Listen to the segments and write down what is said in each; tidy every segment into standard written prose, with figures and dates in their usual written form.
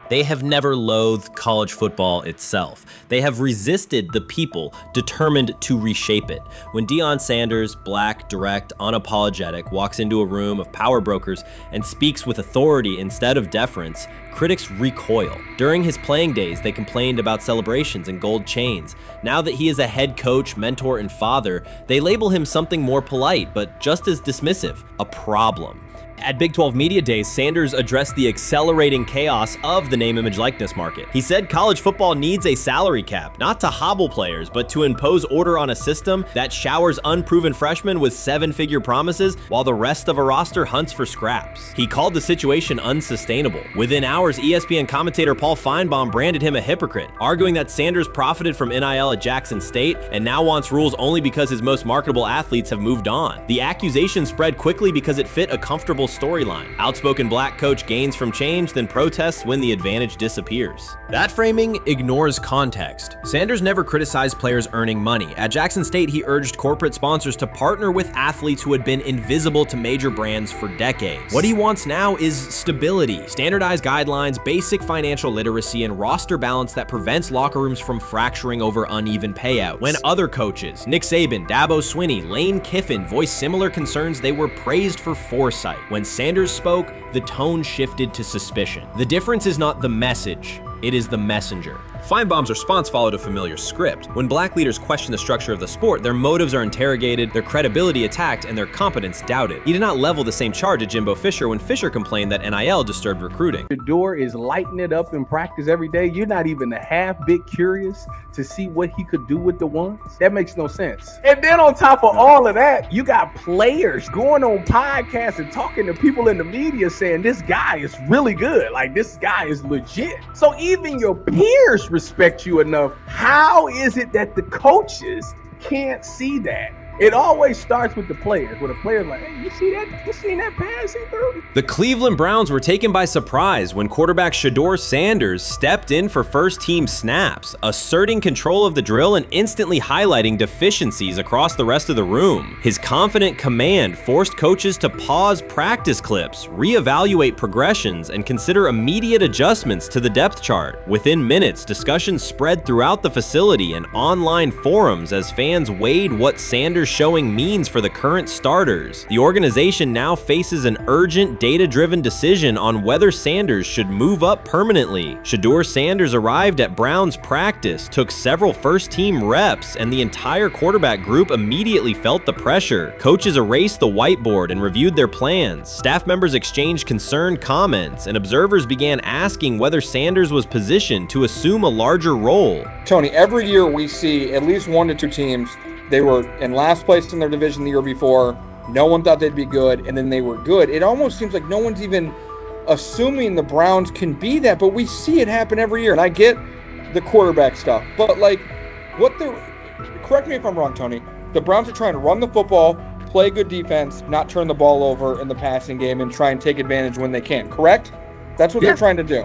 They have never loathed college football itself. They have resisted the people determined to reshape it. When Deion Sanders, black, direct, unapologetic, walks into a room of power brokers and speaks with authority instead of deference, critics recoil. During his playing days, they complained about celebrations and gold chains. Now that he is a head coach, mentor, and father, they label him something more polite, but just as dismissive, a problem. At Big 12 Media Days, Sanders addressed the accelerating chaos of the name, image, likeness market. He said college football needs a salary cap, not to hobble players, but to impose order on a system that showers unproven freshmen with seven-figure promises while the rest of a roster hunts for scraps. He called the situation unsustainable. Within hours, ESPN commentator Paul Finebaum branded him a hypocrite, arguing that Sanders profited from NIL at Jackson State and now wants rules only because his most marketable athletes have moved on. The accusation spread quickly because it fit a comfortable storyline. Outspoken black coach gains from change, then protests when the advantage disappears. That framing ignores context. Sanders never criticized players earning money. At Jackson State, he urged corporate sponsors to partner with athletes who had been invisible to major brands for decades. What he wants now is stability, standardized guidelines, basic financial literacy, and roster balance that prevents locker rooms from fracturing over uneven payouts. When other coaches, Nick Saban, Dabo Swinney, Lane Kiffin, voiced similar concerns, they were praised for foresight. When Sanders spoke, the tone shifted to suspicion. The difference is not the message, it is the messenger. Finebaum's response followed a familiar script. When black leaders question the structure of the sport, their motives are interrogated, their credibility attacked, and their competence doubted. He did not level the same charge at Jimbo Fisher when Fisher complained that NIL disturbed recruiting. Shedeur is lighting it up in practice every day. You're not even a half bit curious to see what he could do with the ones. That makes no sense. And then on top of all of that, you got players going on podcasts and talking to people in the media saying this guy is really good. Like, this guy is legit. So even your peers respect you enough. How is it that the coaches can't see that? It always starts with the players, where the player's like, hey, you see that? You seen that pass he threw? The Cleveland Browns were taken by surprise when quarterback Shedeur Sanders stepped in for first-team snaps, asserting control of the drill and instantly highlighting deficiencies across the rest of the room. His confident command forced coaches to pause practice clips, reevaluate progressions, and consider immediate adjustments to the depth chart. Within minutes, discussions spread throughout the facility and online forums as fans weighed what Sanders' showing means for the current starters. The organization now faces an urgent, data-driven decision on whether Sanders should move up permanently. Shedeur Sanders arrived at Browns practice, took several first-team reps, and the entire quarterback group immediately felt the pressure. Coaches erased the whiteboard and reviewed their plans. Staff members exchanged concerned comments, and observers began asking whether Sanders was positioned to assume a larger role. Tony, every year we see at least 1 to 2 teams. They were in last place in their division the year before. No one thought they'd be good, and then they were good. It almost seems like no one's even assuming the Browns can be that, but we see it happen every year. And I get the quarterback stuff, but like, correct me if I'm wrong, Tony. The Browns are trying to run the football, play good defense, not turn the ball over in the passing game, and try and take advantage when they can, correct? That's what they're trying to do.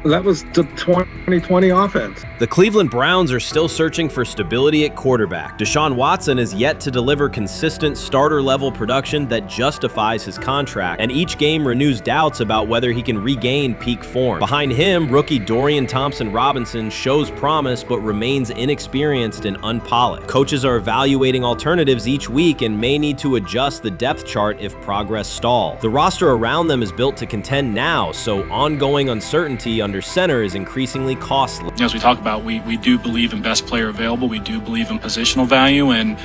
That was the 2020 offense. The Cleveland Browns are still searching for stability at quarterback. Deshaun Watson is yet to deliver consistent starter-level production that justifies his contract, and each game renews doubts about whether he can regain peak form. Behind him, rookie Dorian Thompson-Robinson shows promise but remains inexperienced and unpolished. Coaches are evaluating alternatives each week and may need to adjust the depth chart if progress stalls. The roster around them is built to contend now, so ongoing uncertainty under center is increasingly costly. As we talk about, we do believe in best player available. We do believe in positional value, and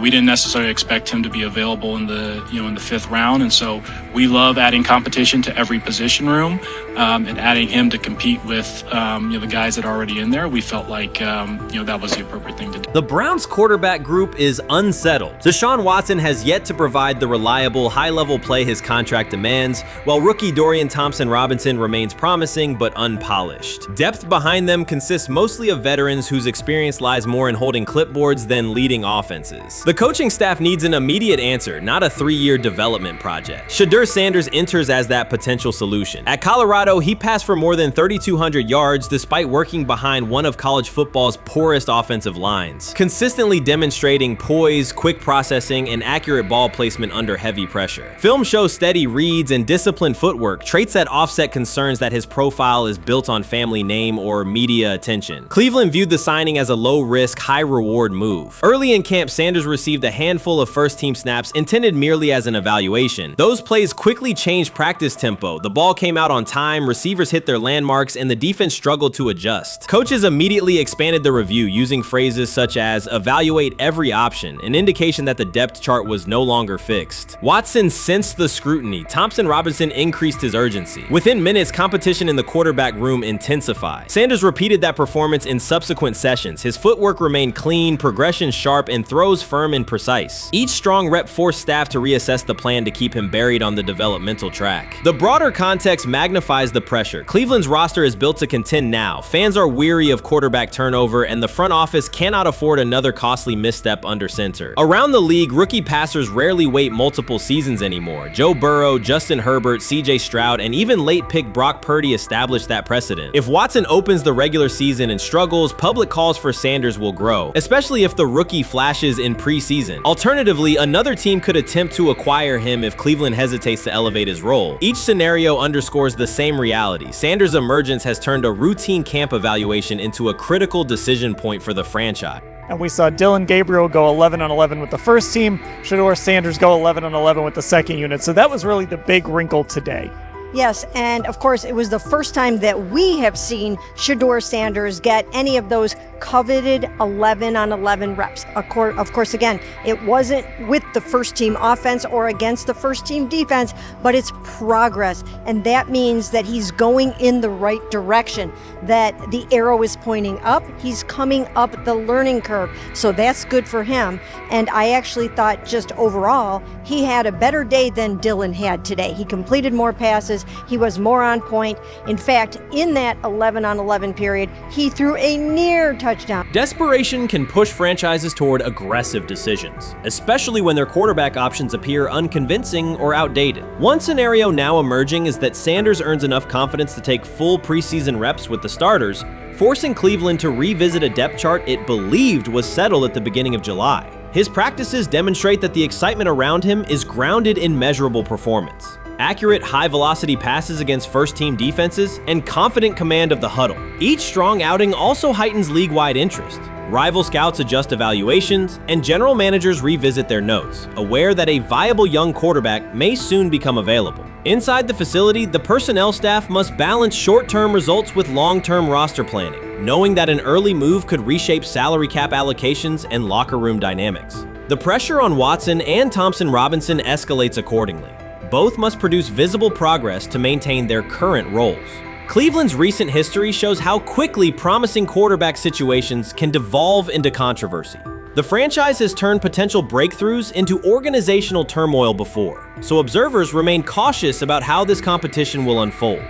we didn't necessarily expect him to be available in the in the 5th round, and so we love adding competition to every position room and adding him to compete with the guys that are already in there. We felt like that was the appropriate thing to do. The Browns quarterback group is unsettled. Deshaun Watson has yet to provide the reliable, high-level play his contract demands, while rookie Dorian Thompson-Robinson remains promising but unpolished. Depth behind them consists mostly of veterans whose experience lies more in holding clipboards than leading offenses. The coaching staff needs an immediate answer, not a 3-year development project. Shedeur Sanders enters as that potential solution. At Colorado, he passed for more than 3,200 yards despite working behind one of college football's poorest offensive lines, consistently demonstrating poise, quick processing, and accurate ball placement under heavy pressure. Film shows steady reads and disciplined footwork, traits that offset concerns that his profile is built on family name or media attention. Cleveland viewed the signing as a low-risk, high-reward move. Early in camp, Sanders received a handful of first-team snaps intended merely as an evaluation. Those plays quickly changed practice tempo. The ball came out on time, receivers hit their landmarks, and the defense struggled to adjust. Coaches immediately expanded the review using phrases such as "evaluate every option," an indication that the depth chart was no longer fixed. Watson sensed the scrutiny. Thompson Robinson increased his urgency. Within minutes, competition in the quarterback room intensified. Sanders repeated that performance in subsequent sessions. His footwork remained clean, progression sharp, and throws firm and precise. Each strong rep forced staff to reassess the plan to keep him buried on the developmental track. The broader context magnifies the pressure. Cleveland's roster is built to contend now. Fans are weary of quarterback turnover, and the front office cannot afford another costly misstep under center. Around the league, rookie passers rarely wait multiple seasons anymore. Joe Burrow, Justin Herbert, CJ Stroud, and even late pick Brock Purdy established that precedent. If Watson opens the regular season and struggles, public calls for Sanders will grow, especially if the rookie flashes in preseason. Alternatively, another team could attempt to acquire him if Cleveland hesitates to elevate his role. Each scenario underscores the same reality. Sanders' emergence has turned a routine camp evaluation into a critical decision point for the franchise. And we saw Dillon Gabriel go 11-on-11 with the first team, Shedeur Sanders go 11-on-11 with the second unit. So that was really the big wrinkle today. Yes, and of course, it was the first time that we have seen Shedeur Sanders get any of those coveted 11-on-11 reps. Of course, again, it wasn't with the first team offense or against the first team defense, but it's progress. And that means that he's going in the right direction, that the arrow is pointing up. He's coming up the learning curve. So that's good for him. And I actually thought just overall, he had a better day than Dillon had today. He completed more passes. He was more on point. In fact, in that 11-on-11 period, he threw a near touchdown. Desperation can push franchises toward aggressive decisions, especially when their quarterback options appear unconvincing or outdated. One scenario now emerging is that Sanders earns enough confidence to take full preseason reps with the starters, forcing Cleveland to revisit a depth chart it believed was settled at the beginning of July. His practices demonstrate that the excitement around him is grounded in measurable performance. Accurate, high-velocity passes against first-team defenses, and confident command of the huddle. Each strong outing also heightens league-wide interest. Rival scouts adjust evaluations, and general managers revisit their notes, aware that a viable young quarterback may soon become available. Inside the facility, the personnel staff must balance short-term results with long-term roster planning, knowing that an early move could reshape salary cap allocations and locker room dynamics. The pressure on Watson and Thompson Robinson escalates accordingly. Both must produce visible progress to maintain their current roles. Cleveland's recent history shows how quickly promising quarterback situations can devolve into controversy. The franchise has turned potential breakthroughs into organizational turmoil before, so observers remain cautious about how this competition will unfold.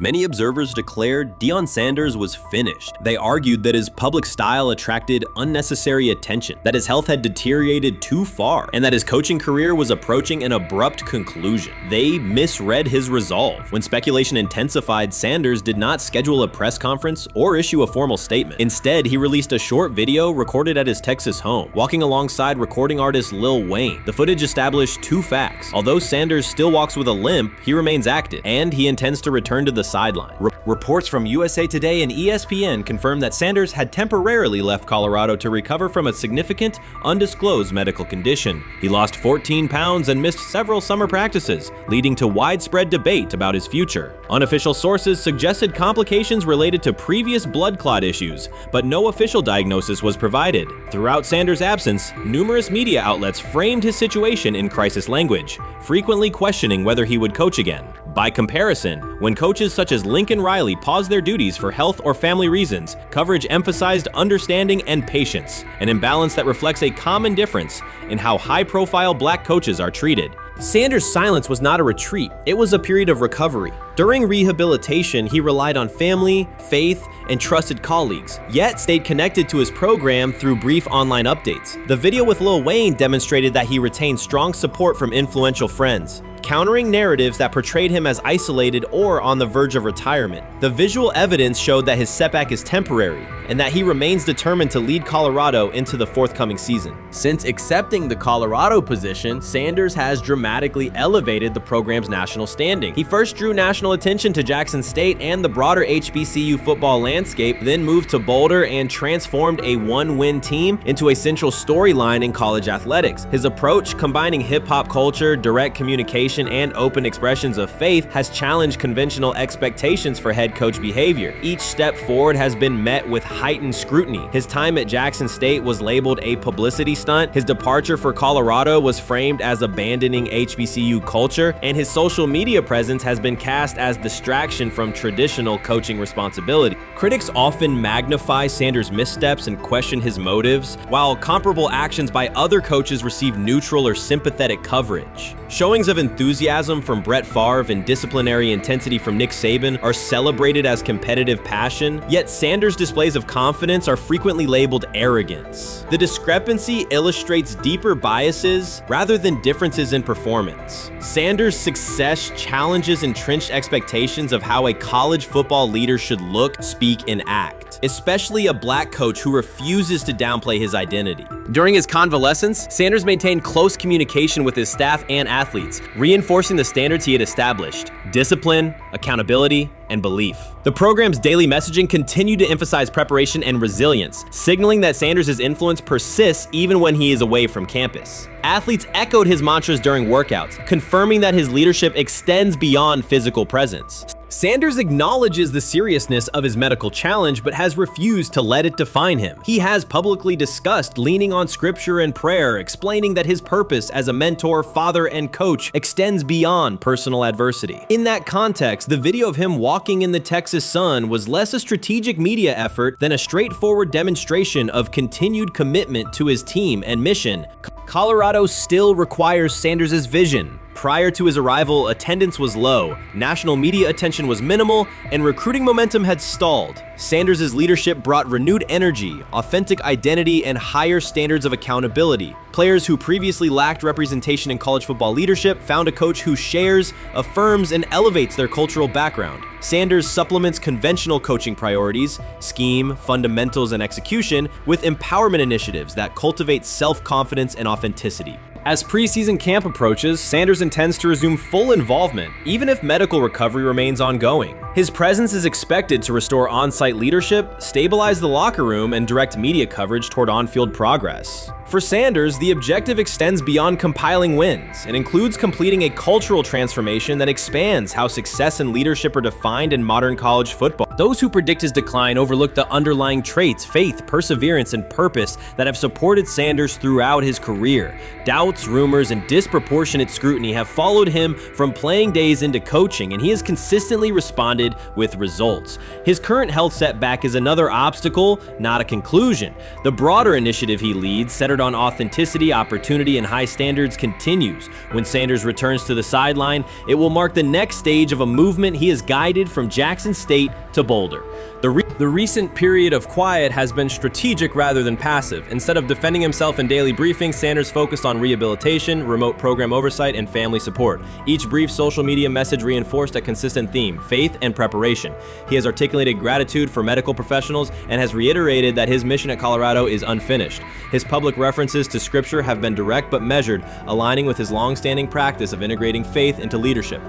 Many observers declared Deion Sanders was finished. They argued that his public style attracted unnecessary attention, that his health had deteriorated too far, and that his coaching career was approaching an abrupt conclusion. They misread his resolve. When speculation intensified, Sanders did not schedule a press conference or issue a formal statement. Instead, he released a short video recorded at his Texas home, walking alongside recording artist Lil Wayne. The footage established two facts. Although Sanders still walks with a limp, he remains active, and he intends to return to the sideline. Reports from USA Today and ESPN confirm that Sanders had temporarily left Colorado to recover from a significant, undisclosed medical condition. He lost 14 pounds and missed several summer practices, leading to widespread debate about his future. Unofficial sources suggested complications related to previous blood clot issues, but no official diagnosis was provided. Throughout Sanders' absence, numerous media outlets framed his situation in crisis language, frequently questioning whether he would coach again. By comparison, when coaches such as Lincoln Riley paused their duties for health or family reasons, coverage emphasized understanding and patience, an imbalance that reflects a common difference in how high-profile black coaches are treated. Sanders' silence was not a retreat, it was a period of recovery. During rehabilitation, he relied on family, faith, and trusted colleagues, yet stayed connected to his program through brief online updates. The video with Lil Wayne demonstrated that he retained strong support from influential friends, countering narratives that portrayed him as isolated or on the verge of retirement. The visual evidence showed that his setback is temporary, and that he remains determined to lead Colorado into the forthcoming season. Since accepting the Colorado position, Sanders has dramatically elevated the program's national standing. He first drew national attention to Jackson State and the broader HBCU football landscape, then moved to Boulder and transformed a one-win team into a central storyline in college athletics. His approach, combining hip-hop culture, direct communication, and open expressions of faith, has challenged conventional expectations for head coach behavior. Each step forward has been met with heightened scrutiny. His time at Jackson State was labeled a publicity stunt, his departure for Colorado was framed as abandoning HBCU culture, and his social media presence has been cast as distraction from traditional coaching responsibility. Critics often magnify Sanders' missteps and question his motives, while comparable actions by other coaches receive neutral or sympathetic coverage. Showings of enthusiasm from Brett Favre and disciplinary intensity from Nick Saban are celebrated as competitive passion, yet Sanders' displays of confidence are frequently labeled arrogance. The discrepancy illustrates deeper biases rather than differences in performance. Sanders' success challenges entrenched expectations of how a college football leader should look, speak, and act, especially a black coach who refuses to downplay his identity. During his convalescence, Sanders maintained close communication with his staff and athletes, reinforcing the standards he had established: discipline, accountability, and belief. The program's daily messaging continued to emphasize preparation and resilience, signaling that Sanders' influence persists even when he is away from campus. Athletes echoed his mantras during workouts, confirming that his leadership extends beyond physical presence. Sanders acknowledges the seriousness of his medical challenge, but has refused to let it define him. He has publicly discussed leaning on scripture and prayer, explaining that his purpose as a mentor, father, and coach extends beyond personal adversity. In that context, the video of him walking in the Texas sun was less a strategic media effort than a straightforward demonstration of continued commitment to his team and mission. Colorado still requires Sanders' vision. Prior to his arrival, attendance was low, national media attention was minimal, and recruiting momentum had stalled. Sanders' leadership brought renewed energy, authentic identity, and higher standards of accountability. Players who previously lacked representation in college football leadership found a coach who shares, affirms, and elevates their cultural background. Sanders supplements conventional coaching priorities, scheme, fundamentals, and execution with empowerment initiatives that cultivate self-confidence and authenticity. As preseason camp approaches, Sanders intends to resume full involvement, even if medical recovery remains ongoing. His presence is expected to restore on-site leadership, stabilize the locker room, and direct media coverage toward on-field progress. For Sanders, the objective extends beyond compiling wins. It includes completing a cultural transformation that expands how success and leadership are defined in modern college football. Those who predict his decline overlook the underlying traits, faith, perseverance, and purpose that have supported Sanders throughout his career. Doubts, rumors, and disproportionate scrutiny have followed him from playing days into coaching, and he has consistently responded with results. His current health setback is another obstacle, not a conclusion. The broader initiative he leads, centered on authenticity, opportunity, and high standards, continues. When Sanders returns to the sideline, it will mark the next stage of a movement he has guided from Jackson State to Boulder. The recent period of quiet has been strategic rather than passive. Instead of defending himself in daily briefings, Sanders focused on rehabilitation, remote program oversight, and family support. Each brief social media message reinforced a consistent theme: faith and preparation. He has articulated gratitude for medical professionals and has reiterated that his mission at Colorado is unfinished. His public references to scripture have been direct but measured, aligning with his long-standing practice of integrating faith into leadership.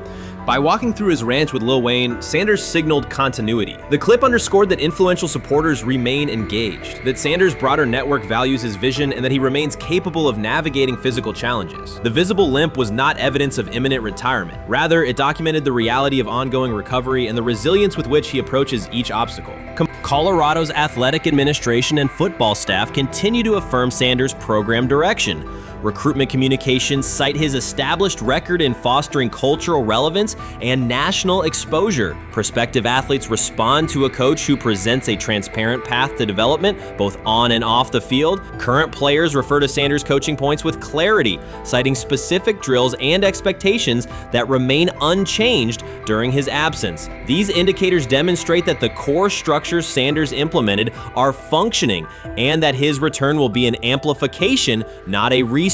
By walking through his ranch with Lil Wayne, Sanders signaled continuity. The clip underscored that influential supporters remain engaged, that Sanders' broader network values his vision, and that he remains capable of navigating physical challenges. The visible limp was not evidence of imminent retirement. Rather, it documented the reality of ongoing recovery and the resilience with which he approaches each obstacle. Colorado's athletic administration and football staff continue to affirm Sanders' program direction. Recruitment communications cite his established record in fostering cultural relevance and national exposure. Prospective athletes respond to a coach who presents a transparent path to development, both on and off the field. Current players refer to Sanders' coaching points with clarity, citing specific drills and expectations that remain unchanged during his absence. These indicators demonstrate that the core structures Sanders implemented are functioning and that his return will be an amplification, not a restart.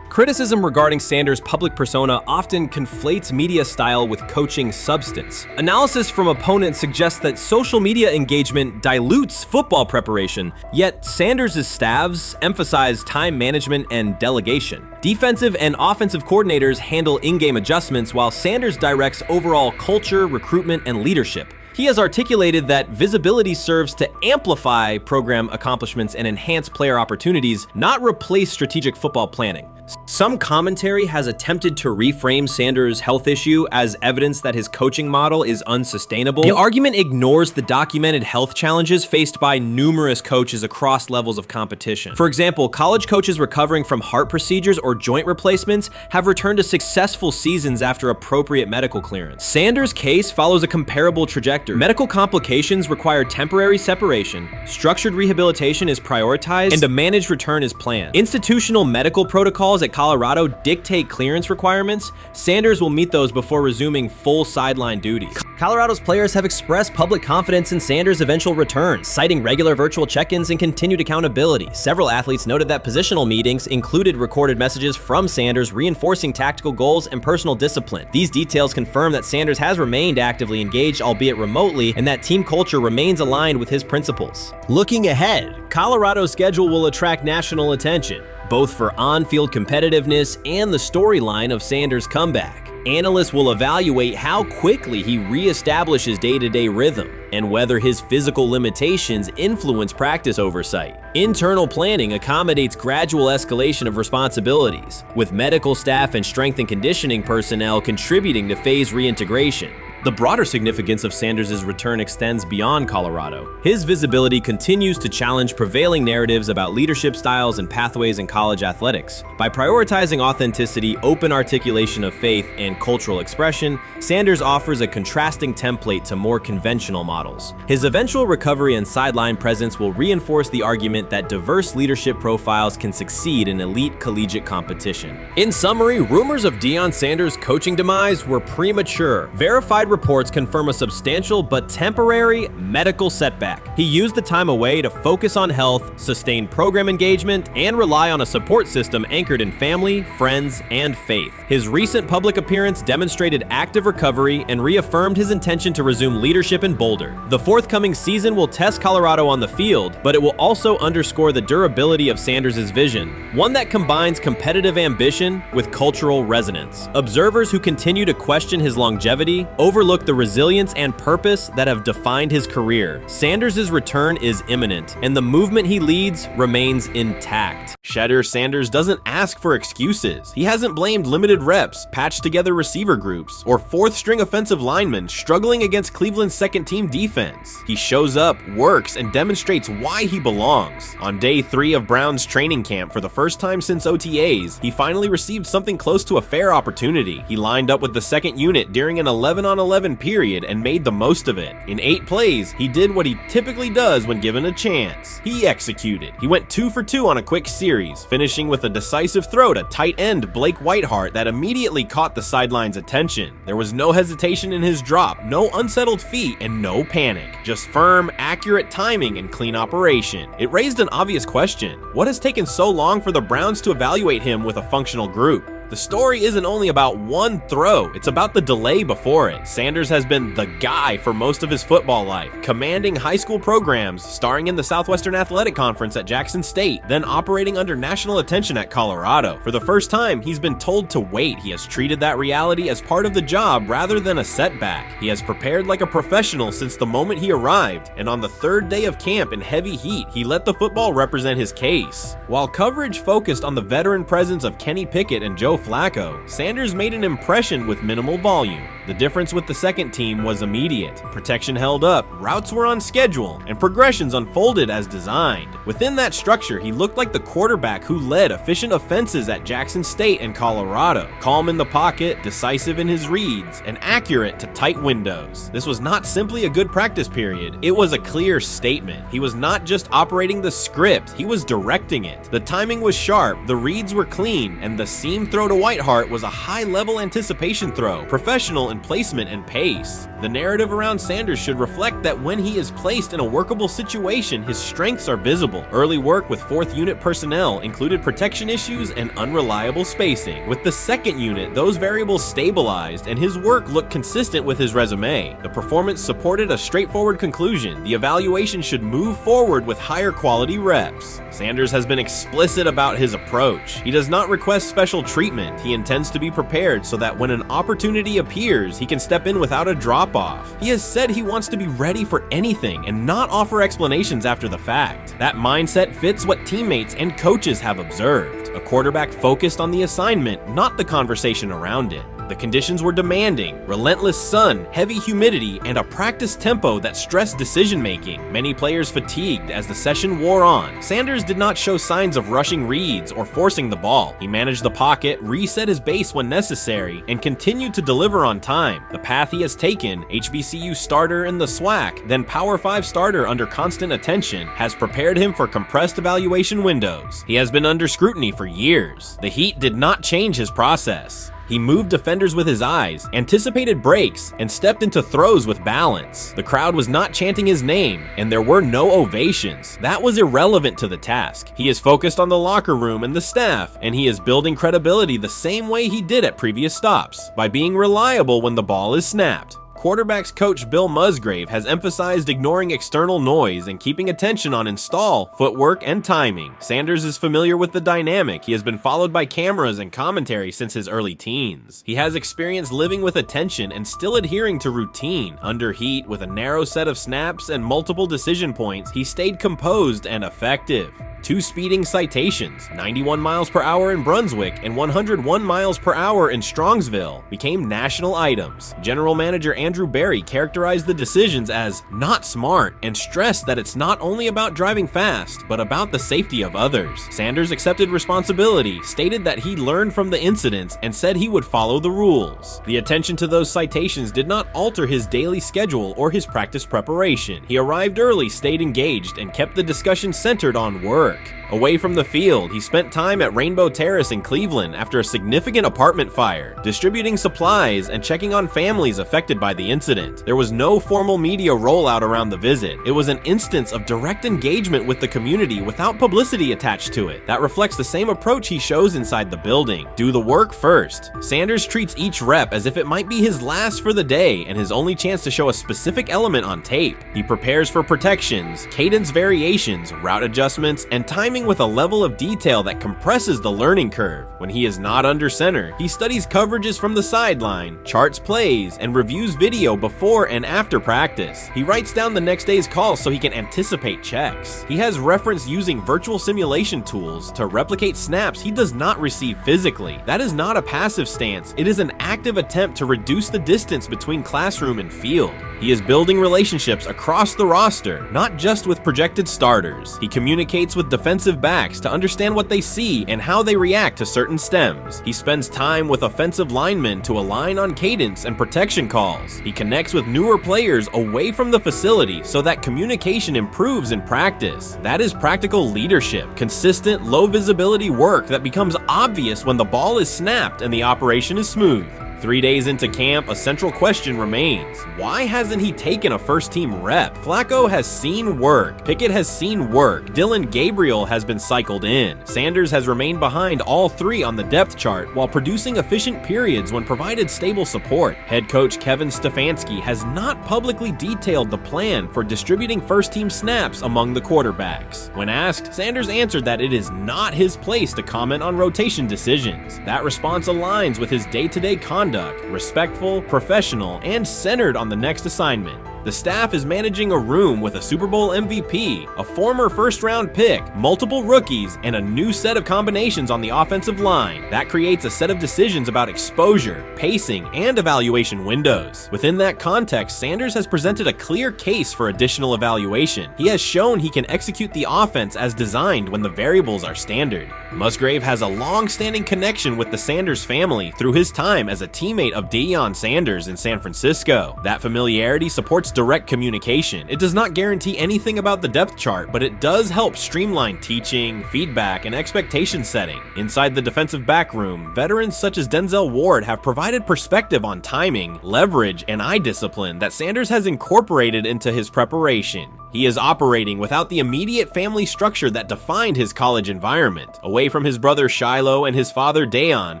Criticism regarding Sanders' public persona often conflates media style with coaching substance. Analysis from opponents suggests that social media engagement dilutes football preparation, yet Sanders' staffs emphasize time management and delegation. Defensive and offensive coordinators handle in-game adjustments while Sanders directs overall culture, recruitment, and leadership. He has articulated that visibility serves to amplify program accomplishments and enhance player opportunities, not replace strategic football planning. Some commentary has attempted to reframe Sanders' health issue as evidence that his coaching model is unsustainable. The argument ignores the documented health challenges faced by numerous coaches across levels of competition. For example, college coaches recovering from heart procedures or joint replacements have returned to successful seasons after appropriate medical clearance. Sanders' case follows a comparable trajectory. Medical complications require temporary separation, structured rehabilitation is prioritized, and a managed return is planned. Institutional medical protocols at Colorado dictate clearance requirements. Sanders will meet those before resuming full sideline duties. Colorado's players have expressed public confidence in Sanders' eventual return, citing regular virtual check-ins and continued accountability. Several athletes noted that positional meetings included recorded messages from Sanders reinforcing tactical goals and personal discipline. These details confirm that Sanders has remained actively engaged, albeit remotely, and that team culture remains aligned with his principles. Looking ahead, Colorado's schedule will attract national attention, both for on-field competitiveness and the storyline of Sanders' comeback. Analysts will evaluate how quickly he reestablishes day-to-day rhythm and whether his physical limitations influence practice oversight. Internal planning accommodates gradual escalation of responsibilities, with medical staff and strength and conditioning personnel contributing to phase reintegration. The broader significance of Sanders' return extends beyond Colorado. His visibility continues to challenge prevailing narratives about leadership styles and pathways in college athletics. By prioritizing authenticity, open articulation of faith, and cultural expression, Sanders offers a contrasting template to more conventional models. His eventual recovery and sideline presence will reinforce the argument that diverse leadership profiles can succeed in elite collegiate competition. In summary, rumors of Deion Sanders' coaching demise were premature. Verified reports confirm a substantial but temporary medical setback. He used the time away to focus on health, sustain program engagement, and rely on a support system anchored in family, friends, and faith. His recent public appearance demonstrated active recovery and reaffirmed his intention to resume leadership in Boulder. The forthcoming season will test Colorado on the field, but it will also underscore the durability of Sanders' vision, one that combines competitive ambition with cultural resonance. Observers who continue to question his longevity overlook the resilience and purpose that have defined his career. Sanders' return is imminent, and the movement he leads remains intact. Shedeur Sanders doesn't ask for excuses. He hasn't blamed limited reps, patched together receiver groups, or fourth-string offensive linemen struggling against Cleveland's second-team defense. He shows up, works, and demonstrates why he belongs. On day 3 of Brown's training camp, for the first time since OTAs, he finally received something close to a fair opportunity. He lined up with the second unit during an 11-on-11 period and made the most of it. In 8 plays, he did what he typically does when given a chance. He executed. He went 2 for 2 on a quick series, finishing with a decisive throw to tight end Blake Whiteheart that immediately caught the sideline's attention. There was no hesitation in his drop, no unsettled feet, and no panic. Just firm, accurate timing and clean operation. It raised an obvious question. What has taken so long for the Browns to evaluate him with a functional group? The story isn't only about one throw, it's about the delay before it. Sanders has been the guy for most of his football life, commanding high school programs, starring in the Southwestern Athletic Conference at Jackson State, then operating under national attention at Colorado. For the first time, he's been told to wait. He has treated that reality as part of the job rather than a setback. He has prepared like a professional since the moment he arrived, and on the 3rd day of camp in heavy heat, he let the football represent his case. While coverage focused on the veteran presence of Kenny Pickett and Joe Flacco, Sanders made an impression with minimal volume. The difference with the second team was immediate. Protection held up, routes were on schedule, and progressions unfolded as designed. Within that structure, he looked like the quarterback who led efficient offenses at Jackson State and Colorado. Calm in the pocket, decisive in his reads, and accurate to tight windows. This was not simply a good practice period, it was a clear statement. He was not just operating the script, he was directing it. The timing was sharp, the reads were clean, and the seam throw to Whiteheart was a high-level anticipation throw, professional in placement and pace. The narrative around Sanders should reflect that when he is placed in a workable situation, his strengths are visible. Early work with 4th unit personnel included protection issues and unreliable spacing. With the 2nd unit, those variables stabilized and his work looked consistent with his resume. The performance supported a straightforward conclusion. The evaluation should move forward with higher quality reps. Sanders has been explicit about his approach. He does not request special treatment. He intends to be prepared so that when an opportunity appears, he can step in without a drop-off. He has said he wants to be ready for anything and not offer explanations after the fact. That mindset fits what teammates and coaches have observed. A quarterback focused on the assignment, not the conversation around it. The conditions were demanding: relentless sun, heavy humidity, and a practice tempo that stressed decision-making. Many players fatigued as the session wore on. Sanders did not show signs of rushing reads or forcing the ball. He managed the pocket, reset his base when necessary, and continued to deliver on time. The path he has taken, HBCU starter in the SWAC, then Power 5 starter under constant attention, has prepared him for compressed evaluation windows. He has been under scrutiny for years. The heat did not change his process. He moved defenders with his eyes, anticipated breaks, and stepped into throws with balance. The crowd was not chanting his name, and there were no ovations. That was irrelevant to the task. He is focused on the locker room and the staff, and he is building credibility the same way he did at previous stops, by being reliable when the ball is snapped. Quarterbacks coach Bill Musgrave has emphasized ignoring external noise and keeping attention on install, footwork, and timing. Sanders is familiar with the dynamic. He has been followed by cameras and commentary since his early teens. He has experience living with attention and still adhering to routine. Under heat, with a narrow set of snaps and multiple decision points, he stayed composed and effective. 2 speeding citations, 91 miles per hour in Brunswick and 101 miles per hour in Strongsville, became national items. General Manager Andrew Berry characterized the decisions as not smart and stressed that it's not only about driving fast, but about the safety of others. Sanders accepted responsibility, stated that he learned from the incidents, and said he would follow the rules. The attention to those citations did not alter his daily schedule or his practice preparation. He arrived early, stayed engaged, and kept the discussion centered on work. Away from the field, he spent time at Rainbow Terrace in Cleveland after a significant apartment fire, distributing supplies and checking on families affected by the incident. There was no formal media rollout around the visit. It was an instance of direct engagement with the community without publicity attached to it. That reflects the same approach he shows inside the building. Do the work first. Sanders treats each rep as if it might be his last for the day and his only chance to show a specific element on tape. He prepares for protections, cadence variations, route adjustments, and timing with a level of detail that compresses the learning curve. When he is not under center, he studies coverages from the sideline, charts plays, and reviews video before and after practice. He writes down the next day's calls so he can anticipate checks. He has referenced using virtual simulation tools to replicate snaps he does not receive physically. That is not a passive stance, it is an active attempt to reduce the distance between classroom and field. He is building relationships across the roster, not just with projected starters. He communicates with defensive backs to understand what they see and how they react to certain stems. He spends time with offensive linemen to align on cadence and protection calls. He connects with newer players away from the facility so that communication improves in practice. That is practical leadership, consistent, low visibility work that becomes obvious when the ball is snapped and the operation is smooth. 3 days into camp, a central question remains. Why hasn't he taken a first-team rep? Flacco has seen work. Pickett has seen work. Dillon Gabriel has been cycled in. Sanders has remained behind all 3 on the depth chart while producing efficient periods when provided stable support. Head coach Kevin Stefanski has not publicly detailed the plan for distributing first-team snaps among the quarterbacks. When asked, Sanders answered that it is not his place to comment on rotation decisions. That response aligns with his day-to-day conduct, respectful, professional, and centered on the next assignment. The staff is managing a room with a Super Bowl MVP, a former first-round pick, multiple rookies, and a new set of combinations on the offensive line. That creates a set of decisions about exposure, pacing, and evaluation windows. Within that context, Sanders has presented a clear case for additional evaluation. He has shown he can execute the offense as designed when the variables are standard. Musgrave has a long-standing connection with the Sanders family through his time as a teammate of DEION Sanders in San Francisco. That familiarity supports direct communication. It does not guarantee anything about the depth chart, but it does help streamline teaching, feedback, and expectation setting. Inside the defensive back room, veterans such as Denzel Ward have provided perspective on timing, leverage, and eye discipline that Sanders has incorporated into his preparation. He is operating without the immediate family structure that defined his college environment. Away from his brother Shiloh and his father DEION,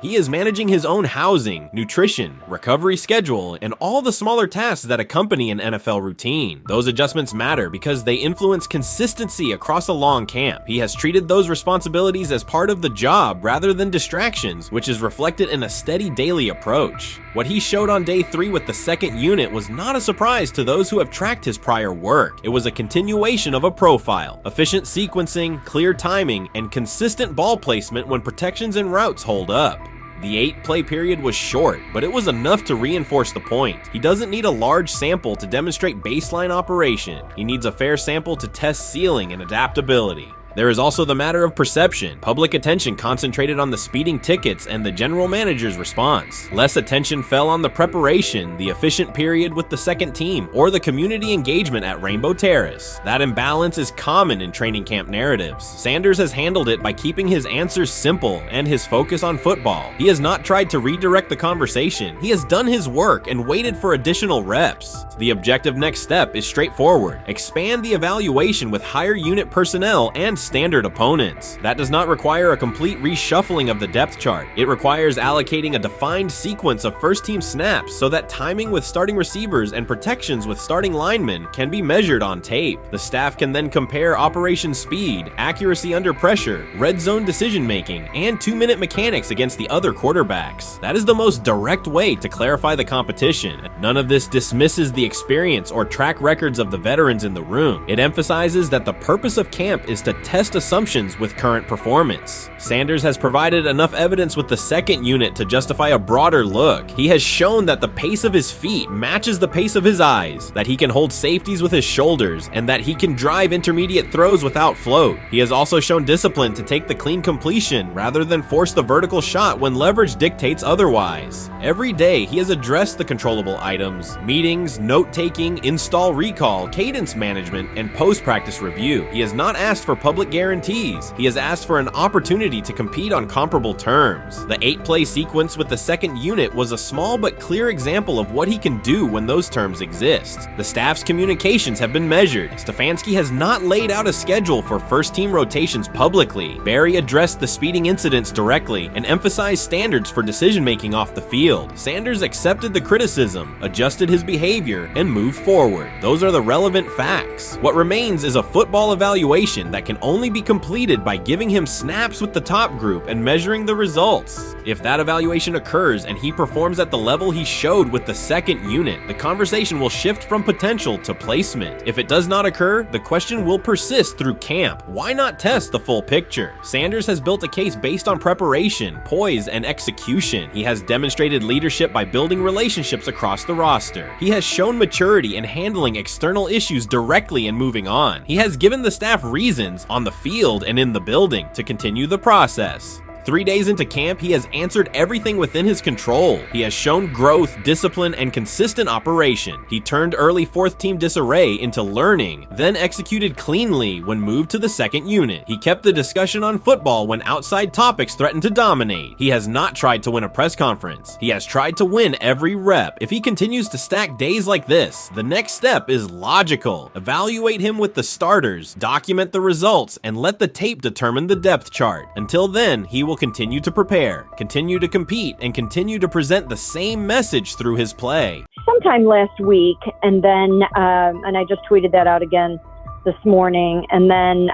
he is managing his own housing, nutrition, recovery schedule, and all the smaller tasks that accompany an NFL routine. Those adjustments matter because they influence consistency across a long camp. He has treated those responsibilities as part of the job rather than distractions, which is reflected in a steady daily approach. What he showed on day 3 with the second unit was not a surprise to those who have tracked his prior work. It was a continuation of a profile: efficient sequencing, clear timing, and consistent ball placement when protections and routes hold up. The 8-play period was short, but it was enough to reinforce the point. He doesn't need a large sample to demonstrate baseline operation. He needs a fair sample to test ceiling and adaptability. There is also the matter of perception. Public attention concentrated on the speeding tickets and the general manager's response. Less attention fell on the preparation, the efficient period with the second team, or the community engagement at Rainbow Terrace. That imbalance is common in training camp narratives. Sanders has handled it by keeping his answers simple and his focus on football. He has not tried to redirect the conversation. He has done his work and waited for additional reps. The objective next step is straightforward: expand the evaluation with higher unit personnel and standard opponents. That does not require a complete reshuffling of the depth chart. It requires allocating a defined sequence of first-team snaps so that timing with starting receivers and protections with starting linemen can be measured on tape. The staff can then compare operation speed, accuracy under pressure, red zone decision-making, and 2-minute mechanics against the other quarterbacks. That is the most direct way to clarify the competition. None of this dismisses the experience or track records of the veterans in the room. It emphasizes that the purpose of camp is to test assumptions with current performance. Sanders has provided enough evidence with the second unit to justify a broader look. He has shown that the pace of his feet matches the pace of his eyes, that he can hold safeties with his shoulders, and that he can drive intermediate throws without float. He has also shown discipline to take the clean completion rather than force the vertical shot when leverage dictates otherwise. Every day, he has addressed the controllable items: meetings, note-taking, install recall, cadence management, and post-practice review. He has not asked for public guarantees. He has asked for an opportunity to compete on comparable terms. The 8-play sequence with the second unit was a small but clear example of what he can do when those terms exist. The staff's communications have been measured. Stefanski has not laid out a schedule for first-team rotations publicly. Barry addressed the speeding incidents directly and emphasized standards for decision-making off the field. Sanders accepted the criticism, adjusted his behavior, and moved forward. Those are the relevant facts. What remains is a football evaluation that can only be completed by giving him snaps with the top group and measuring the results. If that evaluation occurs and he performs at the level he showed with the second unit, the conversation will shift from potential to placement. If it does not occur, the question will persist through camp. Why not test the full picture? Sanders has built a case based on preparation, poise, and execution. He has demonstrated leadership by building relationships across the roster. He has shown maturity in handling external issues directly and moving on. He has given the staff reasons on the field and in the building to continue the process. 3 days into camp, he has answered everything within his control. He has shown growth, discipline, and consistent operation. He turned early fourth-team disarray into learning, then executed cleanly when moved to the second unit. He kept the discussion on football when outside topics threatened to dominate. He has not tried to win a press conference. He has tried to win every rep. If he continues to stack days like this, the next step is logical. Evaluate him with the starters, document the results, and let the tape determine the depth chart. Until then, he will continue to prepare, continue to compete, and continue to present the same message through his play. Sometime last week, and then, and I just tweeted that out again this morning, and then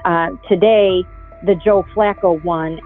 today, the Joe Flacco one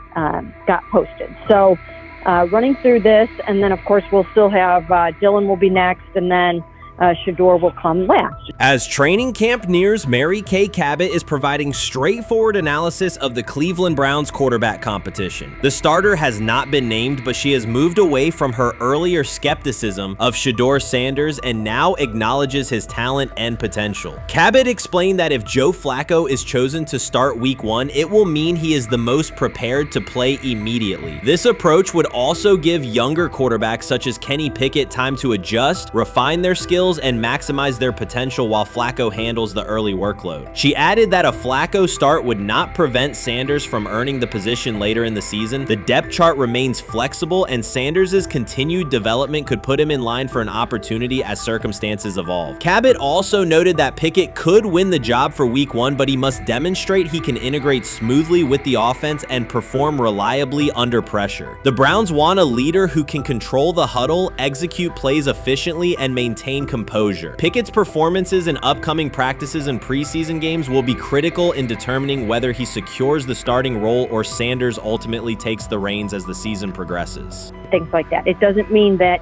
got posted. So running through this, and then of course we'll still have Dylan will be next, and then Shedeur will come last. As training camp nears, Mary Kay Cabot is providing straightforward analysis of the Cleveland Browns quarterback competition. The starter has not been named, but she has moved away from her earlier skepticism of Shedeur Sanders and now acknowledges his talent and potential. Cabot explained that if Joe Flacco is chosen to start week 1, it will mean he is the most prepared to play immediately. This approach would also give younger quarterbacks such as Kenny Pickett time to adjust, refine their skills, and maximize their potential while Flacco handles the early workload. She added that a Flacco start would not prevent Sanders from earning the position later in the season. The depth chart remains flexible, and Sanders' continued development could put him in line for an opportunity as circumstances evolve. Cabot also noted that Pickett could win the job for week 1, but he must demonstrate he can integrate smoothly with the offense and perform reliably under pressure. The Browns want a leader who can control the huddle, execute plays efficiently, and maintain composure. Pickett's performances in upcoming practices and preseason games will be critical in determining whether he secures the starting role or Sanders ultimately takes the reins as the season progresses. Things like that. It doesn't mean that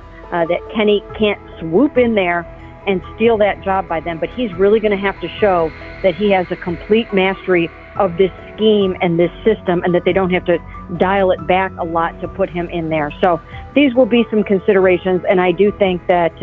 Kenny can't swoop in there and steal that job by them, but he's really going to have to show that he has a complete mastery of this scheme and this system, and that they don't have to dial it back a lot to put him in there. So these will be some considerations, and I do think that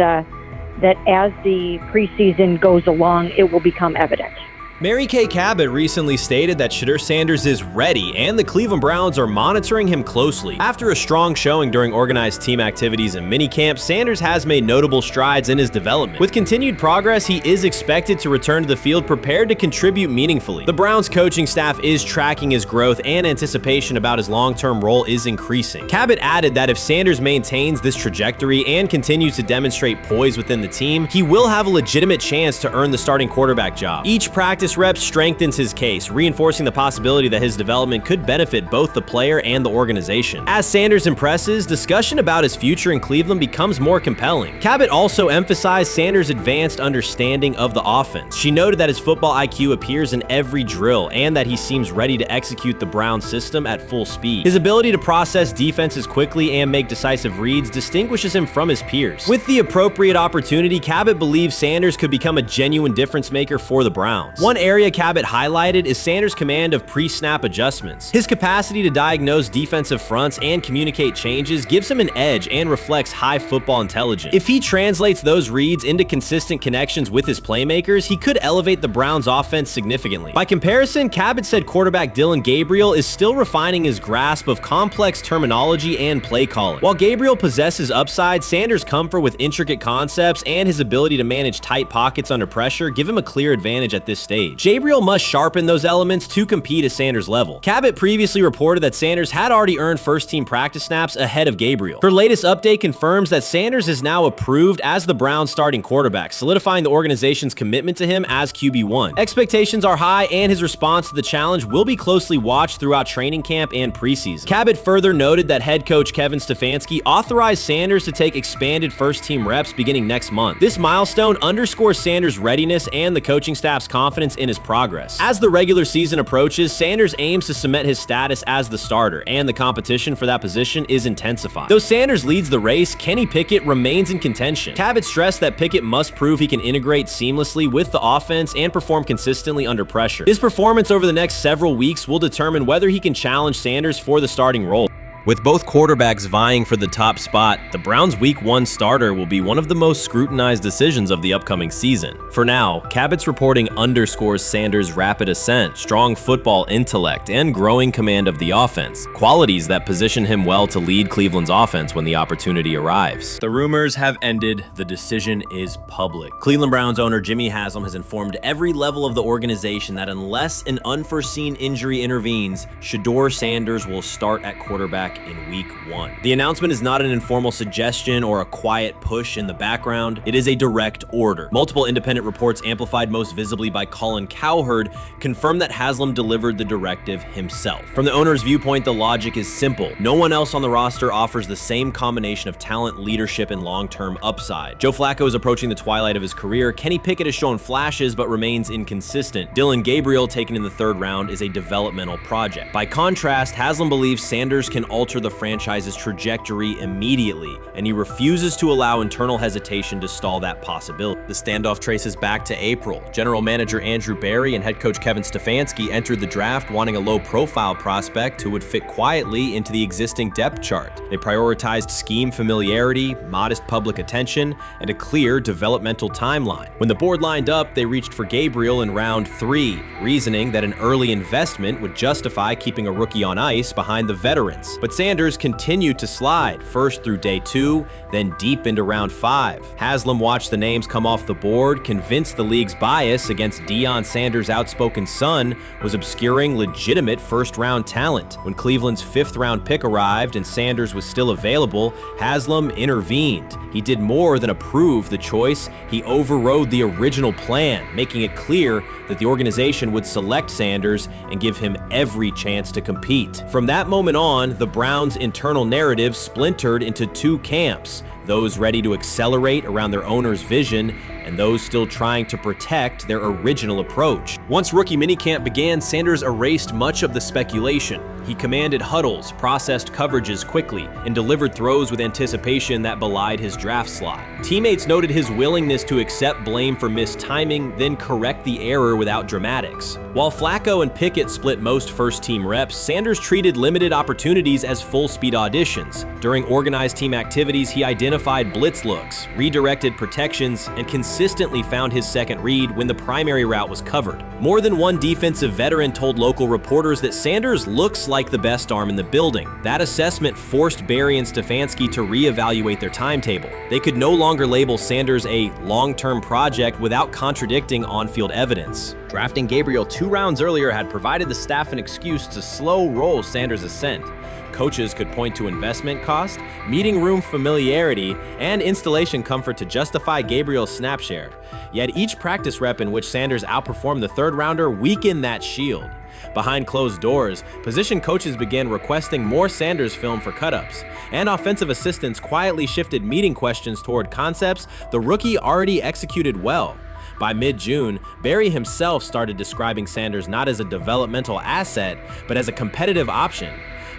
that as the preseason goes along, it will become evident. Mary Kay Cabot recently stated that Shedeur Sanders is ready, and the Cleveland Browns are monitoring him closely. After a strong showing during organized team activities and minicamp, Sanders has made notable strides in his development. With continued progress, he is expected to return to the field prepared to contribute meaningfully. The Browns coaching staff is tracking his growth, and anticipation about his long-term role is increasing. Cabot added that if Sanders maintains this trajectory and continues to demonstrate poise within the team, he will have a legitimate chance to earn the starting quarterback job. Each practice rep strengthens his case, reinforcing the possibility that his development could benefit both the player and the organization. As Sanders impresses, discussion about his future in Cleveland becomes more compelling. Cabot also emphasized Sanders' advanced understanding of the offense. She noted that his football IQ appears in every drill and that he seems ready to execute the Browns system at full speed. His ability to process defenses quickly and make decisive reads distinguishes him from his peers. With the appropriate opportunity, Cabot believes Sanders could become a genuine difference maker for the Browns. One area Cabot highlighted is Sanders' command of pre-snap adjustments. His capacity to diagnose defensive fronts and communicate changes gives him an edge and reflects high football intelligence. If he translates those reads into consistent connections with his playmakers, he could elevate the Browns' offense significantly. By comparison, Cabot said quarterback Dillon Gabriel is still refining his grasp of complex terminology and play calling. While Gabriel possesses upside, Sanders' comfort with intricate concepts and his ability to manage tight pockets under pressure give him a clear advantage at this stage. Gabriel must sharpen those elements to compete at Sanders' level. Cabot previously reported that Sanders had already earned first-team practice snaps ahead of Gabriel. Her latest update confirms that Sanders is now approved as the Browns' starting quarterback, solidifying the organization's commitment to him as QB1. Expectations are high, and his response to the challenge will be closely watched throughout training camp and preseason. Cabot further noted that head coach Kevin Stefanski authorized Sanders to take expanded first-team reps beginning next month. This milestone underscores Sanders' readiness and the coaching staff's confidence in his progress. As the regular season approaches, Sanders aims to cement his status as the starter, and the competition for that position is intensified. Though Sanders leads the race, Kenny Pickett remains in contention. Cabot stressed that Pickett must prove he can integrate seamlessly with the offense and perform consistently under pressure. His performance over the next several weeks will determine whether he can challenge Sanders for the starting role. With both quarterbacks vying for the top spot, the Browns' Week 1 starter will be one of the most scrutinized decisions of the upcoming season. For now, Cabot's reporting underscores Sanders' rapid ascent, strong football intellect, and growing command of the offense, qualities that position him well to lead Cleveland's offense when the opportunity arrives. The rumors have ended. The decision is public. Cleveland Browns owner Jimmy Haslam has informed every level of the organization that unless an unforeseen injury intervenes, Shedeur Sanders will start at quarterback in Week 1. The announcement is not an informal suggestion or a quiet push in the background. It is a direct order. Multiple independent reports, amplified most visibly by Colin Cowherd, confirm that Haslam delivered the directive himself. From the owner's viewpoint, the logic is simple. No one else on the roster offers the same combination of talent, leadership, and long-term upside. Joe Flacco is approaching the twilight of his career. Kenny Pickett has shown flashes but remains inconsistent. Dillon Gabriel, taken in the 3rd round, is a developmental project. By contrast, Haslam believes Sanders can ultimately alter the franchise's trajectory immediately, and he refuses to allow internal hesitation to stall that possibility. The standoff traces back to April. General manager Andrew Barry and head coach Kevin Stefanski entered the draft wanting a low-profile prospect who would fit quietly into the existing depth chart. They prioritized scheme familiarity, modest public attention, and a clear developmental timeline. When the board lined up, they reached for Gabriel in round 3, reasoning that an early investment would justify keeping a rookie on ice behind the veterans. But Sanders continued to slide, first through day 2, then deep into round 5. Haslam watched the names come off the board, convinced the league's bias against Deion Sanders' outspoken son was obscuring legitimate first-round talent. When Cleveland's 5th-round pick arrived and Sanders was still available, Haslam intervened. He did more than approve the choice, he overrode the original plan, making it clear that the organization would select Sanders and give him every chance to compete. From that moment on, the Browns' internal narrative splintered into 2 camps, those ready to accelerate around their owner's vision and those still trying to protect their original approach. Once rookie minicamp began, Sanders erased much of the speculation. He commanded huddles, processed coverages quickly, and delivered throws with anticipation that belied his draft slot. Teammates noted his willingness to accept blame for missed timing, then correct the error without dramatics. While Flacco and Pickett split most first-team reps, Sanders treated limited opportunities as full-speed auditions. During organized team activities, he identified blitz looks, redirected protections, and consistently found his second read when the primary route was covered. More than one defensive veteran told local reporters that Sanders looks like the best arm in the building. That assessment forced Barry and Stefanski to reevaluate their timetable. They could no longer label Sanders a long-term project without contradicting on-field evidence. Drafting Gabriel 2 rounds earlier had provided the staff an excuse to slow roll Sanders' ascent. Coaches could point to investment cost, meeting room familiarity, and installation comfort to justify Gabriel's snap share. Yet each practice rep in which Sanders outperformed the 3rd rounder weakened that shield. Behind closed doors, position coaches began requesting more Sanders film for cut-ups, and offensive assistants quietly shifted meeting questions toward concepts the rookie already executed well. By mid-June, Barry himself started describing Sanders not as a developmental asset, but as a competitive option.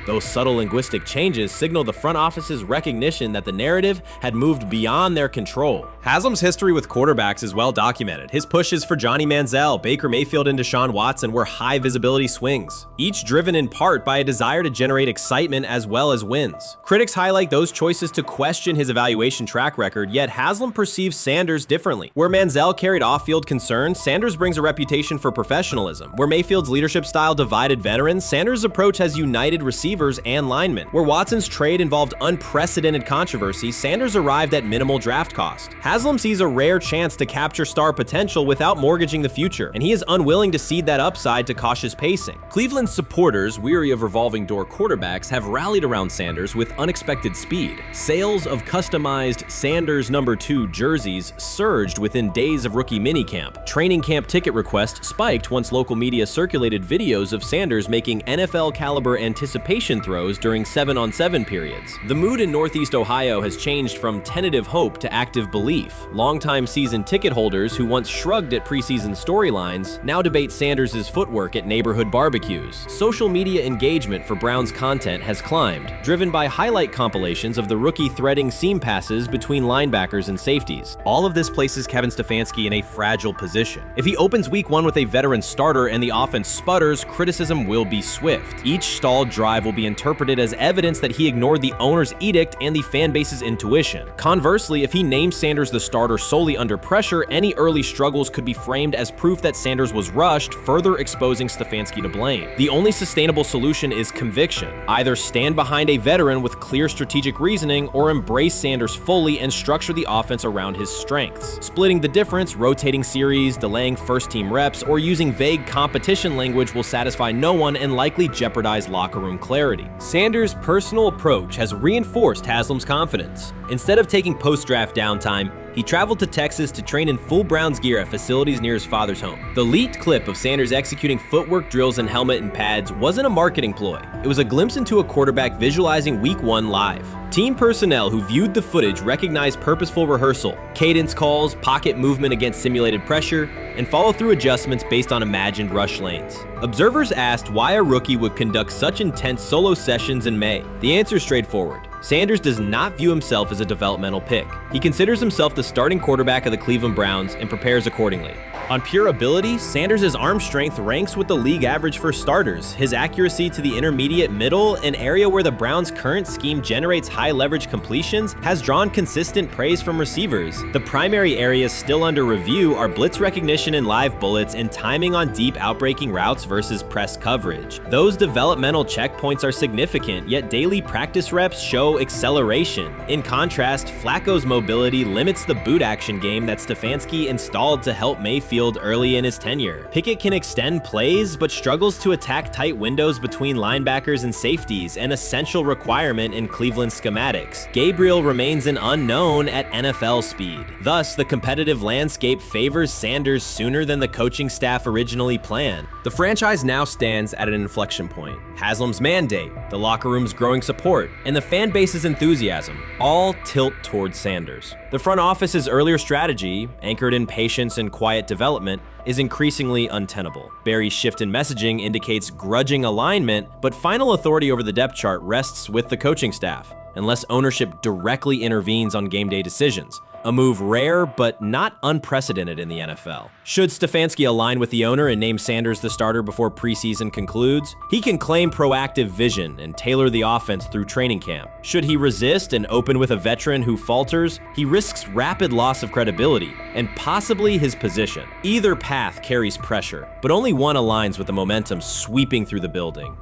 Those subtle linguistic changes signal the front office's recognition that the narrative had moved beyond their control. Haslam's history with quarterbacks is well documented. His pushes for Johnny Manziel, Baker Mayfield, and Deshaun Watson were high-visibility swings, each driven in part by a desire to generate excitement as well as wins. Critics highlight those choices to question his evaluation track record, yet Haslam perceives Sanders differently. Where Manziel carried off-field concerns, Sanders brings a reputation for professionalism. Where Mayfield's leadership style divided veterans, Sanders' approach has united receivers and linemen. Where Watson's trade involved unprecedented controversy, Sanders arrived at minimal draft cost. Haslam sees a rare chance to capture star potential without mortgaging the future, and he is unwilling to cede that upside to cautious pacing. Cleveland's supporters, weary of revolving door quarterbacks, have rallied around Sanders with unexpected speed. Sales of customized Sanders number 2 jerseys surged within days of rookie minicamp. Training camp ticket requests spiked once local media circulated videos of Sanders making NFL-caliber anticipation throws during 7-on-7 periods. The mood in Northeast Ohio has changed from tentative hope to active belief. Longtime season ticket holders who once shrugged at preseason storylines now debate Sanders' footwork at neighborhood barbecues. Social media engagement for Brown's content has climbed, driven by highlight compilations of the rookie threading seam passes between linebackers and safeties. All of this places Kevin Stefanski in a fragile position. If he opens week 1 with a veteran starter and the offense sputters, criticism will be swift. Each stalled drive will be interpreted as evidence that he ignored the owner's edict and the fan base's intuition. Conversely, if he names Sanders the starter solely under pressure, any early struggles could be framed as proof that Sanders was rushed, further exposing Stefanski to blame. The only sustainable solution is conviction. Either stand behind a veteran with clear strategic reasoning or embrace Sanders fully and structure the offense around his strengths. Splitting the difference, rotating series, delaying first-team reps, or using vague competition language will satisfy no one and likely jeopardize locker room clarity. Sanders' personal approach has reinforced Haslam's confidence. Instead of taking post-draft downtime, He traveled to Texas to train in full Browns gear at facilities near his father's home. The leaked clip of Sanders executing footwork drills in helmet and pads wasn't a marketing ploy. It was a glimpse into a quarterback visualizing Week 1 live. Team personnel who viewed the footage recognized purposeful rehearsal, cadence calls, pocket movement against simulated pressure, and follow-through adjustments based on imagined rush lanes. Observers asked why a rookie would conduct such intense solo sessions in May. The answer is straightforward. Sanders does not view himself as a developmental pick. He considers himself the starting quarterback of the Cleveland Browns and prepares accordingly. On pure ability, Sanders' arm strength ranks with the league average for starters. His accuracy to the intermediate middle, an area where the Browns' current scheme generates high leverage completions, has drawn consistent praise from receivers. The primary areas still under review are blitz recognition and live bullets and timing on deep outbreaking routes versus press coverage. Those developmental checkpoints are significant, yet daily practice reps show acceleration. In contrast, Flacco's mobility limits the boot action game that Stefanski installed to help Mayfield early in his tenure. Pickett can extend plays, but struggles to attack tight windows between linebackers and safeties, an essential requirement in Cleveland schematics. Gabriel remains an unknown at NFL speed. Thus, the competitive landscape favors Sanders sooner than the coaching staff originally planned. The franchise now stands at an inflection point. Haslam's mandate, the locker room's growing support, and the fan base's enthusiasm all tilt towards Sanders. The front office's earlier strategy, anchored in patience and quiet development, is increasingly untenable. Barry's shift in messaging indicates grudging alignment, but final authority over the depth chart rests with the coaching staff, unless ownership directly intervenes on game day decisions. A move rare but not unprecedented in the NFL. Should Stefanski align with the owner and name Sanders the starter before preseason concludes, he can claim proactive vision and tailor the offense through training camp. Should he resist and open with a veteran who falters, he risks rapid loss of credibility and possibly his position. Either path carries pressure, but only one aligns with the momentum sweeping through the building.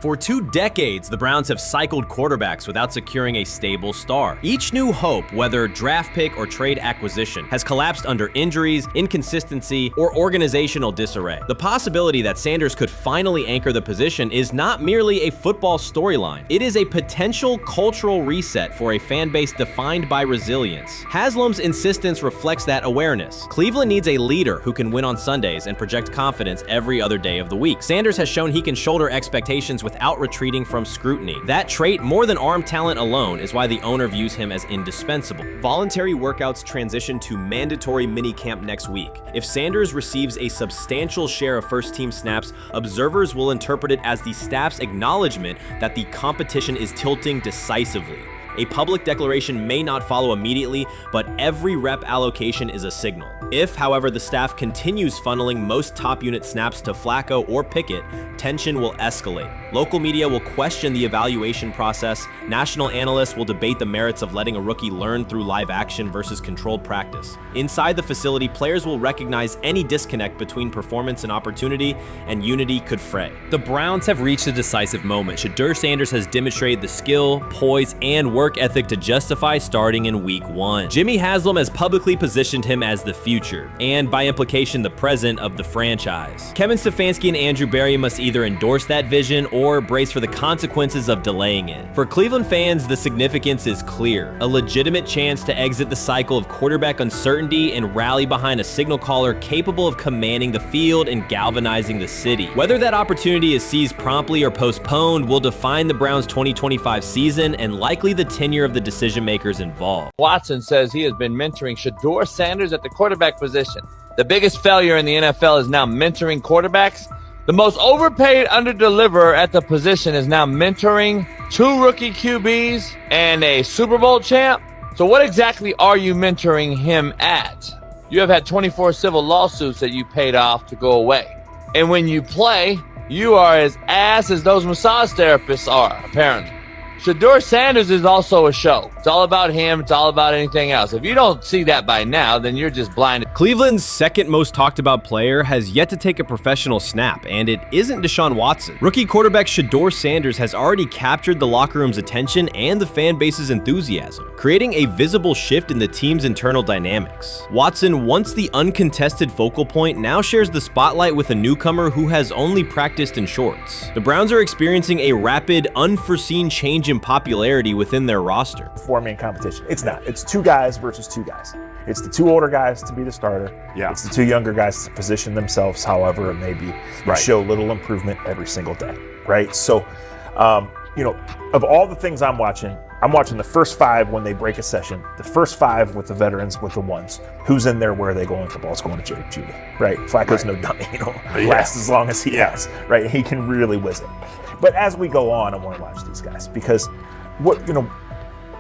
For 2 decades, the Browns have cycled quarterbacks without securing a stable star. Each new hope, whether draft pick or trade acquisition, has collapsed under injuries, inconsistency, or organizational disarray. The possibility that Sanders could finally anchor the position is not merely a football storyline. It is a potential cultural reset for a fan base defined by resilience. Haslam's insistence reflects that awareness. Cleveland needs a leader who can win on Sundays and project confidence every other day of the week. Sanders has shown he can shoulder expectations without retreating from scrutiny. That trait, more than arm talent alone, is why the owner views him as indispensable. Voluntary workouts transition to mandatory minicamp next week. If Sanders receives a substantial share of first-team snaps, observers will interpret it as the staff's acknowledgement that the competition is tilting decisively. A public declaration may not follow immediately, but every rep allocation is a signal. If, however, the staff continues funneling most top unit snaps to Flacco or Pickett, tension will escalate. Local media will question the evaluation process. National analysts will debate the merits of letting a rookie learn through live action versus controlled practice. Inside the facility, players will recognize any disconnect between performance and opportunity, and unity could fray. The Browns have reached a decisive moment. Shedeur Sanders has demonstrated the skill, poise, and work ethic to justify starting in Week 1. Jimmy Haslam has publicly positioned him as the future, and by implication the present of the franchise. Kevin Stefanski and Andrew Barry must either endorse that vision or brace for the consequences of delaying it. For Cleveland fans, the significance is clear. A legitimate chance to exit the cycle of quarterback uncertainty and rally behind a signal caller capable of commanding the field and galvanizing the city. Whether that opportunity is seized promptly or postponed will define the Browns' 2025 season and likely the tenure of the decision makers involved. Watson says he has been mentoring Shedeur Sanders at the quarterback position. The biggest failure in the NFL is now mentoring quarterbacks. The most overpaid underdeliverer at the position is now mentoring 2 rookie QBs and a Super Bowl champ. So what exactly are you mentoring him at? You have had 24 civil lawsuits that you paid off to go away. And when you play, you are as ass as those massage therapists are, apparently. Shedeur Sanders is also a show. It's all about him. It's all about anything else. If you don't see that by now, then you're just blinded. Cleveland's second most talked about player has yet to take a professional snap, and it isn't Deshaun Watson. Rookie quarterback Shedeur Sanders has already captured the locker room's attention and the fan base's enthusiasm, creating a visible shift in the team's internal dynamics. Watson, once the uncontested focal point, now shares the spotlight with a newcomer who has only practiced in shorts. The Browns are experiencing a rapid, unforeseen change in popularity within their roster. Four-man competition. It's not. It's two guys versus two guys. It's the two older guys to be the starter. Yeah. It's the two younger guys to position themselves however it may be. Right. Show little improvement every single day, right? So, of all the things I'm watching the first five when they break a session, the first five with the veterans, with the ones. Who's in there? Where are they going? The ball's going to Jerry Judy, right? Flacco's no dummy, lasts as long as he has, right? He can really whiz it. But as we go on, I want to watch these guys because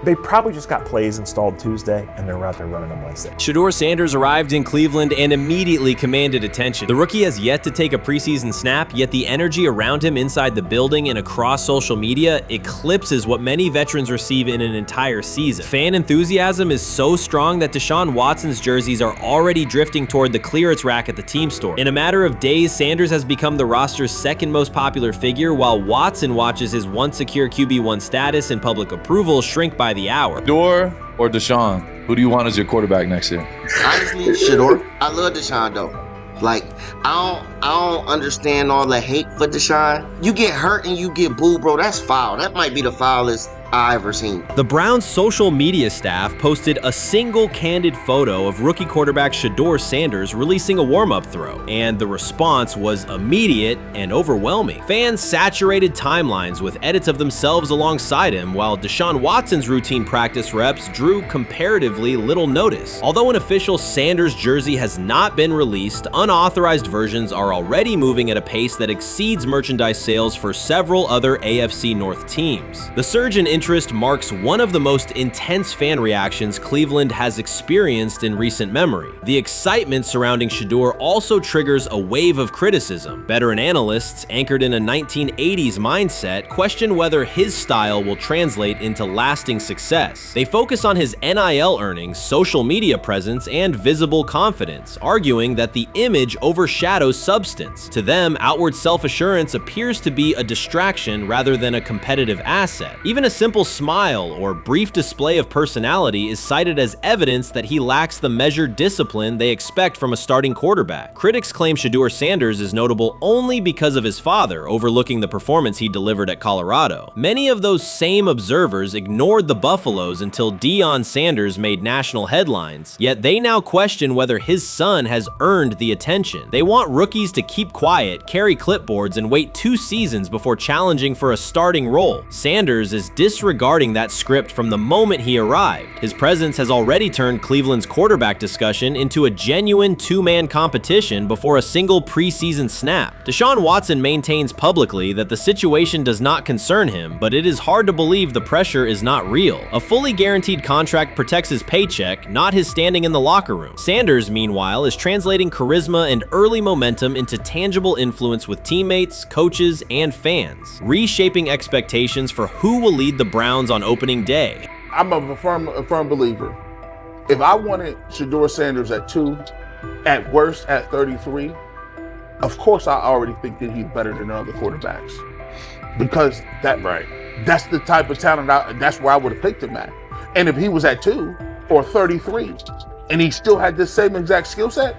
they probably just got plays installed Tuesday, and they're out there running them Wednesday. Shedeur Sanders arrived in Cleveland and immediately commanded attention. The rookie has yet to take a preseason snap, yet the energy around him inside the building and across social media eclipses what many veterans receive in an entire season. Fan enthusiasm is so strong that Deshaun Watson's jerseys are already drifting toward the clearance rack at the team store. In a matter of days, Sanders has become the roster's second most popular figure, while Watson watches his once secure QB1 status and public approval shrink by the hour. Shedeur or Deshaun? Who do you want as your quarterback next year? Honestly, Shedeur. I love Deshaun though. Like, I don't understand all the hate for Deshaun. You get hurt and you get booed, bro. That's foul. That might be the foulest I ever seen. The Browns' social media staff posted a single candid photo of rookie quarterback Shedeur Sanders releasing a warm-up throw, and the response was immediate and overwhelming. Fans saturated timelines with edits of themselves alongside him, while Deshaun Watson's routine practice reps drew comparatively little notice. Although an official Sanders jersey has not been released, unauthorized versions are already moving at a pace that exceeds merchandise sales for several other AFC North teams. The surge in interest marks one of the most intense fan reactions Cleveland has experienced in recent memory. The excitement surrounding Shedeur also triggers a wave of criticism. Veteran analysts, anchored in a 1980s mindset, question whether his style will translate into lasting success. They focus on his NIL earnings, social media presence, and visible confidence, arguing that the image overshadows substance. To them, outward self-assurance appears to be a distraction rather than a competitive asset. Even a simple smile or brief display of personality is cited as evidence that he lacks the measured discipline they expect from a starting quarterback. Critics claim Shedeur Sanders is notable only because of his father, overlooking the performance he delivered at Colorado. Many of those same observers ignored the Buffaloes until DEION Sanders made national headlines, yet they now question whether his son has earned the attention. They want rookies to keep quiet, carry clipboards, and wait 2 seasons before challenging for a starting role. Sanders is disregarding that script from the moment he arrived. His presence has already turned Cleveland's quarterback discussion into a genuine two-man competition before a single preseason snap. Deshaun Watson maintains publicly that the situation does not concern him, but it is hard to believe the pressure is not real. A fully guaranteed contract protects his paycheck, not his standing in the locker room. Sanders, meanwhile, is translating charisma and early momentum into tangible influence with teammates, coaches, and fans, reshaping expectations for who will lead the Browns on opening day. I'm a firm believer. If I wanted Shedeur Sanders at 2, at worst at 33, of course I already think that he's better than other quarterbacks. Because that's the type of talent, that's where I would have picked him at. And if he was at 2 or 33, and he still had this same exact skill set,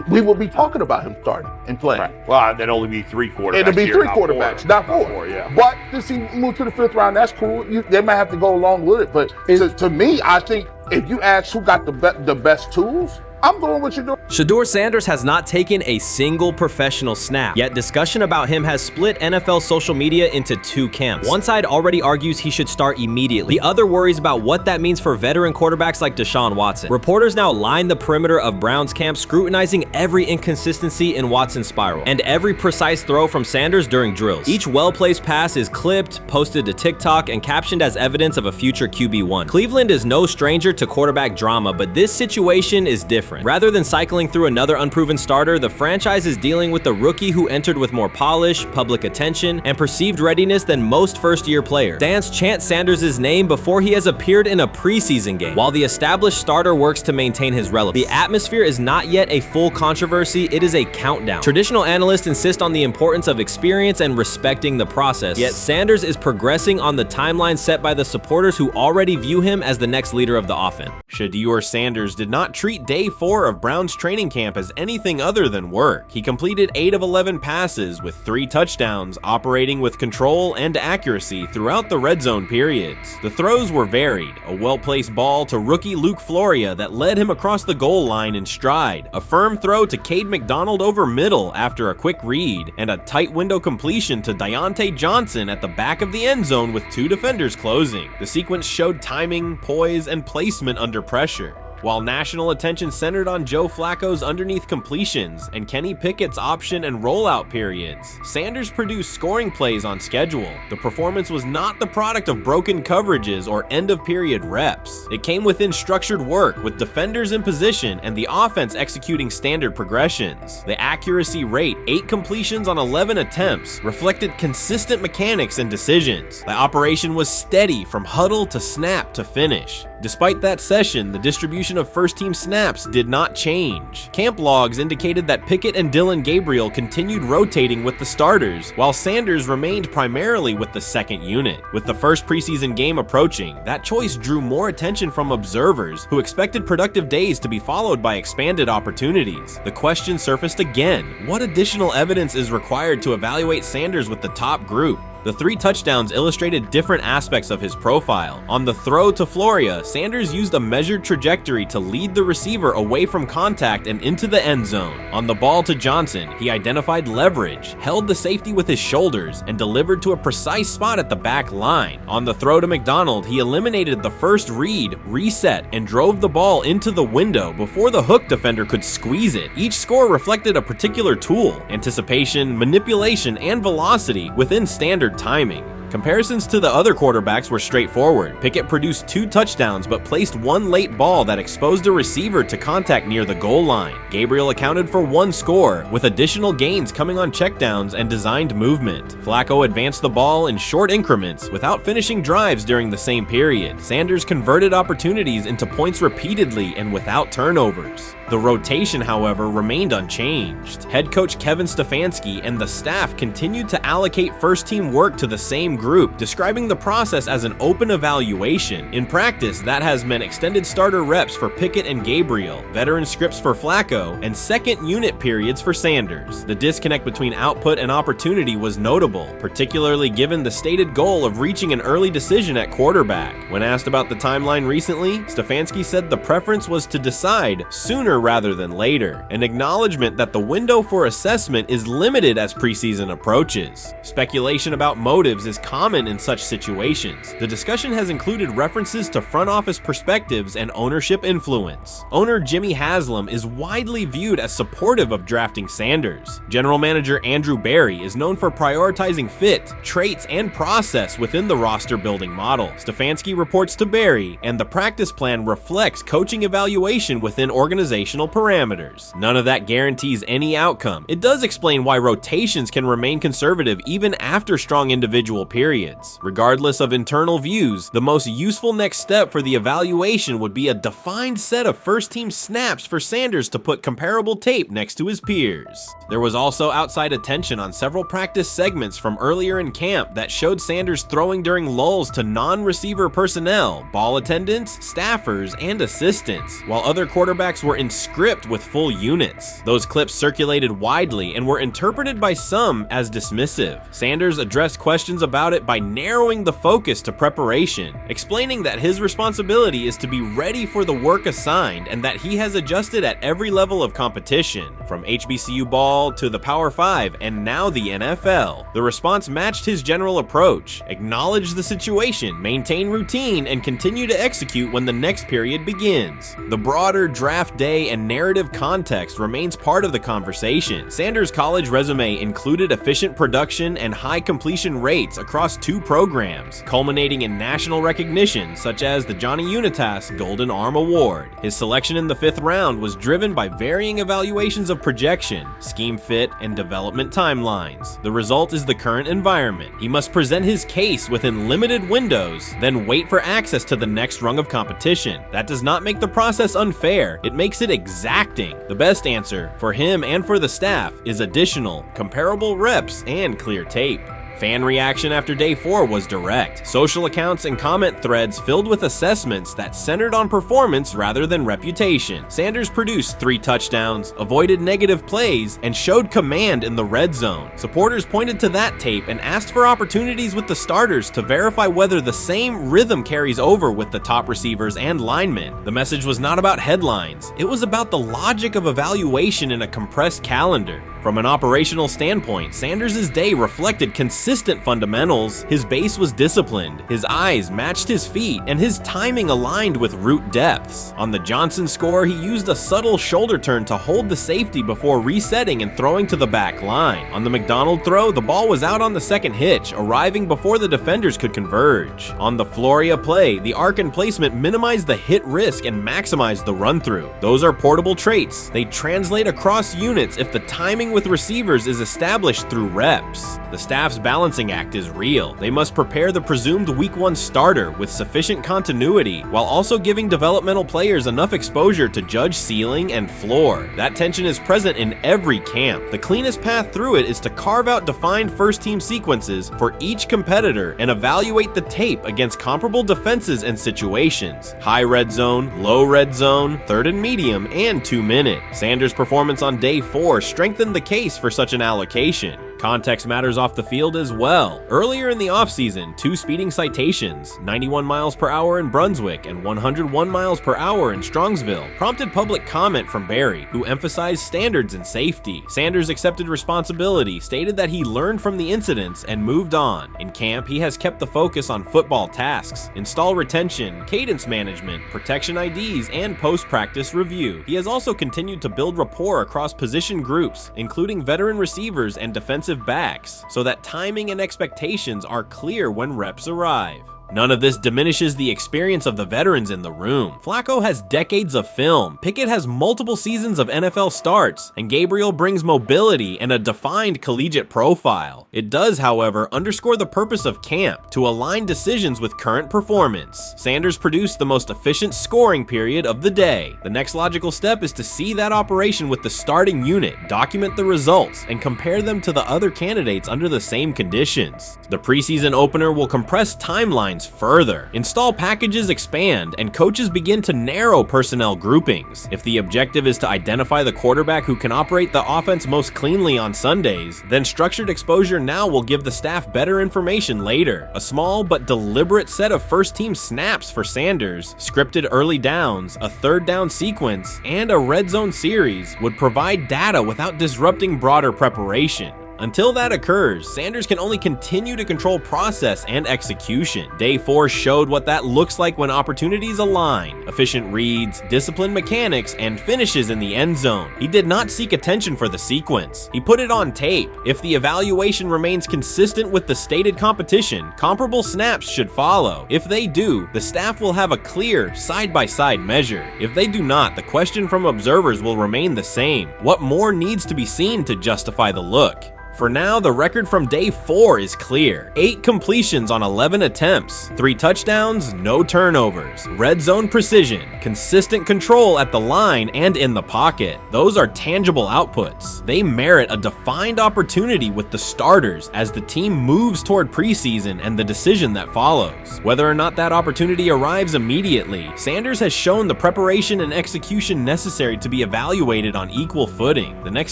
we will be talking about him starting and playing. Right. Well, that'd only be 3 quarterbacks. It'll be 3 quarterbacks, not 4. Yeah. But since he moved to the 5th round, that's cool. They might have to go along with it. But to me, I think if you ask who got the best tools, I'm going with Shedeur. Shedeur Sanders has not taken a single professional snap, yet discussion about him has split NFL social media into 2 camps. One side already argues he should start immediately. The other worries about what that means for veteran quarterbacks like Deshaun Watson. Reporters now line the perimeter of Browns camp, scrutinizing every inconsistency in Watson's spiral and every precise throw from Sanders during drills. Each well-placed pass is clipped, posted to TikTok, and captioned as evidence of a future QB1. Cleveland is no stranger to quarterback drama, but this situation is different. different. Rather than cycling through another unproven starter, the franchise is dealing with a rookie who entered with more polish, public attention, and perceived readiness than most first-year players. Stands chant Sanders' name before he has appeared in a preseason game, while the established starter works to maintain his relevance. The atmosphere is not yet a full controversy, it is a countdown. Traditional analysts insist on the importance of experience and respecting the process, yet Sanders is progressing on the timeline set by the supporters who already view him as the next leader of the offense. Shedeur Sanders did not treat day 4 of Browns training camp as anything other than work. He completed 8 of 11 passes with 3 touchdowns, operating with control and accuracy throughout the red zone periods. The throws were varied, a well-placed ball to rookie Luke Floria that led him across the goal line in stride, a firm throw to Cade McDonald over middle after a quick read, and a tight window completion to Diontae Johnson at the back of the end zone with 2 defenders closing. The sequence showed timing, poise, and placement under pressure. While national attention centered on Joe Flacco's underneath completions and Kenny Pickett's option and rollout periods, Sanders produced scoring plays on schedule. The performance was not the product of broken coverages or end-of-period reps. It came within structured work with defenders in position and the offense executing standard progressions. The accuracy rate, 8 completions on 11 attempts, reflected consistent mechanics and decisions. The operation was steady from huddle to snap to finish. Despite that session, the distribution of first-team snaps did not change. Camp logs indicated that Pickett and Dillon Gabriel continued rotating with the starters, while Sanders remained primarily with the second unit. With the first preseason game approaching, that choice drew more attention from observers who expected productive days to be followed by expanded opportunities. The question surfaced again: what additional evidence is required to evaluate Sanders with the top group? The 3 touchdowns illustrated different aspects of his profile. On the throw to Floria, Sanders used a measured trajectory to lead the receiver away from contact and into the end zone. On the ball to Johnson, he identified leverage, held the safety with his shoulders, and delivered to a precise spot at the back line. On the throw to McDonald, he eliminated the first read, reset, and drove the ball into the window before the hook defender could squeeze it. Each score reflected a particular tool: anticipation, manipulation, and velocity within standard timing. Comparisons to the other quarterbacks were straightforward. Pickett produced 2 touchdowns but placed 1 late ball that exposed a receiver to contact near the goal line. Gabriel accounted for 1 score, with additional gains coming on checkdowns and designed movement. Flacco advanced the ball in short increments without finishing drives during the same period. Sanders converted opportunities into points repeatedly and without turnovers. The rotation, however, remained unchanged. Head coach Kevin Stefanski and the staff continued to allocate first-team work to the same group, describing the process as an open evaluation. In practice, that has meant extended starter reps for Pickett and Gabriel, veteran scripts for Flacco, and second unit periods for Sanders. The disconnect between output and opportunity was notable, particularly given the stated goal of reaching an early decision at quarterback. When asked about the timeline recently, Stefanski said the preference was to decide sooner rather than later, an acknowledgement that the window for assessment is limited as preseason approaches. Speculation about motives is common in such situations. The discussion has included references to front office perspectives and ownership influence. Owner Jimmy Haslam is widely viewed as supportive of drafting Sanders. General manager Andrew Berry is known for prioritizing fit, traits, and process within the roster building model. Stefanski reports to Berry, and the practice plan reflects coaching evaluation within organizational parameters. None of that guarantees any outcome. It does explain why rotations can remain conservative even after strong individual periods. Regardless of internal views, the most useful next step for the evaluation would be a defined set of first-team snaps for Sanders to put comparable tape next to his peers. There was also outside attention on several practice segments from earlier in camp that showed Sanders throwing during lulls to non-receiver personnel, ball attendants, staffers, and assistants, while other quarterbacks were in script with full units. Those clips circulated widely and were interpreted by some as dismissive. Sanders addressed questions about it by narrowing the focus to preparation, explaining that his responsibility is to be ready for the work assigned and that he has adjusted at every level of competition, from HBCU ball to the Power 5 and now the NFL. The response matched his general approach: acknowledge the situation, maintain routine, and continue to execute when the next period begins. The broader draft day and narrative context remains part of the conversation. Sanders' college resume included efficient production and high completion rates across across 2 programs, culminating in national recognition such as the Johnny Unitas Golden Arm Award. His selection in the 5th round was driven by varying evaluations of projection, scheme fit, and development timelines. The result is the current environment. He must present his case within limited windows, then wait for access to the next rung of competition. That does not make the process unfair, it makes it exacting. The best answer, for him and for the staff, is additional, comparable reps and clear tape. Fan reaction after day 4 was direct. Social accounts and comment threads filled with assessments that centered on performance rather than reputation. Sanders produced 3 touchdowns, avoided negative plays, and showed command in the red zone. Supporters pointed to that tape and asked for opportunities with the starters to verify whether the same rhythm carries over with the top receivers and linemen. The message was not about headlines. It was about the logic of evaluation in a compressed calendar. From an operational standpoint, Sanders' day reflected consistent fundamentals. His base was disciplined, his eyes matched his feet, and his timing aligned with route depths. On the Johnson score, he used a subtle shoulder turn to hold the safety before resetting and throwing to the back line. On the McDonald throw, the ball was out on the second hitch, arriving before the defenders could converge. On the Floria play, the arc and placement minimized the hit risk and maximized the run-through. Those are portable traits. They translate across units if the timing with receivers is established through reps. The staff's balancing act is real. They must prepare the presumed week 1 starter with sufficient continuity while also giving developmental players enough exposure to judge ceiling and floor. That tension is present in every camp. The cleanest path through it is to carve out defined first-team sequences for each competitor and evaluate the tape against comparable defenses and situations. High red zone, low red zone, 3rd and medium, and 2-minute. Sanders' performance on day 4 strengthened the case for such an allocation. Context matters off the field as well. Earlier in the offseason, 2 speeding citations, 91 miles per hour in Brunswick and 101 miles per hour in Strongsville, prompted public comment from Barry, who emphasized standards and safety. Sanders accepted responsibility, stated that he learned from the incidents and moved on. In camp, he has kept the focus on football tasks, install retention, cadence management, protection IDs, and post-practice review. He has also continued to build rapport across position groups, including veteran receivers and defensive backs, so that timing and expectations are clear when reps arrive. None of this diminishes the experience of the veterans in the room. Flacco has decades of film, Pickett has multiple seasons of NFL starts, and Gabriel brings mobility and a defined collegiate profile. It does, however, underscore the purpose of camp, to align decisions with current performance. Sanders produced the most efficient scoring period of the day. The next logical step is to see that operation with the starting unit, document the results, and compare them to the other candidates under the same conditions. The preseason opener will compress timelines further. Install packages expand, and coaches begin to narrow personnel groupings. If the objective is to identify the quarterback who can operate the offense most cleanly on Sundays, then structured exposure now will give the staff better information later. A small but deliberate set of first-team snaps for Sanders, scripted early downs, a 3rd down sequence, and a red zone series would provide data without disrupting broader preparation. Until that occurs, Sanders can only continue to control process and execution. Day 4 showed what that looks like when opportunities align. Efficient reads, disciplined mechanics, and finishes in the end zone. He did not seek attention for the sequence. He put it on tape. If the evaluation remains consistent with the stated competition, comparable snaps should follow. If they do, the staff will have a clear side-by-side measure. If they do not, the question from observers will remain the same. What more needs to be seen to justify the look? For now, the record from day 4 is clear. 8 completions on 11 attempts, 3 touchdowns, no turnovers, red zone precision, consistent control at the line and in the pocket. Those are tangible outputs. They merit a defined opportunity with the starters as the team moves toward preseason and the decision that follows. Whether or not that opportunity arrives immediately, Sanders has shown the preparation and execution necessary to be evaluated on equal footing. The next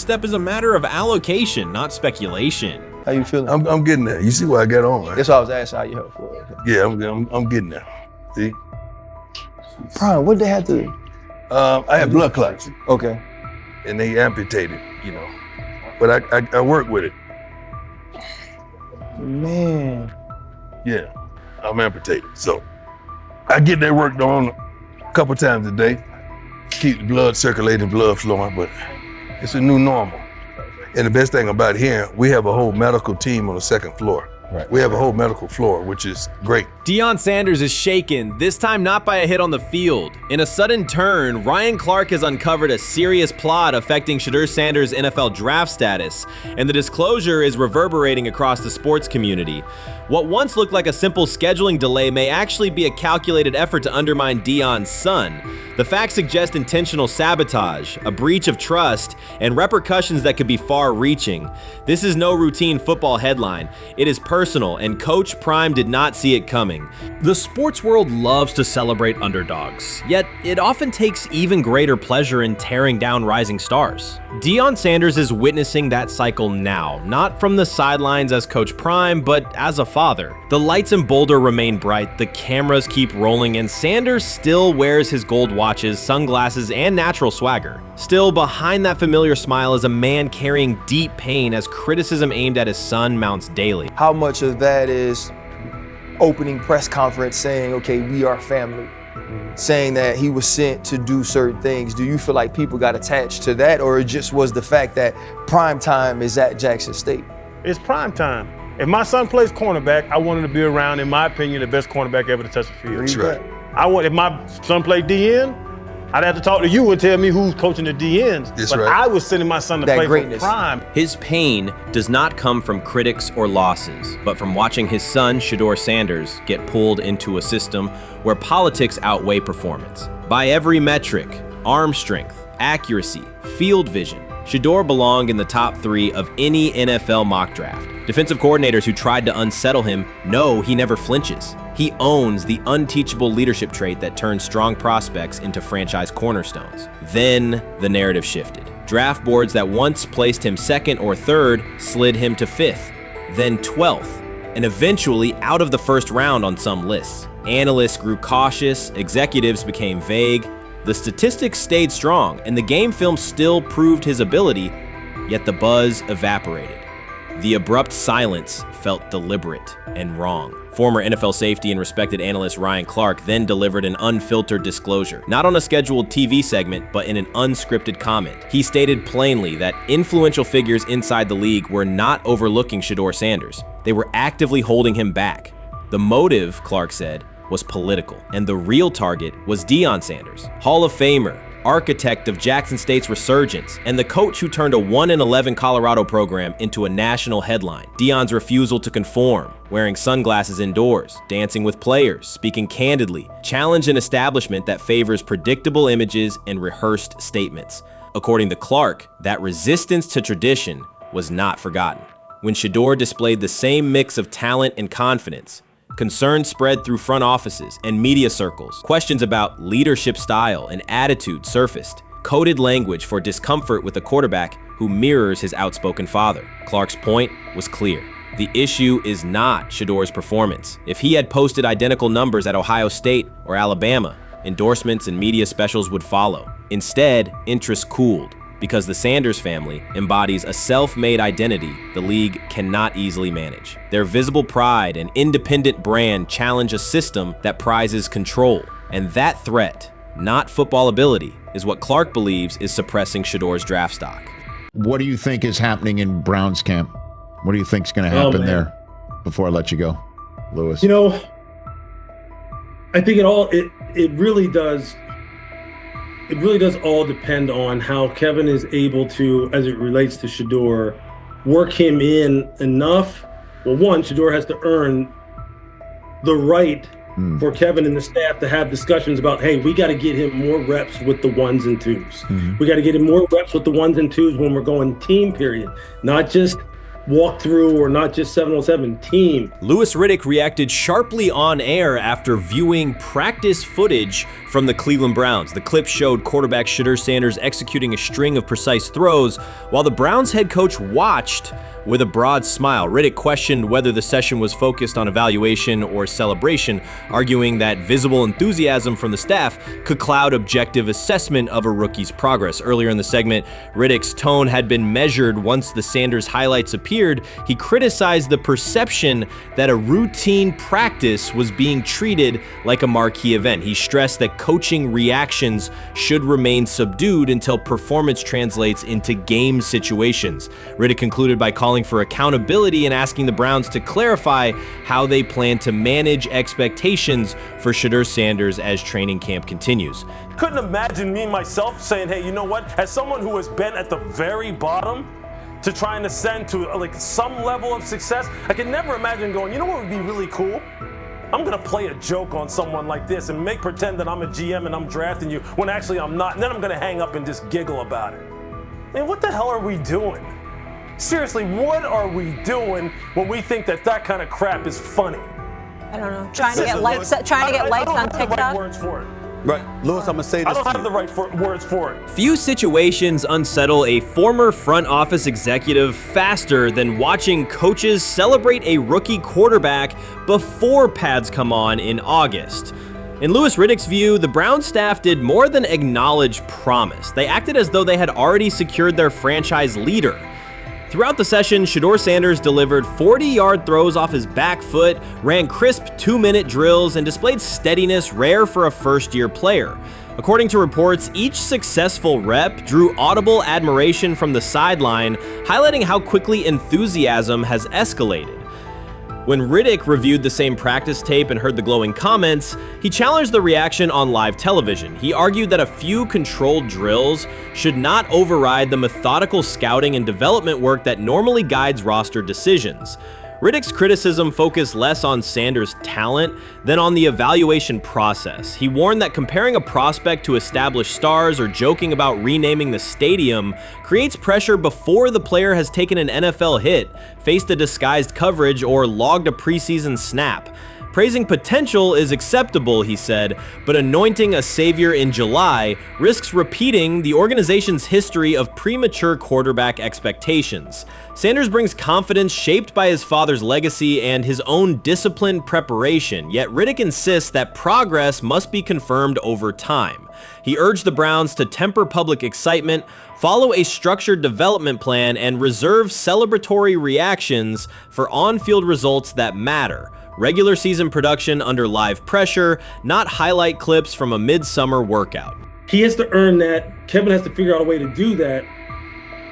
step is a matter of allocation, not speculation. How you feeling? I'm getting there. You see what I got on, right? That's why I was asking how you help for it. Yeah, I'm getting there. See? Brian, what they had to? I had blood clots. Okay. And they amputated, you know. But I work with it. Man. Yeah, I'm amputated. So I get that worked on a couple times a day. Keep the blood circulating, blood flowing, but it's a new normal. And the best thing about here, we have a whole medical team on the 2nd floor. Right. We have a whole medical floor, which is great. Deion Sanders is shaken, this time not by a hit on the field. In a sudden turn, Ryan Clark has uncovered a serious plot affecting Shedeur Sanders' NFL draft status, and the disclosure is reverberating across the sports community. What once looked like a simple scheduling delay may actually be a calculated effort to undermine Deion's son. The facts suggest intentional sabotage, a breach of trust, and repercussions that could be far-reaching. This is no routine football headline. It is personal, and Coach Prime did not see it coming. The sports world loves to celebrate underdogs, yet it often takes even greater pleasure in tearing down rising stars. Deion Sanders is witnessing that cycle now, not from the sidelines as Coach Prime, but as a father. The lights in Boulder remain bright, the cameras keep rolling, and Sanders still wears his gold watches, sunglasses, and natural swagger. Still, behind that familiar smile is a man carrying deep pain as criticism aimed at his son mounts daily. How much of that is opening press conference saying, okay, we are family, saying that he was sent to do certain things? Do you feel like people got attached to that, or it just was the fact that prime time is at Jackson State? It's prime time. If my son plays cornerback, I want him to be around, in my opinion, the best cornerback ever to touch the field. That's right. If my son played DN, I'd have to talk to you and tell me who's coaching the DNs. That's but right. I was sending my son to play for prime. His pain does not come from critics or losses, but from watching his son, Shedeur Sanders, get pulled into a system where politics outweigh performance. By every metric, arm strength, accuracy, field vision, Shedeur belonged in the top 3 of any NFL mock draft. Defensive coordinators who tried to unsettle him know he never flinches. He owns the unteachable leadership trait that turns strong prospects into franchise cornerstones. Then the narrative shifted. Draft boards that once placed him 2nd or 3rd slid him to 5th, then 12th, and eventually out of the 1st round on some lists. Analysts grew cautious, executives became vague. The statistics stayed strong, and the game film still proved his ability, yet the buzz evaporated. The abrupt silence felt deliberate and wrong. Former NFL safety and respected analyst Ryan Clark then delivered an unfiltered disclosure, not on a scheduled TV segment, but in an unscripted comment. He stated plainly that influential figures inside the league were not overlooking Shedeur Sanders. They were actively holding him back. The motive, Clark said, was political, and the real target was Deion Sanders, Hall of Famer, architect of Jackson State's resurgence, and the coach who turned a 1-11 Colorado program into a national headline. Deion's refusal to conform, wearing sunglasses indoors, dancing with players, speaking candidly, challenged an establishment that favors predictable images and rehearsed statements. According to Clark, that resistance to tradition was not forgotten. When Shedeur displayed the same mix of talent and confidence, concern spread through front offices and media circles. Questions about leadership style and attitude surfaced. Coded language for discomfort with a quarterback who mirrors his outspoken father. Clark's point was clear. The issue is not Shedeur's performance. If he had posted identical numbers at Ohio State or Alabama, endorsements and media specials would follow. Instead, interest cooled, because the Sanders family embodies a self-made identity the league cannot easily manage. Their visible pride and independent brand challenge a system that prizes control. And that threat, not football ability, is what Clark believes is suppressing Shedeur's draft stock. What do you think is happening in Browns camp? What do you think is going to happen there before I let you go, Lewis? You know, I think it really does. It really does all depend on how Kevin is able to, as it relates to Shedeur, work him in enough. Well, one, Shedeur has to earn the right for Kevin and the staff to have discussions about, hey, we got to get him more reps with the 1s and 2s. We got to get him more reps with the 1s and 2s when we're going team period, not just walk through or not just 7-on-7 team. Louis Riddick reacted sharply on air after viewing practice footage from the Cleveland Browns. The clip showed quarterback Shedeur Sanders executing a string of precise throws while the Browns head coach watched with a broad smile. Riddick questioned whether the session was focused on evaluation or celebration, arguing that visible enthusiasm from the staff could cloud objective assessment of a rookie's progress. Earlier in the segment, Riddick's tone had been measured once the Sanders highlights appeared, disappeared, he criticized the perception that a routine practice was being treated like a marquee event. He stressed that coaching reactions should remain subdued until performance translates into game situations. Riddick concluded by calling for accountability and asking the Browns to clarify how they plan to manage expectations for Shedeur Sanders as training camp continues. Couldn't imagine me myself saying, hey, you know what? As someone who has been at the very bottom to try and ascend to like some level of success, I could never imagine going, you know what would be really cool? I'm gonna play a joke on someone like this and make pretend that I'm a GM and I'm drafting you when actually I'm not, and then I'm gonna hang up and just giggle about it. Man, what the hell are we doing? Seriously, what are we doing when we think that that kind of crap is funny? I don't know. Trying to get likes on TikTok. I don't have the right words for it. Right, Lewis, I'm gonna say this. I don't have the right words for it. Few situations unsettle a former front office executive faster than watching coaches celebrate a rookie quarterback before pads come on in August. In Louis Riddick's view, the Browns staff did more than acknowledge promise. They acted as though they had already secured their franchise leader. Throughout the session, Shedeur Sanders delivered 40-yard throws off his back foot, ran crisp 2-minute drills, and displayed steadiness rare for a first-year player. According to reports, each successful rep drew audible admiration from the sideline, highlighting how quickly enthusiasm has escalated. When Riddick reviewed the same practice tape and heard the glowing comments, he challenged the reaction on live television. He argued that a few controlled drills should not override the methodical scouting and development work that normally guides roster decisions. Riddick's criticism focused less on Sanders' talent than on the evaluation process. He warned that comparing a prospect to established stars or joking about renaming the stadium creates pressure before the player has taken an NFL hit, faced a disguised coverage, or logged a preseason snap. Praising potential is acceptable, he said, but anointing a savior in July risks repeating the organization's history of premature quarterback expectations. Sanders brings confidence shaped by his father's legacy and his own disciplined preparation, yet Riddick insists that progress must be confirmed over time. He urged the Browns to temper public excitement, follow a structured development plan, and reserve celebratory reactions for on-field results that matter. Regular season production under live pressure, not highlight clips from a midsummer workout. He has to earn that. Kevin has to figure out a way to do that,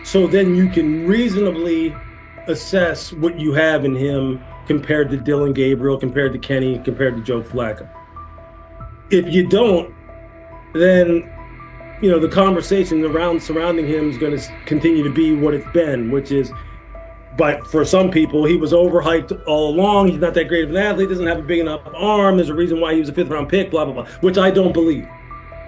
so then you can reasonably assess what you have in him compared to Dylan Gabriel, compared to Kenny, compared to Joe Flacco. If you don't, then the conversation surrounding him is going to continue to be what it's been, which is, but for some people, he was overhyped all along. He's not that great of an athlete, doesn't have a big enough arm. There's a reason why he was a 5th-round pick, blah, blah, blah, which I don't believe.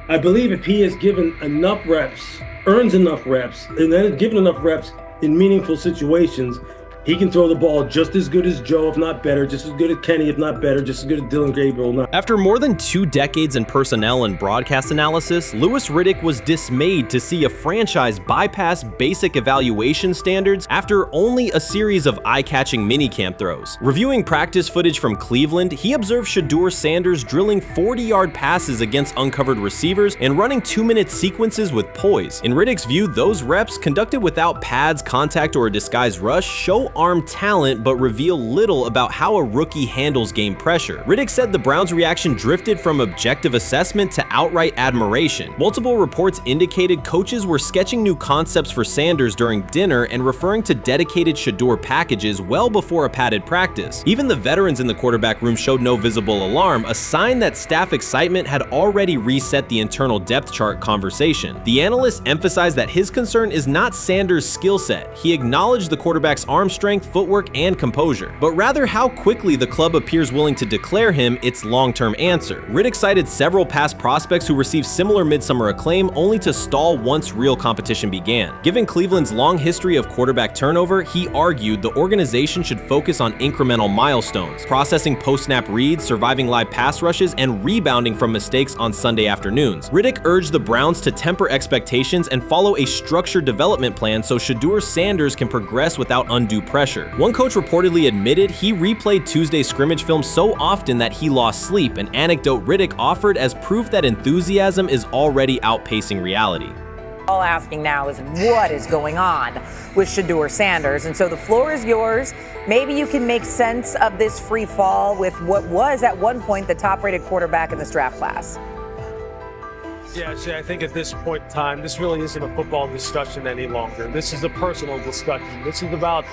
I believe if he is given enough reps, earns enough reps, and then is given enough reps in meaningful situations, he can throw the ball just as good as Joe, if not better, just as good as Kenny, if not better, just as good as Dylan Gabriel. After more than 2 decades in personnel and broadcast analysis, Louis Riddick was dismayed to see a franchise bypass basic evaluation standards after only a series of eye-catching minicamp throws. Reviewing practice footage from Cleveland, he observed Shedeur Sanders drilling 40-yard passes against uncovered receivers and running 2-minute sequences with poise. In Riddick's view, those reps, conducted without pads, contact, or a disguised rush, show arm talent but reveal little about how a rookie handles game pressure. Riddick said the Browns' reaction drifted from objective assessment to outright admiration. Multiple reports indicated coaches were sketching new concepts for Sanders during dinner and referring to dedicated Shedeur packages well before a padded practice. Even the veterans in the quarterback room showed no visible alarm, a sign that staff excitement had already reset the internal depth chart conversation. The analyst emphasized that his concern is not Sanders' skill set. He acknowledged the quarterback's arm strength, footwork, and composure, but rather how quickly the club appears willing to declare him its long-term answer. Riddick cited several past prospects who received similar midsummer acclaim only to stall once real competition began. Given Cleveland's long history of quarterback turnover, he argued the organization should focus on incremental milestones, processing post-snap reads, surviving live pass rushes, and rebounding from mistakes on Sunday afternoons. Riddick urged the Browns to temper expectations and follow a structured development plan so Shedeur Sanders can progress without undue pressure. One coach reportedly admitted he replayed Tuesday's scrimmage film so often that he lost sleep, an anecdote Riddick offered as proof that enthusiasm is already outpacing reality. All asking now is what is going on with Shedeur Sanders. And so the floor is yours. Maybe you can make sense of this free fall with what was at one point the top-rated quarterback in this draft class. Yeah, see, I think at this point in time, this really isn't a football discussion any longer. This is a personal discussion. This is about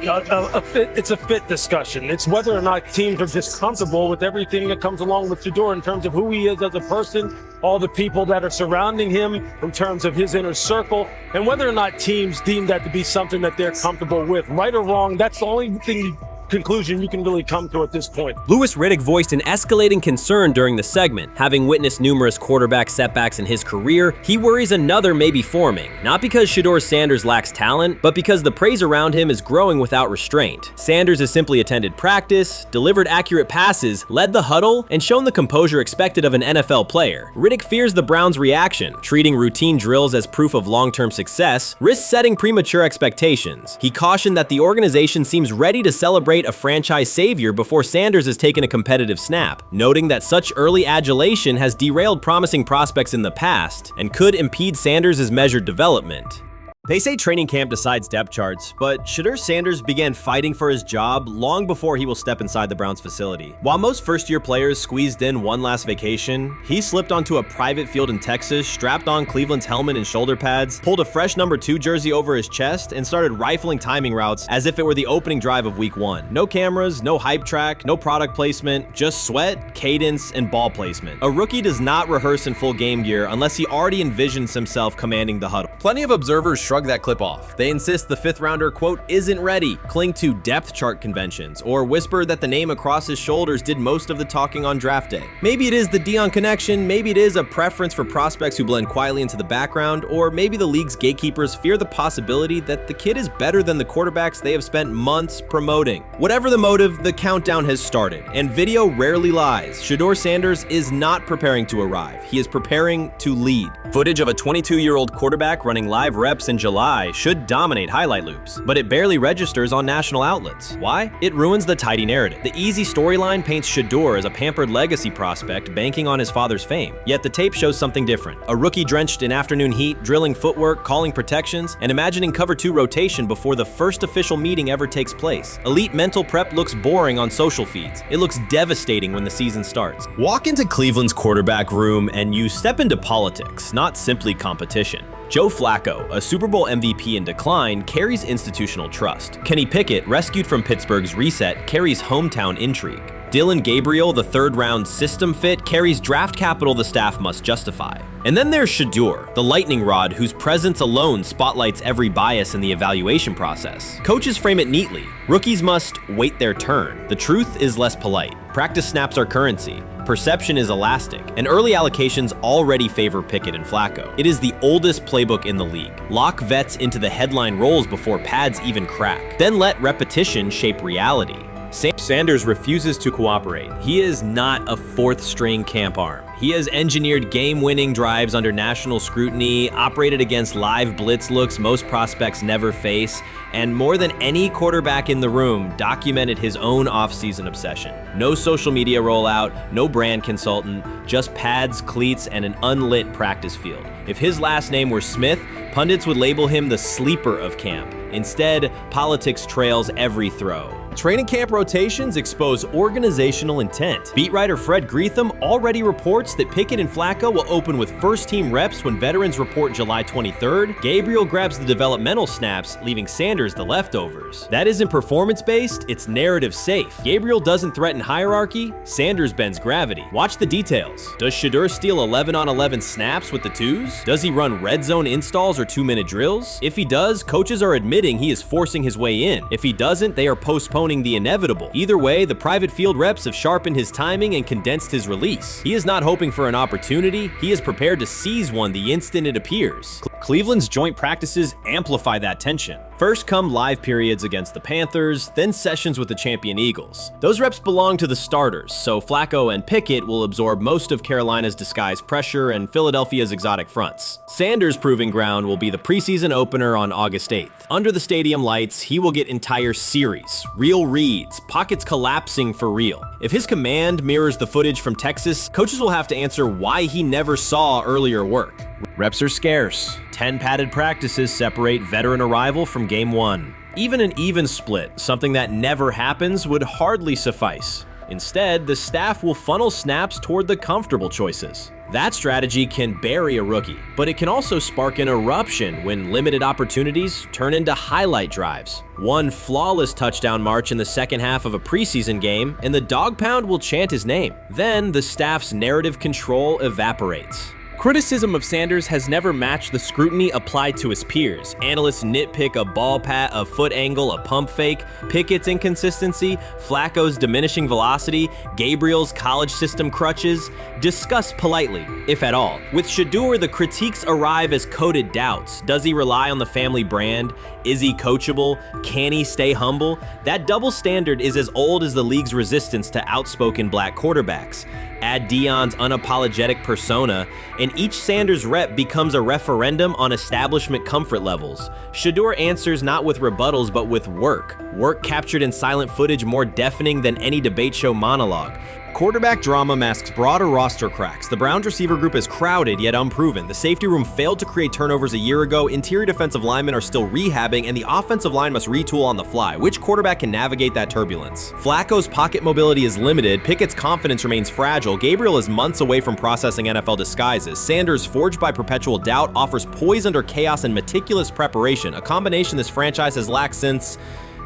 it's a fit discussion. It's whether or not teams are just comfortable with everything that comes along with Shedeur in terms of who he is as a person, all the people that are surrounding him in terms of his inner circle, and whether or not teams deem that to be something that they're comfortable with. Right or wrong, that's the only conclusion you can really come to at this point. Louis Riddick voiced an escalating concern during the segment. Having witnessed numerous quarterback setbacks in his career, he worries another may be forming, not because Shedeur Sanders lacks talent, but because the praise around him is growing without restraint. Sanders has simply attended practice, delivered accurate passes, led the huddle, and shown the composure expected of an NFL player. Riddick fears the Browns' reaction, treating routine drills as proof of long-term success, risks setting premature expectations. He cautioned that the organization seems ready to celebrate a franchise savior before Sanders has taken a competitive snap, noting that such early adulation has derailed promising prospects in the past and could impede Sanders' measured development. They say training camp decides depth charts, but Shedeur Sanders began fighting for his job long before he will step inside the Browns facility. While most first-year players squeezed in one last vacation, he slipped onto a private field in Texas, strapped on Cleveland's helmet and shoulder pads, pulled a fresh number 2 jersey over his chest, and started rifling timing routes as if it were the opening drive of week 1. No cameras, no hype track, no product placement, just sweat, cadence, and ball placement. A rookie does not rehearse in full game gear unless he already envisions himself commanding the huddle. Plenty of observers shrug that clip off. They insist the 5th rounder, quote, isn't ready, cling to depth chart conventions, or whisper that the name across his shoulders did most of the talking on draft day. Maybe it is the DEION connection, maybe it is a preference for prospects who blend quietly into the background, or maybe the league's gatekeepers fear the possibility that the kid is better than the quarterbacks they have spent months promoting. Whatever the motive, the countdown has started, and video rarely lies. Shedeur Sanders is not preparing to arrive. He is preparing to lead. Footage of a 22-year-old quarterback running live reps in July should dominate highlight loops, but it barely registers on national outlets. Why? It ruins the tidy narrative. The easy storyline paints Shedeur as a pampered legacy prospect banking on his father's fame. Yet the tape shows something different. A rookie drenched in afternoon heat, drilling footwork, calling protections, and imagining cover 2 rotation before the first official meeting ever takes place. Elite mental prep looks boring on social feeds. It looks devastating when the season starts. Walk into Cleveland's quarterback room and you step into politics, not simply competition. Joe Flacco, a Super Bowl MVP in decline, carries institutional trust. Kenny Pickett, rescued from Pittsburgh's reset, carries hometown intrigue. Dylan Gabriel, the 3rd-round system fit, carries draft capital the staff must justify. And then there's Shedeur, the lightning rod whose presence alone spotlights every bias in the evaluation process. Coaches frame it neatly. Rookies must wait their turn. The truth is less polite. Practice snaps are currency. Perception is elastic, and early allocations already favor Pickett and Flacco. It is the oldest playbook in the league. Lock vets into the headline roles before pads even crack. Then let repetition shape reality. Sanders refuses to cooperate. He is not a 4th-string camp arm. He has engineered game-winning drives under national scrutiny, operated against live blitz looks most prospects never face, and more than any quarterback in the room, documented his own off-season obsession. No social media rollout, no brand consultant, just pads, cleats, and an unlit practice field. If his last name were Smith, pundits would label him the sleeper of camp. Instead, politics trails every throw. Training camp rotations expose organizational intent. Beat writer Fred Greetham already reports that Pickett and Flacco will open with first-team reps when veterans report July 23rd. Gabriel grabs the developmental snaps, leaving Sanders the leftovers. That isn't performance-based, it's narrative-safe. Gabriel doesn't threaten hierarchy, Sanders bends gravity. Watch the details. Does Shedeur steal 11-on-11 snaps with the 2s? Does he run red zone installs or 2-minute drills? If he does, coaches are admitting he is forcing his way in. If he doesn't, they are postponing the inevitable. Either way, the private field reps have sharpened his timing and condensed his release. He is not hoping for an opportunity, he is prepared to seize one the instant it appears. Cleveland's joint practices amplify that tension. First come live periods against the Panthers, then sessions with the champion Eagles. Those reps belong to the starters, so Flacco and Pickett will absorb most of Carolina's disguised pressure and Philadelphia's exotic fronts. Sanders' proving ground will be the preseason opener on August 8th. Under the stadium lights, he will get entire series, real reads, pockets collapsing for real. If his command mirrors the footage from Texas, coaches will have to answer why he never saw earlier work. Reps are scarce. 10 padded practices separate veteran arrival from game 1. Even an even split, something that never happens, would hardly suffice. Instead, the staff will funnel snaps toward the comfortable choices. That strategy can bury a rookie, but it can also spark an eruption when limited opportunities turn into highlight drives. One flawless touchdown march in the second half of a preseason game, and the dog pound will chant his name. Then the staff's narrative control evaporates. Criticism of Sanders has never matched the scrutiny applied to his peers. Analysts nitpick a ball pat, a foot angle, a pump fake, Pickett's inconsistency, Flacco's diminishing velocity, Gabriel's college system crutches. Discuss politely, if at all. With Shedeur, the critiques arrive as coded doubts. Does he rely on the family brand? Is he coachable? Can he stay humble? That double standard is as old as the league's resistance to outspoken black quarterbacks. Add Deion's unapologetic persona, and each Sanders rep becomes a referendum on establishment comfort levels. Shedeur answers not with rebuttals, but with work. Work captured in silent footage more deafening than any debate show monologue. Quarterback drama masks broader roster cracks. The Browns receiver group is crowded yet unproven. The safety room failed to create turnovers a year ago. Interior defensive linemen are still rehabbing, and the offensive line must retool on the fly. Which quarterback can navigate that turbulence? Flacco's pocket mobility is limited. Pickett's confidence remains fragile. Gabriel is months away from processing NFL disguises. Sanders, forged by perpetual doubt, offers poise under chaos and meticulous preparation, a combination this franchise has lacked since,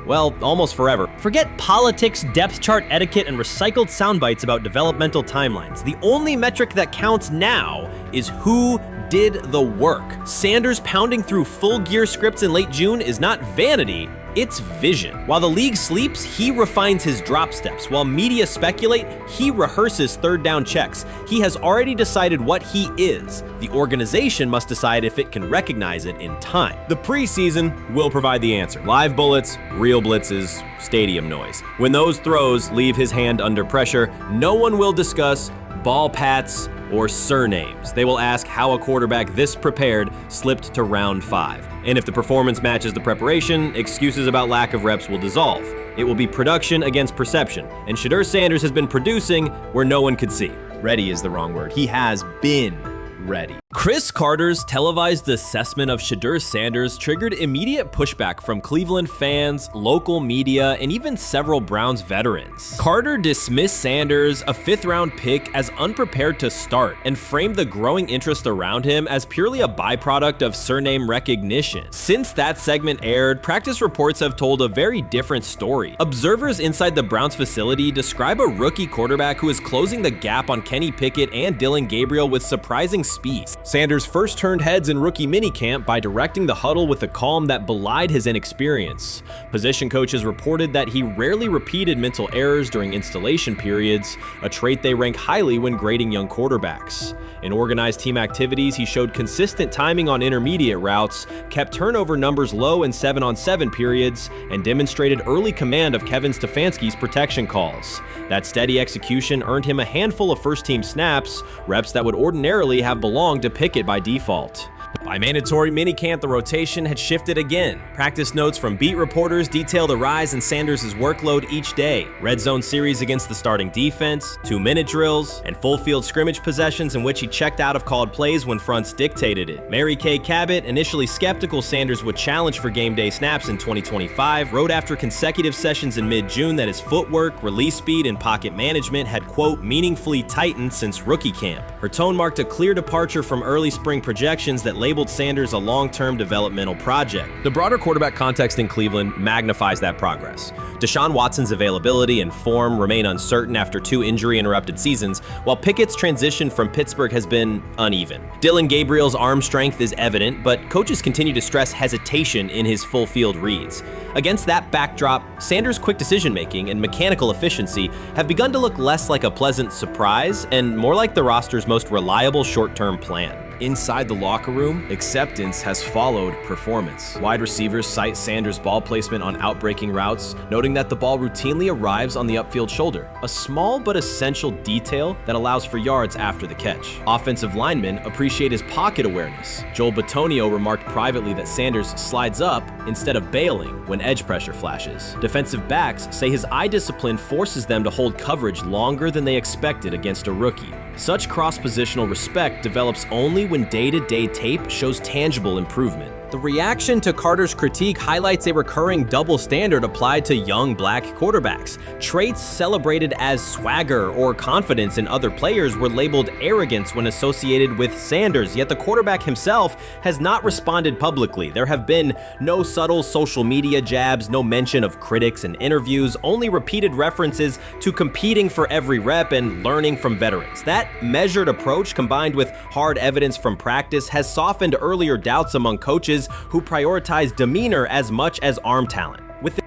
well, almost forever. Forget politics, depth chart etiquette, and recycled sound bites about developmental timelines. The only metric that counts now is who did the work. Sanders pounding through full gear scripts in late June is not vanity, it's vision. While the league sleeps, he refines his drop steps. While media speculate, he rehearses third down checks. He has already decided what he is. The organization must decide if it can recognize it in time. The preseason will provide the answer. Live bullets, real blitzes, stadium noise. When those throws leave his hand under pressure, no one will discuss ball pats or surnames. They will ask how a quarterback this prepared slipped to round 5. And if the performance matches the preparation, excuses about lack of reps will dissolve. It will be production against perception, and Shedeur Sanders has been producing where no one could see. Ready is the wrong word. He has been ready. Chris Carter's televised assessment of Shedeur Sanders triggered immediate pushback from Cleveland fans, local media, and even several Browns veterans. Carter dismissed Sanders, a 5th-round pick, as unprepared to start and framed the growing interest around him as purely a byproduct of surname recognition. Since that segment aired, practice reports have told a very different story. Observers inside the Browns facility describe a rookie quarterback who is closing the gap on Kenny Pickett and Dillon Gabriel with surprising speed. Sanders first turned heads in rookie minicamp by directing the huddle with a calm that belied his inexperience. Position coaches reported that he rarely repeated mental errors during installation periods, a trait they rank highly when grading young quarterbacks. In organized team activities, he showed consistent timing on intermediate routes, kept turnover numbers low in 7-on-7 periods, and demonstrated early command of Kevin Stefanski's protection calls. That steady execution earned him a handful of first-team snaps, reps that would ordinarily have belonged to Pickett by default. By mandatory minicamp, the rotation had shifted again. Practice notes from beat reporters detail the rise in Sanders' workload each day. Red zone series against the starting defense, 2-minute drills, and full field scrimmage possessions in which he checked out of called plays when fronts dictated it. Mary Kay Cabot, initially skeptical Sanders would challenge for game day snaps in 2025, wrote after consecutive sessions in mid-June that his footwork, release speed, and pocket management had, quote, meaningfully tightened since rookie camp. Her tone marked a clear departure from early spring projections that labeled Sanders a long-term developmental project. The broader quarterback context in Cleveland magnifies that progress. Deshaun Watson's availability and form remain uncertain after 2 injury-interrupted seasons, while Pickett's transition from Pittsburgh has been uneven. Dillon Gabriel's arm strength is evident, but coaches continue to stress hesitation in his full-field reads. Against that backdrop, Sanders' quick decision-making and mechanical efficiency have begun to look less like a pleasant surprise and more like the roster's most reliable short-term plan. Inside the locker room, acceptance has followed performance. Wide receivers cite Sanders' ball placement on outbreaking routes, noting that the ball routinely arrives on the upfield shoulder, a small but essential detail that allows for yards after the catch. Offensive linemen appreciate his pocket awareness. Joel Bitonio remarked privately that Sanders slides up instead of bailing when edge pressure flashes. Defensive backs say his eye discipline forces them to hold coverage longer than they expected against a rookie. Such cross-positional respect develops only when day-to-day tape shows tangible improvement. The reaction to Carter's critique highlights a recurring double standard applied to young black quarterbacks. Traits celebrated as swagger or confidence in other players were labeled arrogance when associated with Sanders, yet the quarterback himself has not responded publicly. There have been no subtle social media jabs, no mention of critics and interviews, only repeated references to competing for every rep and learning from veterans. That measured approach, combined with hard evidence from practice, has softened earlier doubts among coaches who prioritize demeanor as much as arm talent.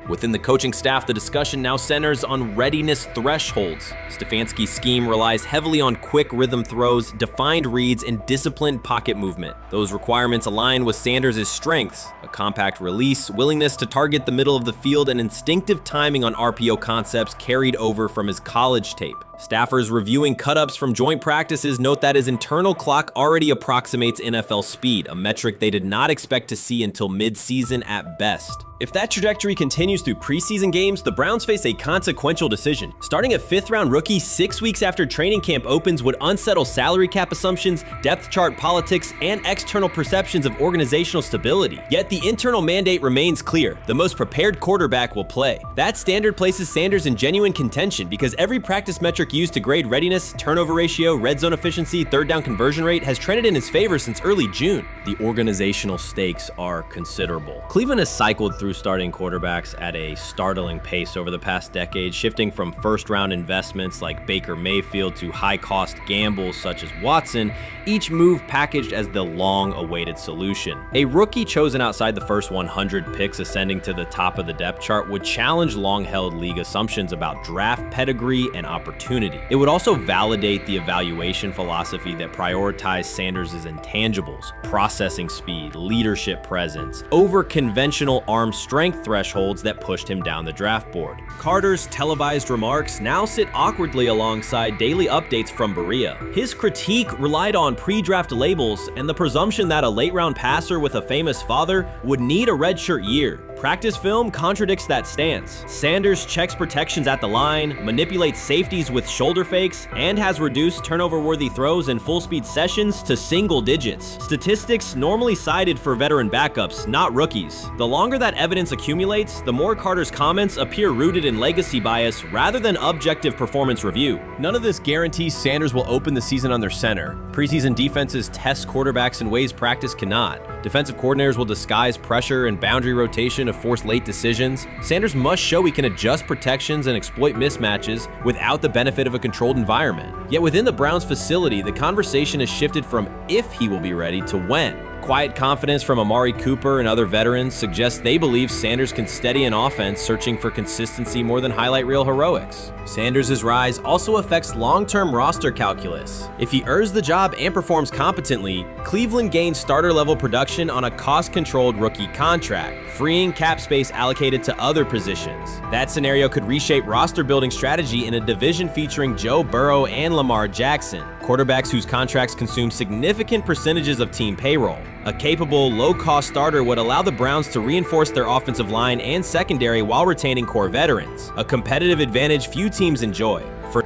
Within the coaching staff, the discussion now centers on readiness thresholds. Stefanski's scheme relies heavily on quick rhythm throws, defined reads, and disciplined pocket movement. Those requirements align with Sanders' strengths: a compact release, willingness to target the middle of the field, and instinctive timing on RPO concepts carried over from his college tape. Staffers reviewing cut-ups from joint practices note that his internal clock already approximates NFL speed, a metric they did not expect to see until mid-season at best. If that trajectory continues through preseason games, the Browns face a consequential decision. Starting a fifth-round rookie 6 weeks after training camp opens would unsettle salary cap assumptions, depth chart politics, and external perceptions of organizational stability. Yet the internal mandate remains clear: the most prepared quarterback will play. That standard places Sanders in genuine contention because every practice metric used to grade readiness, turnover ratio, red zone efficiency, third down conversion rate, has trended in his favor since early June. The organizational stakes are considerable. Cleveland has cycled through starting quarterbacks at a startling pace over the past decade, shifting from first-round investments like Baker Mayfield to high-cost gambles such as Watson, each move packaged as the long-awaited solution. A rookie chosen outside the first 100 picks ascending to the top of the depth chart would challenge long-held league assumptions about draft pedigree and opportunity. It would also validate the evaluation philosophy that prioritized Sanders' intangibles: processing speed, leadership presence, over conventional arm strength thresholds that pushed him down the draft board. Carter's televised remarks now sit awkwardly alongside daily updates from Berea. His critique relied on pre-draft labels and the presumption that a late-round passer with a famous father would need a redshirt year. Practice film contradicts that stance. Sanders checks protections at the line, manipulates safeties with shoulder fakes, and has reduced turnover-worthy throws in full-speed sessions to single digits. Statistics normally cited for veteran backups, not rookies. The longer that evidence accumulates, the more Carter's comments appear rooted in legacy bias rather than objective performance review. None of this guarantees Sanders will open the season under center. Preseason defenses test quarterbacks in ways practice cannot. Defensive coordinators will disguise pressure and boundary rotation to force late decisions. Sanders must show he can adjust protections and exploit mismatches without the benefit of a controlled environment. Yet within the Browns facility, the conversation has shifted from if he will be ready to when. Quiet confidence from Amari Cooper and other veterans suggests they believe Sanders can steady an offense searching for consistency more than highlight reel heroics. Sanders' rise also affects long-term roster calculus. If he earns the job and performs competently, Cleveland gains starter-level production on a cost-controlled rookie contract, freeing cap space allocated to other positions. That scenario could reshape roster-building strategy in a division featuring Joe Burrow and Lamar Jackson, quarterbacks whose contracts consume significant percentages of team payroll. A capable, low-cost starter would allow the Browns to reinforce their offensive line and secondary while retaining core veterans, a competitive advantage few teams enjoy.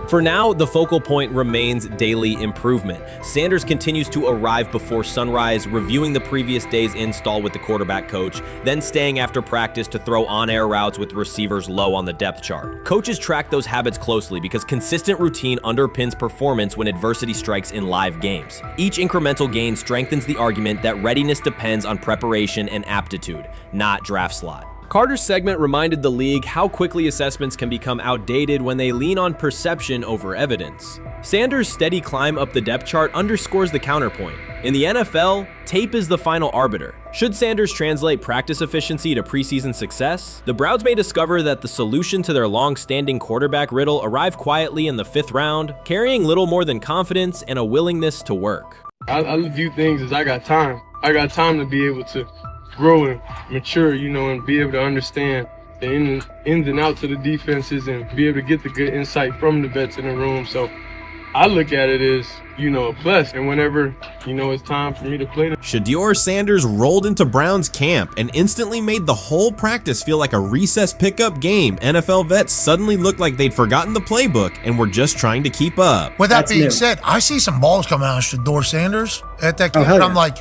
For now, the focal point remains daily improvement. Sanders continues to arrive before sunrise, reviewing the previous day's install with the quarterback coach, then staying after practice to throw on-air routes with receivers low on the depth chart. Coaches track those habits closely because consistent routine underpins performance when adversity strikes in live games. Each incremental gain strengthens the argument that readiness depends on preparation and aptitude, not draft slot. Carter's segment reminded the league how quickly assessments can become outdated when they lean on perception over evidence. Sanders' steady climb up the depth chart underscores the counterpoint. In the NFL, tape is the final arbiter. Should Sanders translate practice efficiency to preseason success, the Browns may discover that the solution to their long-standing quarterback riddle arrived quietly in the 5th round, carrying little more than confidence and a willingness to work. I view things as I got time. I got time to be able to grow and mature, and be able to understand the ins and outs of the defenses and be able to get the good insight from the vets in the room. So I look at it as, a plus. And whenever, it's time for me to play them. Shedeur Sanders rolled into Browns camp and instantly made the whole practice feel like a recess pickup game. NFL vets suddenly looked like they'd forgotten the playbook and were just trying to keep up. With that being said, I see some balls coming out of Shedeur Sanders at that camp, and I'm like,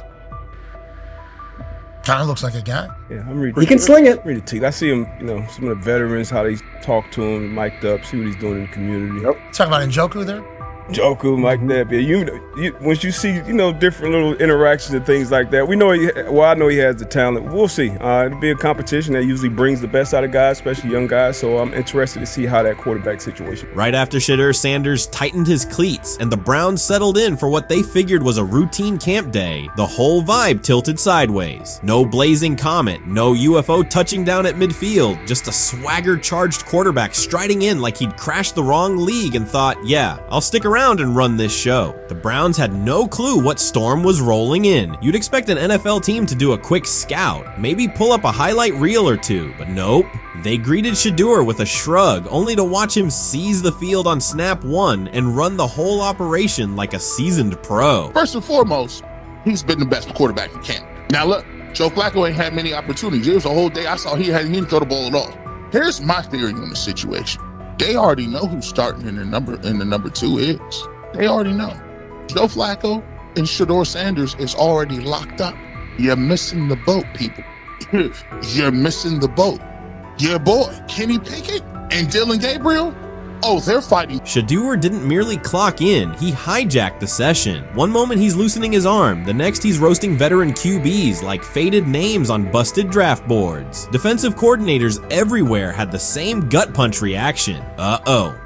kind of looks like a guy. Yeah, I'm ready. He can sling it. Ready to take. I see him, some of the veterans, how they talk to him, mic'd up, see what he's doing in the community. Talking about Njoku there? Njoku, Mike Napier. Once you see, different little interactions and things like that, I know he has the talent. We'll see. It'll be a competition that usually brings the best out of guys, especially young guys. So I'm interested to see how that quarterback situation. Right after Shedeur Sanders tightened his cleats and the Browns settled in for what they figured was a routine camp day, the whole vibe tilted sideways. No blazing comet, no UFO touching down at midfield, just a swagger-charged quarterback striding in like he'd crashed the wrong league and thought, yeah, I'll stick around and run this show. The Browns had no clue what storm was rolling in. You'd expect an NFL team to do a quick scout, maybe pull up a highlight reel or two, but nope. They greeted Shedeur with a shrug, only to watch him seize the field on snap one and run the whole operation like a seasoned pro. First and foremost, he's been the best quarterback in camp. Now look, Joe Flacco ain't had many opportunities. There was a whole day I saw he didn't throw the ball at all. Here's my theory on the situation. They already know who's starting in the number 2 is. They already know. Joe Flacco and Shedeur Sanders is already locked up. You're missing the boat, people. You're missing the boat. Your boy, Kenny Pickett and Dylan Gabriel, they're fighting. Shedeur didn't merely clock in, he hijacked the session. One moment he's loosening his arm, the next he's roasting veteran QBs like faded names on busted draft boards. Defensive coordinators everywhere had the same gut punch reaction.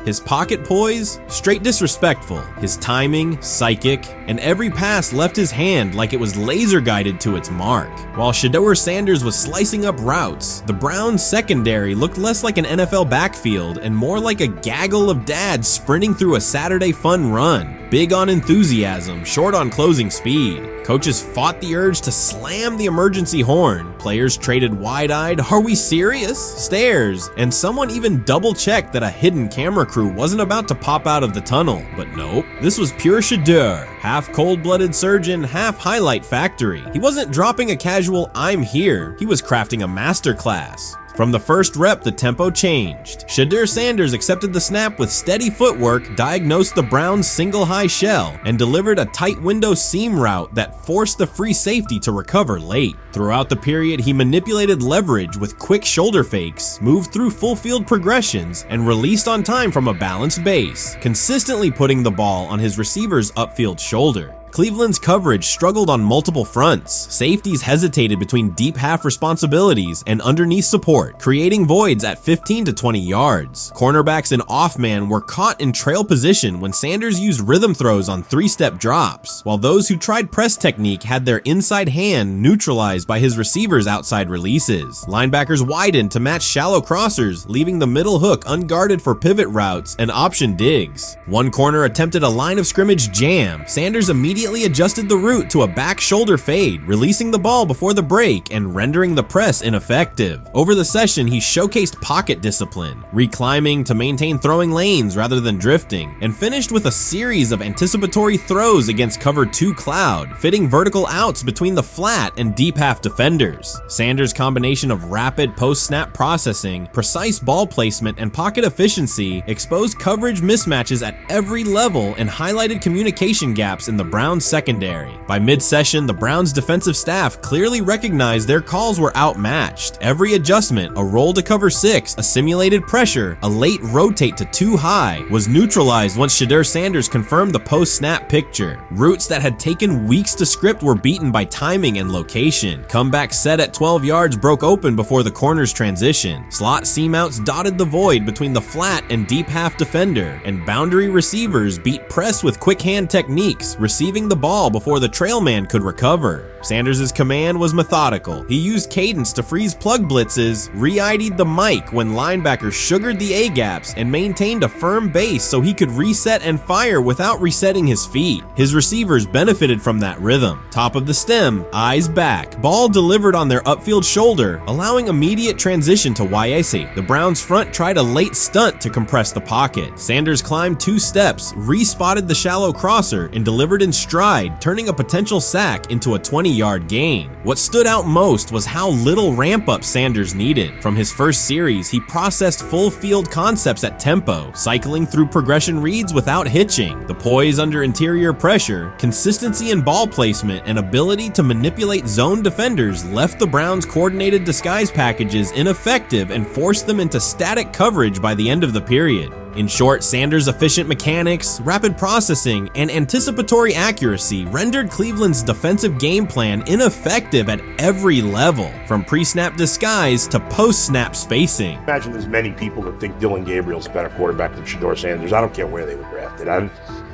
His pocket poise, straight disrespectful. His timing, psychic, and every pass left his hand like it was laser guided to its mark. While Shedeur Sanders was slicing up routes, the Browns secondary looked less like an NFL backfield and more like a gaggle of dads sprinting through a Saturday fun run. Big on enthusiasm, short on closing speed. Coaches fought the urge to slam the emergency horn. Players traded wide-eyed, "Are we serious?" stares, and someone even double-checked that a hidden camera crew wasn't about to pop out of the tunnel. But nope, this was pure Shedeur. Half cold-blooded surgeon, half highlight factory. He wasn't dropping a casual "I'm here," he was crafting a masterclass. From the first rep, the tempo changed. Shedeur Sanders accepted the snap with steady footwork, diagnosed the Browns' single high shell, and delivered a tight window seam route that forced the free safety to recover late. Throughout the period, he manipulated leverage with quick shoulder fakes, moved through full field progressions, and released on time from a balanced base, consistently putting the ball on his receiver's upfield shoulder. Cleveland's coverage struggled on multiple fronts. Safeties hesitated between deep half responsibilities and underneath support, creating voids at 15 to 20 yards. Cornerbacks and off-man were caught in trail position when Sanders used rhythm throws on 3-step drops, while those who tried press technique had their inside hand neutralized by his receivers' outside releases. Linebackers widened to match shallow crossers, leaving the middle hook unguarded for pivot routes and option digs. One corner attempted a line of scrimmage jam. Sanders immediately adjusted the route to a back shoulder fade, releasing the ball before the break and rendering the press ineffective. Over the session, he showcased pocket discipline, reclimbing to maintain throwing lanes rather than drifting, and finished with a series of anticipatory throws against cover 2 cloud, fitting vertical outs between the flat and deep half defenders. Sanders' combination of rapid post-snap processing, precise ball placement, and pocket efficiency exposed coverage mismatches at every level and highlighted communication gaps in the Browns secondary. By mid-session, the Browns defensive staff clearly recognized their calls were outmatched. Every adjustment, a roll to cover 6, a simulated pressure, a late rotate to 2 high, was neutralized once Shedeur Sanders confirmed the post-snap picture. Routes that had taken weeks to script were beaten by timing and location. Comeback set at 12 yards broke open before the corner's transition. Slot seam outs dotted the void between the flat and deep half defender, and boundary receivers beat press with quick hand techniques, receiving retrieving the ball before the trail man could recover. Sanders' command was methodical. He used cadence to freeze plug blitzes, re-ID'd the mic when linebackers sugared the A-gaps, and maintained a firm base so he could reset and fire without resetting his feet. His receivers benefited from that rhythm. Top of the stem, eyes back. Ball delivered on their upfield shoulder, allowing immediate transition to YAC. The Browns front tried a late stunt to compress the pocket. Sanders climbed 2 steps, re-spotted the shallow crosser, and delivered in stride, turning a potential sack into a 20-yard gain. What stood out most was how little ramp-up Sanders needed. From his first series, he processed full field concepts at tempo, cycling through progression reads without hitching. The poise under interior pressure, consistency in ball placement, and ability to manipulate zone defenders left the Browns' coordinated disguise packages ineffective and forced them into static coverage by the end of the period. In short, Sanders' efficient mechanics, rapid processing, and anticipatory accuracy rendered Cleveland's defensive game plan ineffective at every level, from pre-snap disguise to post-snap spacing. Imagine there's many people that think Dylan Gabriel's a better quarterback than Shedeur Sanders. I don't care where they were drafted.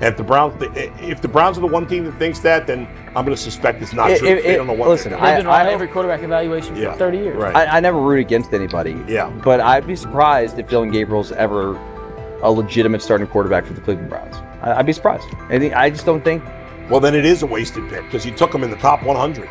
If the Browns are the one team that thinks that, then I'm going to suspect it's not true. They don't know what. Listen, I've been on every quarterback evaluation for 30 years. Right. I never root against anybody. Yeah. But I'd be surprised if Dylan Gabriel's ever a legitimate starting quarterback for the Cleveland Browns. I'd be surprised. I just don't think. Well, then it is a wasted pick because you took him in the top 100.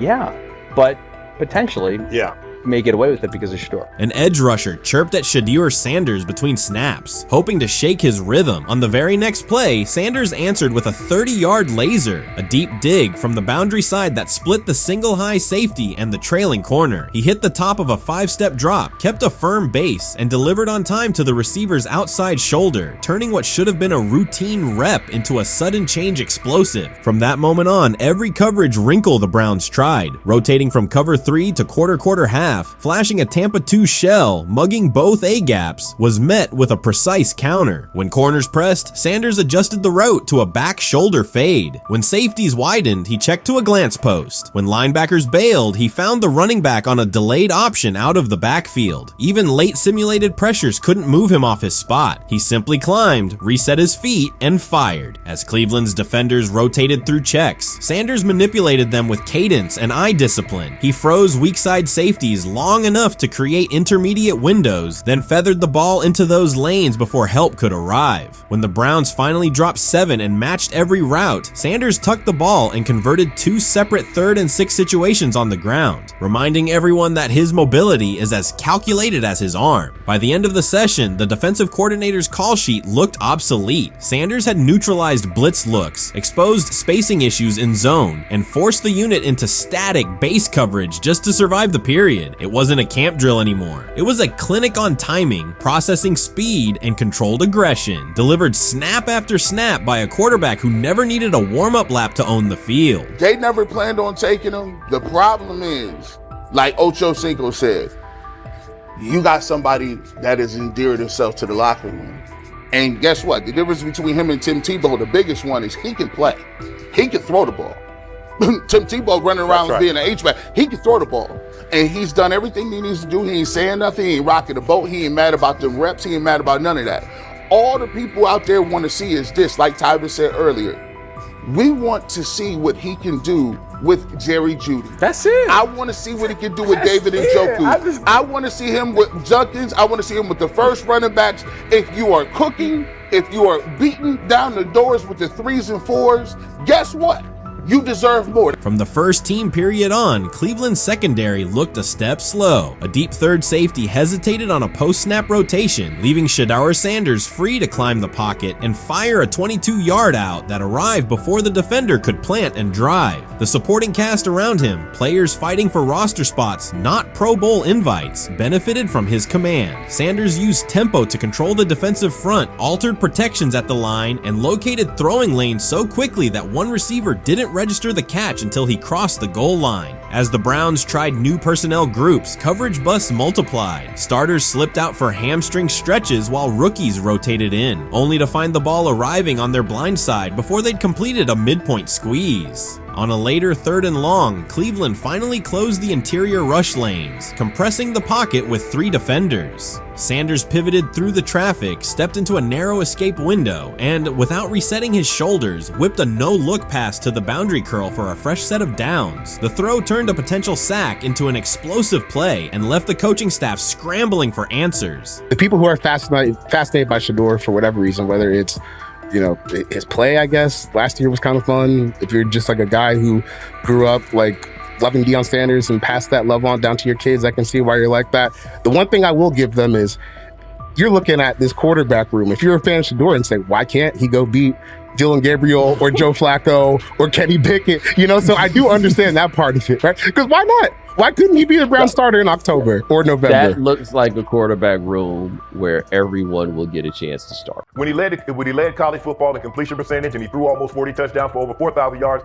Yeah, but potentially. Yeah. May get away with it because of Shedeur. An edge rusher chirped at Shedeur Sanders between snaps, hoping to shake his rhythm. On the very next play, Sanders answered with a 30-yard laser, a deep dig from the boundary side that split the single high safety and the trailing corner. He hit the top of a 5-step drop, kept a firm base, and delivered on time to the receiver's outside shoulder, turning what should have been a routine rep into a sudden change explosive. From that moment on, every coverage wrinkle the Browns tried, rotating from cover 3 to quarter half, flashing a Tampa 2 shell, mugging both A-gaps, was met with a precise counter. When corners pressed, Sanders adjusted the route to a back shoulder fade. When safeties widened, he checked to a glance post. When linebackers bailed, he found the running back on a delayed option out of the backfield. Even late simulated pressures couldn't move him off his spot. He simply climbed, reset his feet, and fired. As Cleveland's defenders rotated through checks, Sanders manipulated them with cadence and eye discipline. He froze weak side safeties long enough to create intermediate windows, then feathered the ball into those lanes before help could arrive. When the Browns finally dropped 7 and matched every route, Sanders tucked the ball and converted 2 separate 3rd and 6 situations on the ground, reminding everyone that his mobility is as calculated as his arm. By the end of the session, the defensive coordinator's call sheet looked obsolete. Sanders had neutralized blitz looks, exposed spacing issues in zone, and forced the unit into static base coverage just to survive the period. It wasn't a camp drill anymore. It was a clinic on timing, processing speed, and controlled aggression, delivered snap after snap by a quarterback who never needed a warm-up lap to own the field. They never planned on taking him. The problem is, like Ocho Cinco said, you got somebody that has endeared himself to the locker room. And guess what? The difference between him and Tim Tebow, the biggest one, is he can play. He can throw the ball. Tim Tebow running around being an H-back, he can throw the ball. And he's done everything he needs to do. He ain't saying nothing. He ain't rocking the boat. He ain't mad about the reps. He ain't mad about none of that. All the people out there want to see is this, like Tyler said earlier. We want to see what he can do with Jerry Jeudy. That's it. I want to see what he can do with David Njoku. I want to see him with Junkins. I want to see him with the first running backs. If you are cooking, if you are beating down the doors with the 3s and 4s, guess what? You deserve more. From the first team period on, Cleveland's secondary looked a step slow. A deep third safety hesitated on a post-snap rotation, leaving Shedeur Sanders free to climb the pocket and fire a 22-yard out that arrived before the defender could plant and drive. The supporting cast around him, players fighting for roster spots, not Pro Bowl invites, benefited from his command. Sanders used tempo to control the defensive front, altered protections at the line, and located throwing lanes so quickly that one receiver didn't register the catch until he crossed the goal line. As the Browns tried new personnel groups, coverage busts multiplied. Starters slipped out for hamstring stretches while rookies rotated in, only to find the ball arriving on their blind side before they'd completed a midpoint squeeze. On a later 3rd and long, Cleveland finally closed the interior rush lanes, compressing the pocket with 3 defenders. Sanders pivoted through the traffic, stepped into a narrow escape window, and without resetting his shoulders, whipped a no-look pass to the boundary curl for a fresh set of downs. The throw turned a potential sack into an explosive play and left the coaching staff scrambling for answers. The people who are fascinated by Shedeur for whatever reason, whether it's his play, I guess last year was kind of fun. If you're just like a guy who grew up like loving Deion Sanders and passed that love on down to your kids, I can see why you're like that. The one thing I will give them is you're looking at this quarterback room. If you're a fan of Shedeur and say, why can't he go beat Dylan Gabriel or Joe Flacco or Kenny Pickett? So I do understand that part of it, right? Because why not? Why couldn't he be a Brown starter in October or November? That looks like a quarterback room where everyone will get a chance to start. When he led college football in completion percentage and he threw almost 40 touchdowns for over 4,000 yards,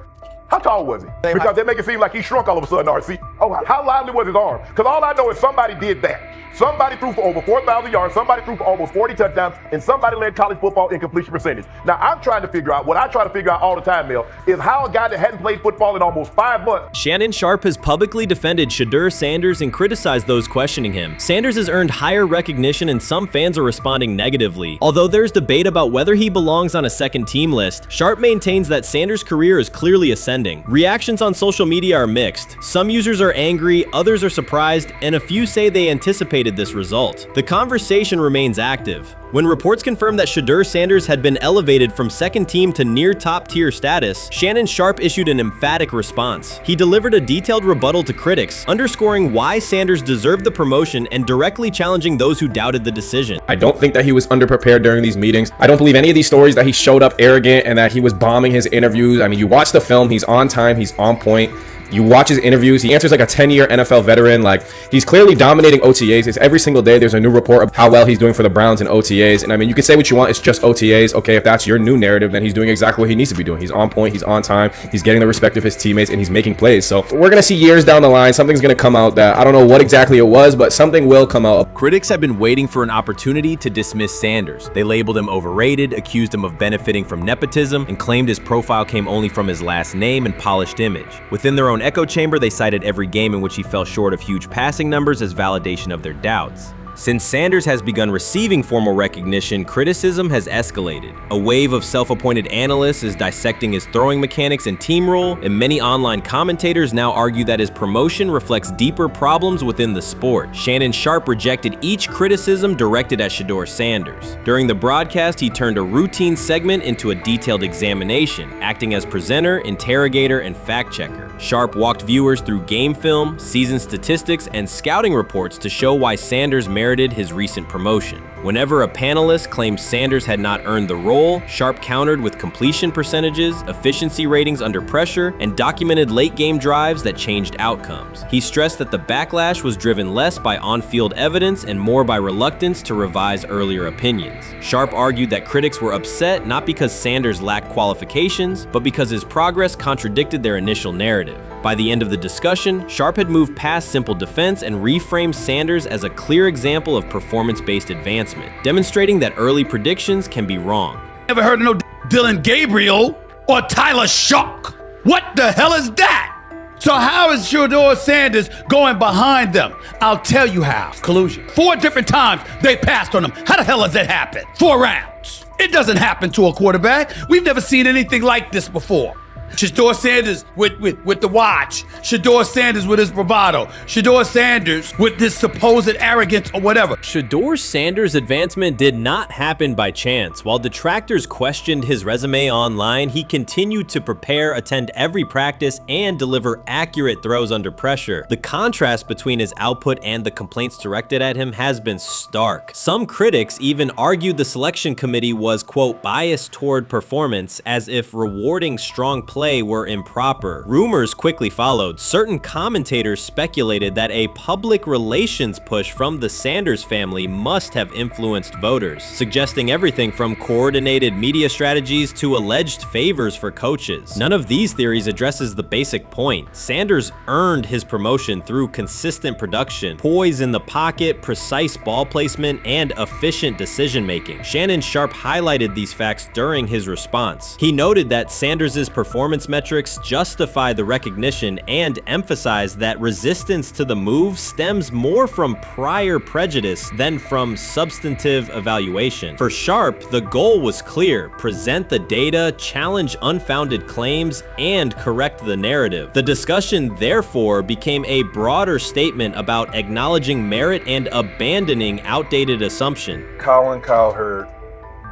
how tall was he? Because they make it seem like he shrunk all of a sudden, RC. Oh, how lively was his arm? Because all I know is somebody did that. Somebody threw for over 4,000 yards, somebody threw for almost 40 touchdowns, and somebody led college football in completion percentage. Now, I'm trying to figure out, what I try to figure out all the time, Mel, is how a guy that hadn't played football in almost 5 months. Shannon Sharpe has publicly defended Shedeur Sanders and criticized those questioning him. Sanders has earned higher recognition and some fans are responding negatively. Although there's debate about whether he belongs on a second team list, Sharpe maintains that Sanders' career is clearly ascending. Reactions on social media are mixed. Some users are angry, others are surprised, and a few say they anticipated this result. The conversation remains active. When reports confirmed that Shedeur Sanders had been elevated from second team to near top tier status, Shannon Sharpe issued an emphatic response. He delivered a detailed rebuttal to critics, underscoring why Sanders deserved the promotion and directly challenging those who doubted the decision. I don't think that he was underprepared during these meetings. I don't believe any of these stories that he showed up arrogant and that he was bombing his interviews. I mean, you watch the film, he's on time, he's on point. You watch his interviews, he answers like a 10-year NFL veteran. Like, he's clearly dominating OTAs. It's every single day there's a new report of how well he's doing for the Browns in OTAs. And I mean, you can say what you want, it's just OTAs. Okay, if that's your new narrative, then he's doing exactly what he needs to be doing. He's on point, he's on time, he's getting the respect of his teammates, and he's making plays. So we're gonna see years down the line, something's gonna come out that I don't know what exactly it was, but something will come out. Critics have been waiting for an opportunity to dismiss Sanders. They labeled him overrated, accused him of benefiting from nepotism, and claimed his profile came only from his last name and polished image. Within their own echo chamber, they cited every game in which he fell short of huge passing numbers as validation of their doubts. Since Sanders has begun receiving formal recognition, criticism has escalated. A wave of self-appointed analysts is dissecting his throwing mechanics and team role, and many online commentators now argue that his promotion reflects deeper problems within the sport. Shannon Sharpe rejected each criticism directed at Shedeur Sanders. During the broadcast, he turned a routine segment into a detailed examination, acting as presenter, interrogator, and fact-checker. Sharpe walked viewers through game film, season statistics, and scouting reports to show why Sanders merited his recent promotion. Whenever a panelist claimed Sanders had not earned the role, Sharpe countered with completion percentages, efficiency ratings under pressure, and documented late-game drives that changed outcomes. He stressed that the backlash was driven less by on-field evidence and more by reluctance to revise earlier opinions. Sharpe argued that critics were upset not because Sanders lacked qualifications, but because his progress contradicted their initial narrative. By the end of the discussion, Sharpe had moved past simple defense and reframed Sanders as a clear example of performance-based advancement, demonstrating that early predictions can be wrong. Never heard of no Dylan Gabriel or Tyler Shock. What the hell is that? So how is Shedeur Sanders going behind them? I'll tell you how. Collusion. 4 different times they passed on him. How the hell does that happen? 4 rounds. It doesn't happen to a quarterback. We've never seen anything like this before. Shedeur Sanders with the watch. Shedeur Sanders with his bravado. Shedeur Sanders with this supposed arrogance or whatever. Shedeur Sanders' advancement did not happen by chance. While detractors questioned his resume online, he continued to prepare, attend every practice, and deliver accurate throws under pressure. The contrast between his output and the complaints directed at him has been stark. Some critics even argued the selection committee was, quote, biased toward performance, as if rewarding strong play were improper. Rumors quickly followed. Certain commentators speculated that a public relations push from the Sanders family must have influenced voters, suggesting everything from coordinated media strategies to alleged favors for coaches. None of these theories addresses the basic point. Sanders earned his promotion through consistent production, poise in the pocket, precise ball placement, and efficient decision-making. Shannon Sharpe highlighted these facts during his response. He noted that Sanders' performance performance metrics justify the recognition and emphasize that resistance to the move stems more from prior prejudice than from substantive evaluation. For Sharp, the goal was clear: present the data, challenge unfounded claims, and correct the narrative. The discussion therefore became a broader statement about acknowledging merit and abandoning outdated assumption. Colin Cowherd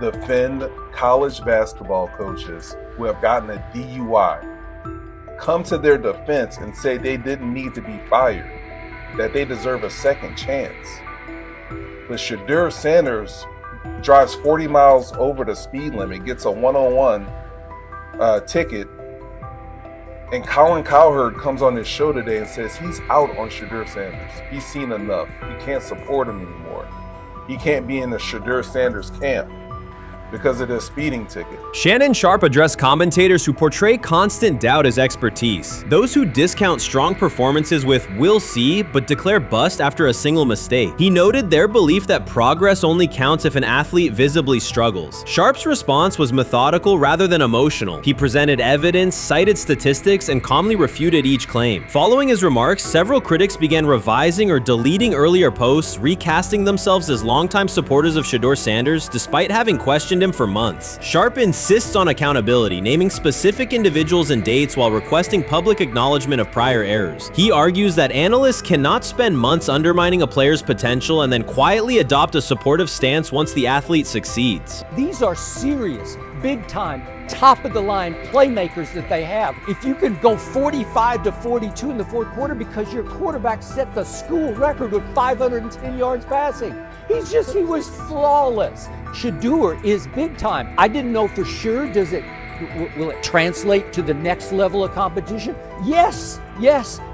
defend college basketball coaches who have gotten a DUI, come to their defense and say they didn't need to be fired, that they deserve a second chance. But Shedeur Sanders drives 40 miles over the speed limit, gets a one-on-one ticket, and Colin Cowherd comes on his show today and says he's out on Shedeur Sanders. He's seen enough. He can't support him anymore. He can't be in the Shedeur Sanders camp because of the speeding ticket. Shannon Sharpe addressed commentators who portray constant doubt as expertise. Those who discount strong performances with "we'll see" but declare bust after a single mistake. He noted their belief that progress only counts if an athlete visibly struggles. Sharpe's response was methodical rather than emotional. He presented evidence, cited statistics, and calmly refuted each claim. Following his remarks, several critics began revising or deleting earlier posts, recasting themselves as longtime supporters of Shedeur Sanders despite having questioned him for months. Sharpe insists on accountability, naming specific individuals and dates while requesting public acknowledgement of prior errors. He argues that analysts cannot spend months undermining a player's potential and then quietly adopt a supportive stance once the athlete succeeds. These are serious, big-time, top-of-the-line playmakers that they have. If you can go 45-42 in the fourth quarter because your quarterback set the school record with 510 yards passing. He was flawless. Shedeur is big time. I didn't know for sure, will it translate to the next level of competition? Yes,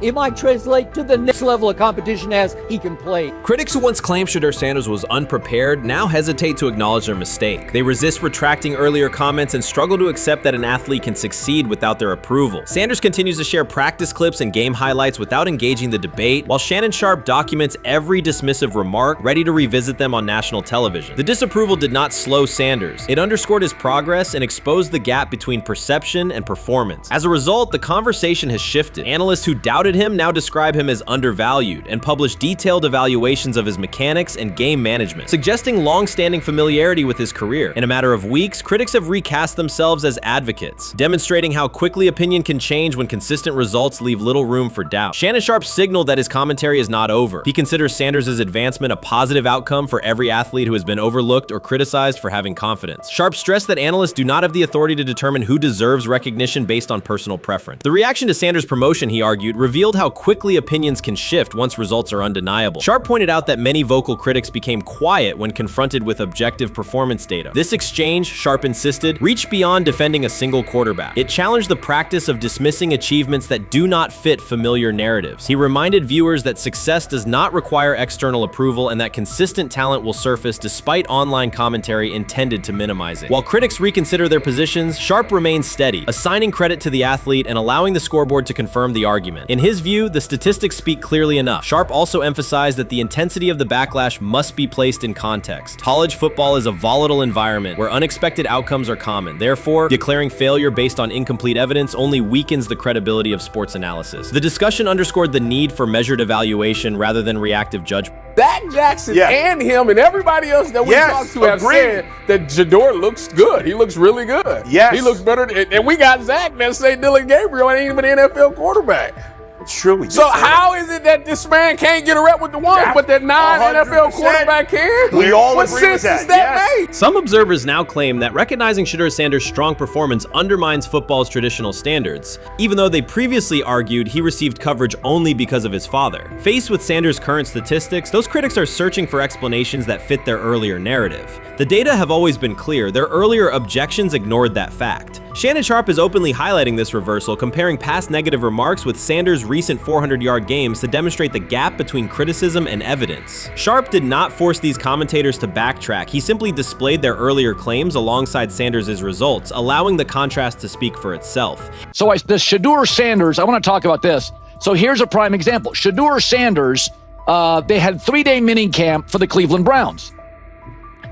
it might translate to the next level of competition as he can play. Critics who once claimed Shedeur Sanders was unprepared now hesitate to acknowledge their mistake. They resist retracting earlier comments and struggle to accept that an athlete can succeed without their approval. Sanders continues to share practice clips and game highlights without engaging the debate, while Shannon Sharpe documents every dismissive remark, ready to revisit them on national television. The disapproval did not slow Sanders. It underscored his progress and exposed the gap between perception and performance. As a result, the conversation has shifted. Analysts who doubted him now describe him as undervalued and publish detailed evaluations of his mechanics and game management, suggesting long-standing familiarity with his career. In a matter of weeks, critics have recast themselves as advocates, demonstrating how quickly opinion can change when consistent results leave little room for doubt. Shannon Sharpe signaled that his commentary is not over. He considers Sanders' advancement a positive outcome for every athlete who has been overlooked or criticized for having confidence. Sharpe stressed that analysts do not have the authority to determine who deserves recognition based on personal preference. The reaction to Sanders' promotion, he argued, revealed how quickly opinions can shift once results are undeniable. Sharpe pointed out that many vocal critics became quiet when confronted with objective performance data. This exchange, Sharpe insisted, reached beyond defending a single quarterback. It challenged the practice of dismissing achievements that do not fit familiar narratives. He reminded viewers that success does not require external approval and that consistent talent will surface despite online commentary intended to minimize it. While critics reconsider their positions, Sharpe remains steady, assigning credit to the athlete and allowing the scoreboard to confirm the argument. In his view, the statistics speak clearly enough. Sharpe also emphasized that the intensity of the backlash must be placed in context. College football is a volatile environment where unexpected outcomes are common. Therefore, declaring failure based on incomplete evidence only weakens the credibility of sports analysis. The discussion underscored the need for measured evaluation rather than reactive judgment. Zach Jackson and him and everybody else that we talked to have said that Shedeur looks good. He looks really good. He looks better. And we got Zach that say Dylan Gabriel ain't even an NFL quarterback. It's true. So how is it that this man can't get a rep with the ones, but that non-NFL quarterback can? We all what agree with sense that. does that make? Some observers now claim that recognizing Shedeur Sanders' strong performance undermines football's traditional standards, even though they previously argued he received coverage only because of his father. Faced with Sanders' current statistics, those critics are searching for explanations that fit their earlier narrative. The data have always been clear. Their earlier objections ignored that fact. Shannon Sharpe is openly highlighting this reversal, comparing past negative remarks with Sanders' recent 400-yard games to demonstrate the gap between criticism and evidence. Sharpe did not force these commentators to backtrack. He simply displayed their earlier claims alongside Sanders' results, allowing the contrast to speak for itself. So the Shedeur Sanders, I want to talk about this. So here's a prime example. Shedeur Sanders, they had 3-day mini camp for the Cleveland Browns.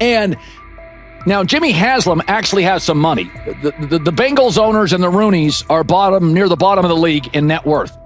And Now, Jimmy Haslam actually has some money. The Bengals owners and the Rooneys are near the bottom of the league in net worth.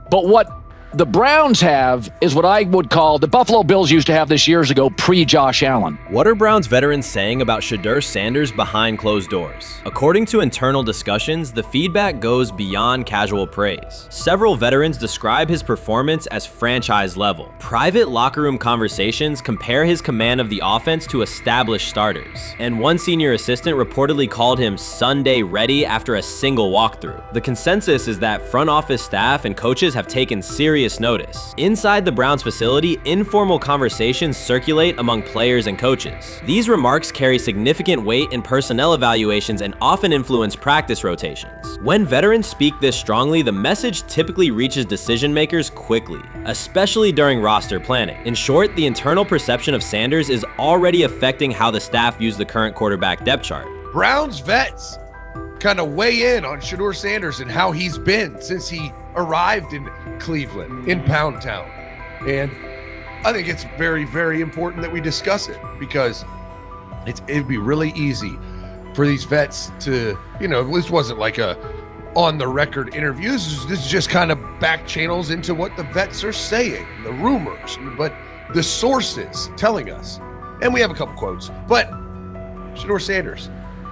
But what the Browns have is what I would call the Buffalo Bills used to have this years ago, pre-Josh Allen. What are Browns veterans saying about Shedeur Sanders behind closed doors? According to internal discussions, the feedback goes beyond casual praise. Several veterans describe his performance as franchise level. Private locker room conversations compare his command of the offense to established starters. And one senior assistant reportedly called him Sunday ready after a single walkthrough. The consensus is that front office staff and coaches have taken serious notice. Inside the Browns facility, informal conversations circulate among players and coaches. These remarks carry significant weight in personnel evaluations and often influence practice rotations. When veterans speak this strongly, the message typically reaches decision makers quickly, especially during roster planning. In short, the internal perception of Sanders is already affecting how the staff views the current quarterback depth chart. Browns vets kind of weigh in on Shedeur Sanders and how he's been since he arrived in Cleveland, in Pound Town. And I think it's very, very important that we discuss it, because it'd be really easy for these vets to, this wasn't like a on-the-record interview. This is just kind of back channels into what the vets are saying, the rumors, but the sources telling us. And we have a couple quotes, but Shedeur Sanders,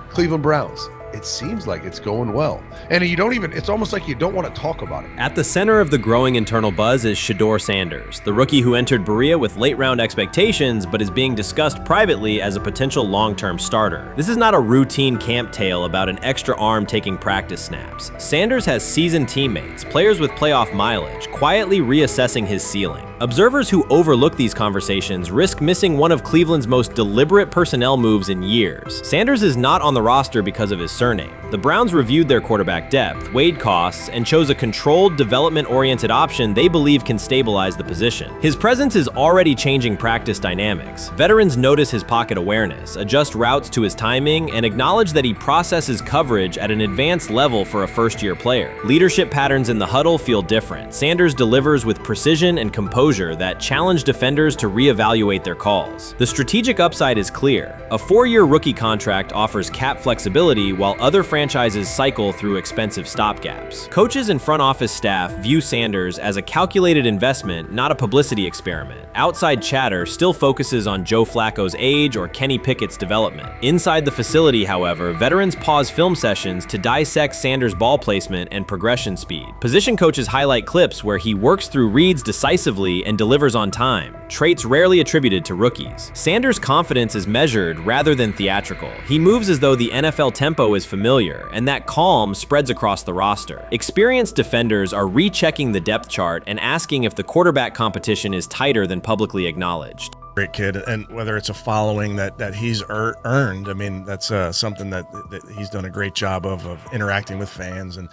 Cleveland Browns, it seems like it's going well. And it's almost like you don't want to talk about it. At the center of the growing internal buzz is Shedeur Sanders, the rookie who entered Berea with late-round expectations but is being discussed privately as a potential long-term starter. This is not a routine camp tale about an extra arm taking practice snaps. Sanders has seasoned teammates, players with playoff mileage, quietly reassessing his ceiling. Observers who overlook these conversations risk missing one of Cleveland's most deliberate personnel moves in years. Sanders is not on the roster because of his surname. The Browns reviewed their quarterback depth, weighed costs, and chose a controlled, development-oriented option they believe can stabilize the position. His presence is already changing practice dynamics. Veterans notice his pocket awareness, adjust routes to his timing, and acknowledge that he processes coverage at an advanced level for a first-year player. Leadership patterns in the huddle feel different. Sanders delivers with precision and composure that challenge defenders to reevaluate their calls. The strategic upside is clear. A 4-year rookie contract offers cap flexibility while other franchises cycle through expensive stopgaps. Coaches and front office staff view Sanders as a calculated investment, not a publicity experiment. Outside chatter still focuses on Joe Flacco's age or Kenny Pickett's development. Inside the facility, however, veterans pause film sessions to dissect Sanders' ball placement and progression speed. Position coaches highlight clips where he works through reads decisively and delivers on time, traits rarely attributed to rookies. Sanders' confidence is measured rather than theatrical. He moves as though the NFL tempo is familiar, and that calm spreads across the roster. Experienced defenders are rechecking the depth chart and asking if the quarterback competition is tighter than publicly acknowledged. Great kid, and whether it's a following that he's earned, I mean, that's something that he's done a great job of interacting with fans. And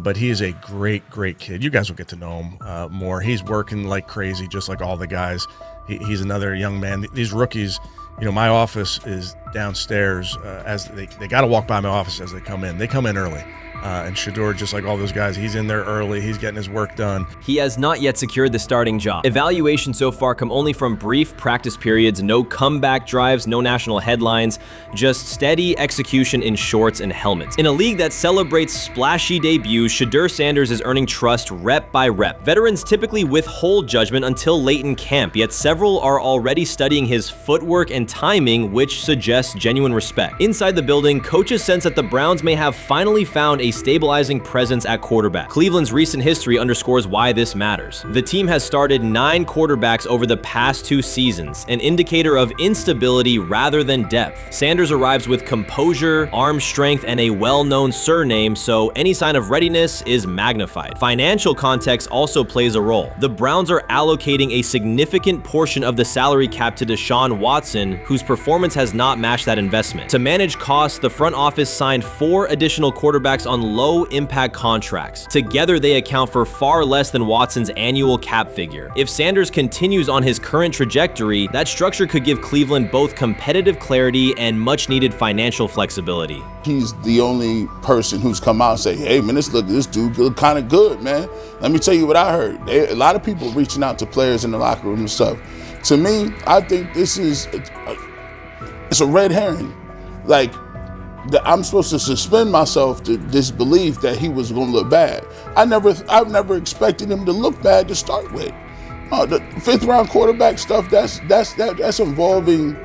but he is a great kid. You guys will get to know him more. He's working like crazy, just like all the guys. He's another young man. These rookies, my office is downstairs. As they got to walk by my office as they come in. They come in early. And Shedeur, just like all those guys, he's in there early. He's getting his work done. He has not yet secured the starting job. Evaluations so far come only from brief practice periods, no comeback drives, no national headlines, just steady execution in shorts and helmets. In a league that celebrates splashy debuts, Shedeur Sanders is earning trust rep by rep. Veterans typically withhold judgment until late in camp, yet several are already studying his footwork and timing, which suggests genuine respect. Inside the building, coaches sense that the Browns may have finally found a stabilizing presence at quarterback. Cleveland's recent history underscores why this matters. The team has started 9 quarterbacks over the past 2 seasons, an indicator of instability rather than depth. Sanders arrives with composure, arm strength, and a well-known surname, so any sign of readiness is magnified. Financial context also plays a role. The Browns are allocating a significant portion of the salary cap to Deshaun Watson, whose performance has not matched that investment. To manage costs, the front office signed 4 additional quarterbacks on low-impact contracts. Together, they account for far less than Watson's annual cap figure. If Sanders continues on his current trajectory, that structure could give Cleveland both competitive clarity and much-needed financial flexibility. He's the only person who's come out and say, hey, man, this dude look kind of good, man. Let me tell you what I heard. A lot of people reaching out to players in the locker room and stuff. To me, I think this is it's a red herring. like, I'm supposed to suspend myself to disbelief that he was going to look bad. I've never expected him to look bad to start with. The 5th round quarterback stuff, that's involving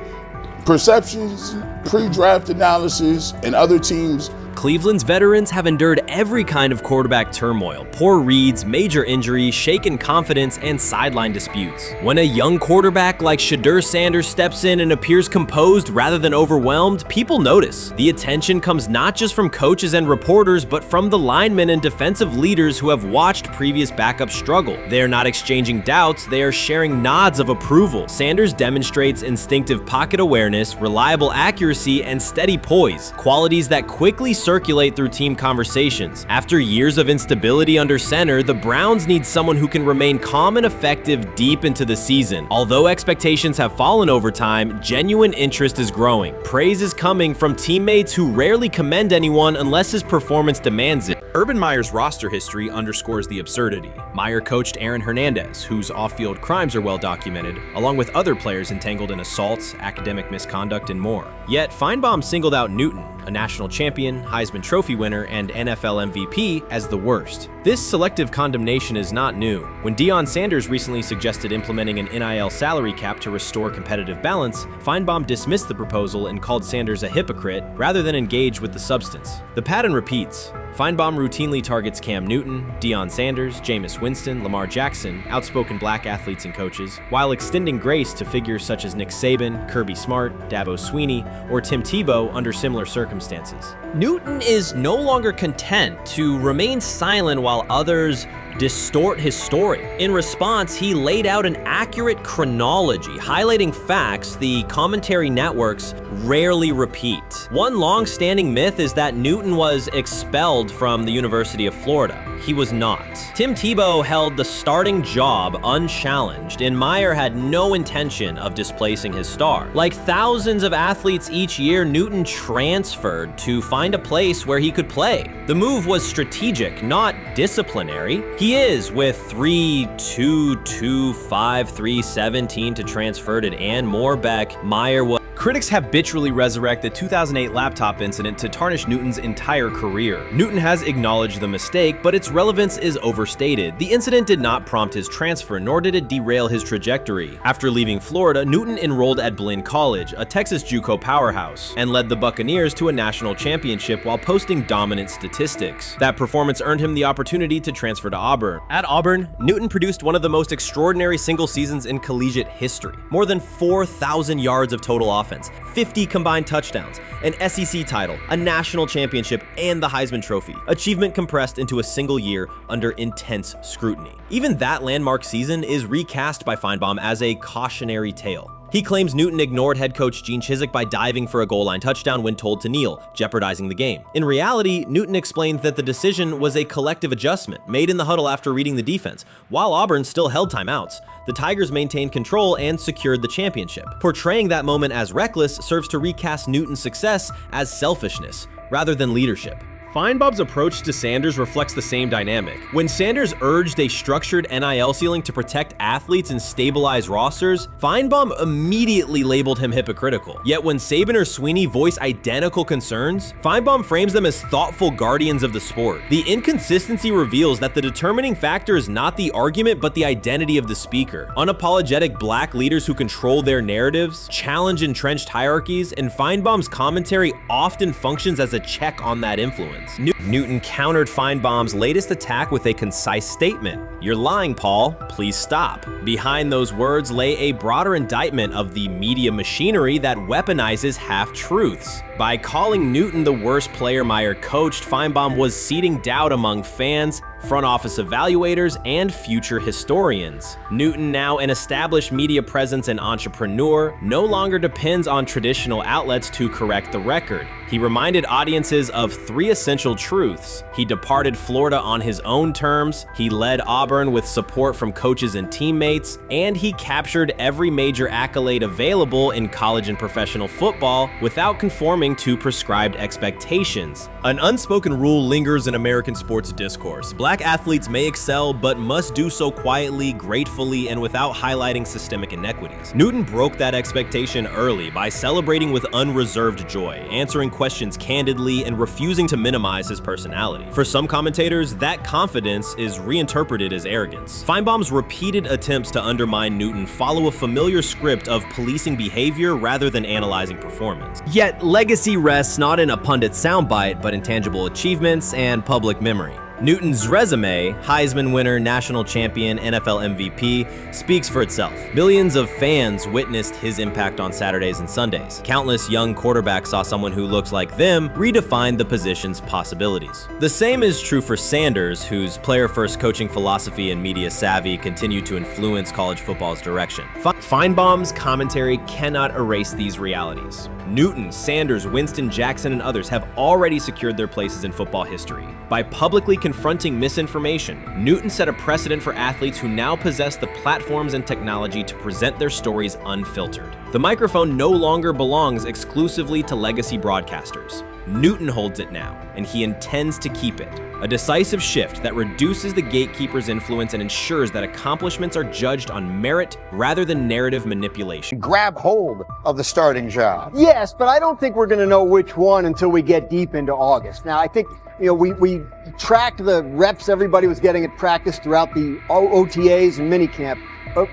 perceptions, pre-draft analysis, and other teams. Cleveland's veterans have endured every kind of quarterback turmoil, poor reads, major injuries, shaken confidence, and sideline disputes. When a young quarterback like Shedeur Sanders steps in and appears composed rather than overwhelmed, people notice. The attention comes not just from coaches and reporters, but from the linemen and defensive leaders who have watched previous backups struggle. They are not exchanging doubts, they are sharing nods of approval. Sanders demonstrates instinctive pocket awareness, reliable accuracy, and steady poise, qualities that quickly circulate through team conversations. After years of instability under center, the Browns need someone who can remain calm and effective deep into the season. Although expectations have fallen over time, genuine interest is growing. Praise is coming from teammates who rarely commend anyone unless his performance demands it. Urban Meyer's roster history underscores the absurdity. Meyer coached Aaron Hernandez, whose off-field crimes are well documented, along with other players entangled in assaults, academic misconduct, and more. Yet Finebaum singled out Newton, a national champion, Heisman Trophy winner, and NFL MVP, as the worst. This selective condemnation is not new. When Deion Sanders recently suggested implementing an NIL salary cap to restore competitive balance, Finebaum dismissed the proposal and called Sanders a hypocrite rather than engage with the substance. The pattern repeats. Finebaum routinely targets Cam Newton, Deion Sanders, Jameis Winston, Lamar Jackson, outspoken black athletes and coaches, while extending grace to figures such as Nick Saban, Kirby Smart, Dabo Swinney, or Tim Tebow under similar circumstances. Newton is no longer content to remain silent while others distort his story. In response, he laid out an accurate chronology, highlighting facts the commentary networks rarely repeat. One long-standing myth is that Newton was expelled from the University of Florida. He was not. Tim Tebow held the starting job unchallenged, and Meyer had no intention of displacing his star. Like thousands of athletes each year, Newton transferred to find a place where he could play. The move was strategic, not disciplinary. He is, with 3-2-2-5, 3-17 to transfer to and more back, Meyer was. Critics habitually resurrect the 2008 laptop incident to tarnish Newton's entire career. Newton has acknowledged the mistake, but its relevance is overstated. The incident did not prompt his transfer, nor did it derail his trajectory. After leaving Florida, Newton enrolled at Blinn College, a Texas JUCO powerhouse, and led the Buccaneers to a national championship while posting dominant statistics. That performance earned him the opportunity to transfer to Auburn. At Auburn, Newton produced one of the most extraordinary single seasons in collegiate history. More than 4,000 yards of total offense, 50 combined touchdowns, an SEC title, a national championship, and the Heisman Trophy. Achievement compressed into a single year under intense scrutiny. Even that landmark season is recast by Finebaum as a cautionary tale. He claims Newton ignored head coach Gene Chizik by diving for a goal line touchdown when told to kneel, jeopardizing the game. In reality, Newton explained that the decision was a collective adjustment made in the huddle after reading the defense, while Auburn still held timeouts. The Tigers maintained control and secured the championship. Portraying that moment as reckless serves to recast Newton's success as selfishness rather than leadership. Finebaum's approach to Sanders reflects the same dynamic. When Sanders urged a structured NIL ceiling to protect athletes and stabilize rosters, Finebaum immediately labeled him hypocritical. Yet when Saban or Swinney voice identical concerns, Finebaum frames them as thoughtful guardians of the sport. The inconsistency reveals that the determining factor is not the argument but the identity of the speaker. Unapologetic black leaders who control their narratives, challenge entrenched hierarchies, and Finebaum's commentary often functions as a check on that influence. Newton countered Finebaum's latest attack with a concise statement. "You're lying, Paul. Please stop." Behind those words lay a broader indictment of the media machinery that weaponizes half-truths. By calling Newton the worst player Meyer coached, Finebaum was seeding doubt among fans, front office evaluators, and future historians. Newton, now an established media presence and entrepreneur, no longer depends on traditional outlets to correct the record. He reminded audiences of 3 essential truths. He departed Florida on his own terms, he led Auburn with support from coaches and teammates, and he captured every major accolade available in college and professional football without conforming to prescribed expectations. An unspoken rule lingers in American sports discourse. Black athletes may excel, but must do so quietly, gratefully, and without highlighting systemic inequities. Newton broke that expectation early by celebrating with unreserved joy, answering questions candidly, and refusing to minimize his personality. For some commentators, that confidence is reinterpreted as arrogance. Finebaum's repeated attempts to undermine Newton follow a familiar script of policing behavior rather than analyzing performance. Yet, legacy rests not in a pundit soundbite, but in tangible achievements and public memory. Newton's resume, Heisman winner, national champion, NFL MVP, speaks for itself. Millions of fans witnessed his impact on Saturdays and Sundays. Countless young quarterbacks saw someone who looks like them redefine the position's possibilities. The same is true for Sanders, whose player-first coaching philosophy and media savvy continue to influence college football's direction. Finebaum's commentary cannot erase these realities. Newton, Sanders, Winston, Jackson, and others have already secured their places in football history. By publicly confronting misinformation, Newton set a precedent for athletes who now possess the platforms and technology to present their stories unfiltered. The microphone no longer belongs exclusively to legacy broadcasters. Newton holds it now, and he intends to keep it. A decisive shift that reduces the gatekeeper's influence and ensures that accomplishments are judged on merit rather than narrative manipulation. Grab hold of the starting job. Yes, but I don't think we're going to know which one until we get deep into August. Now, I think, we tracked the reps everybody was getting at practice throughout the OTAs and minicamp. But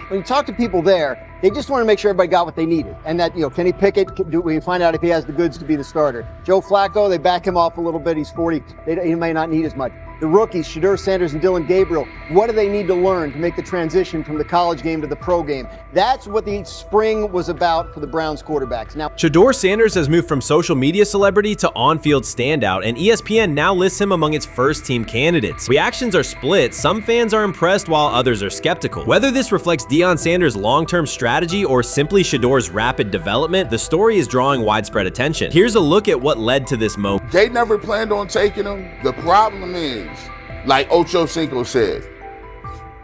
when you talk to people there, they just want to make sure everybody got what they needed. And that, Kenny Pickett, we find out if he has the goods to be the starter. Joe Flacco, they back him off a little bit. He's 40. He may not need as much. The rookies, Shedeur Sanders and Dillon Gabriel, what do they need to learn to make the transition from the college game to the pro game? That's what the spring was about for the Browns quarterbacks. Now, Shedeur Sanders has moved from social media celebrity to on-field standout, and ESPN now lists him among its first-team candidates. Reactions are split. Some fans are impressed while others are skeptical. Whether this reflects Deion Sanders' long-term strategy or simply Shedeur's rapid development, the story is drawing widespread attention. Here's a look at what led to this moment. They never planned on taking him. The problem is, like Ocho Cinco said,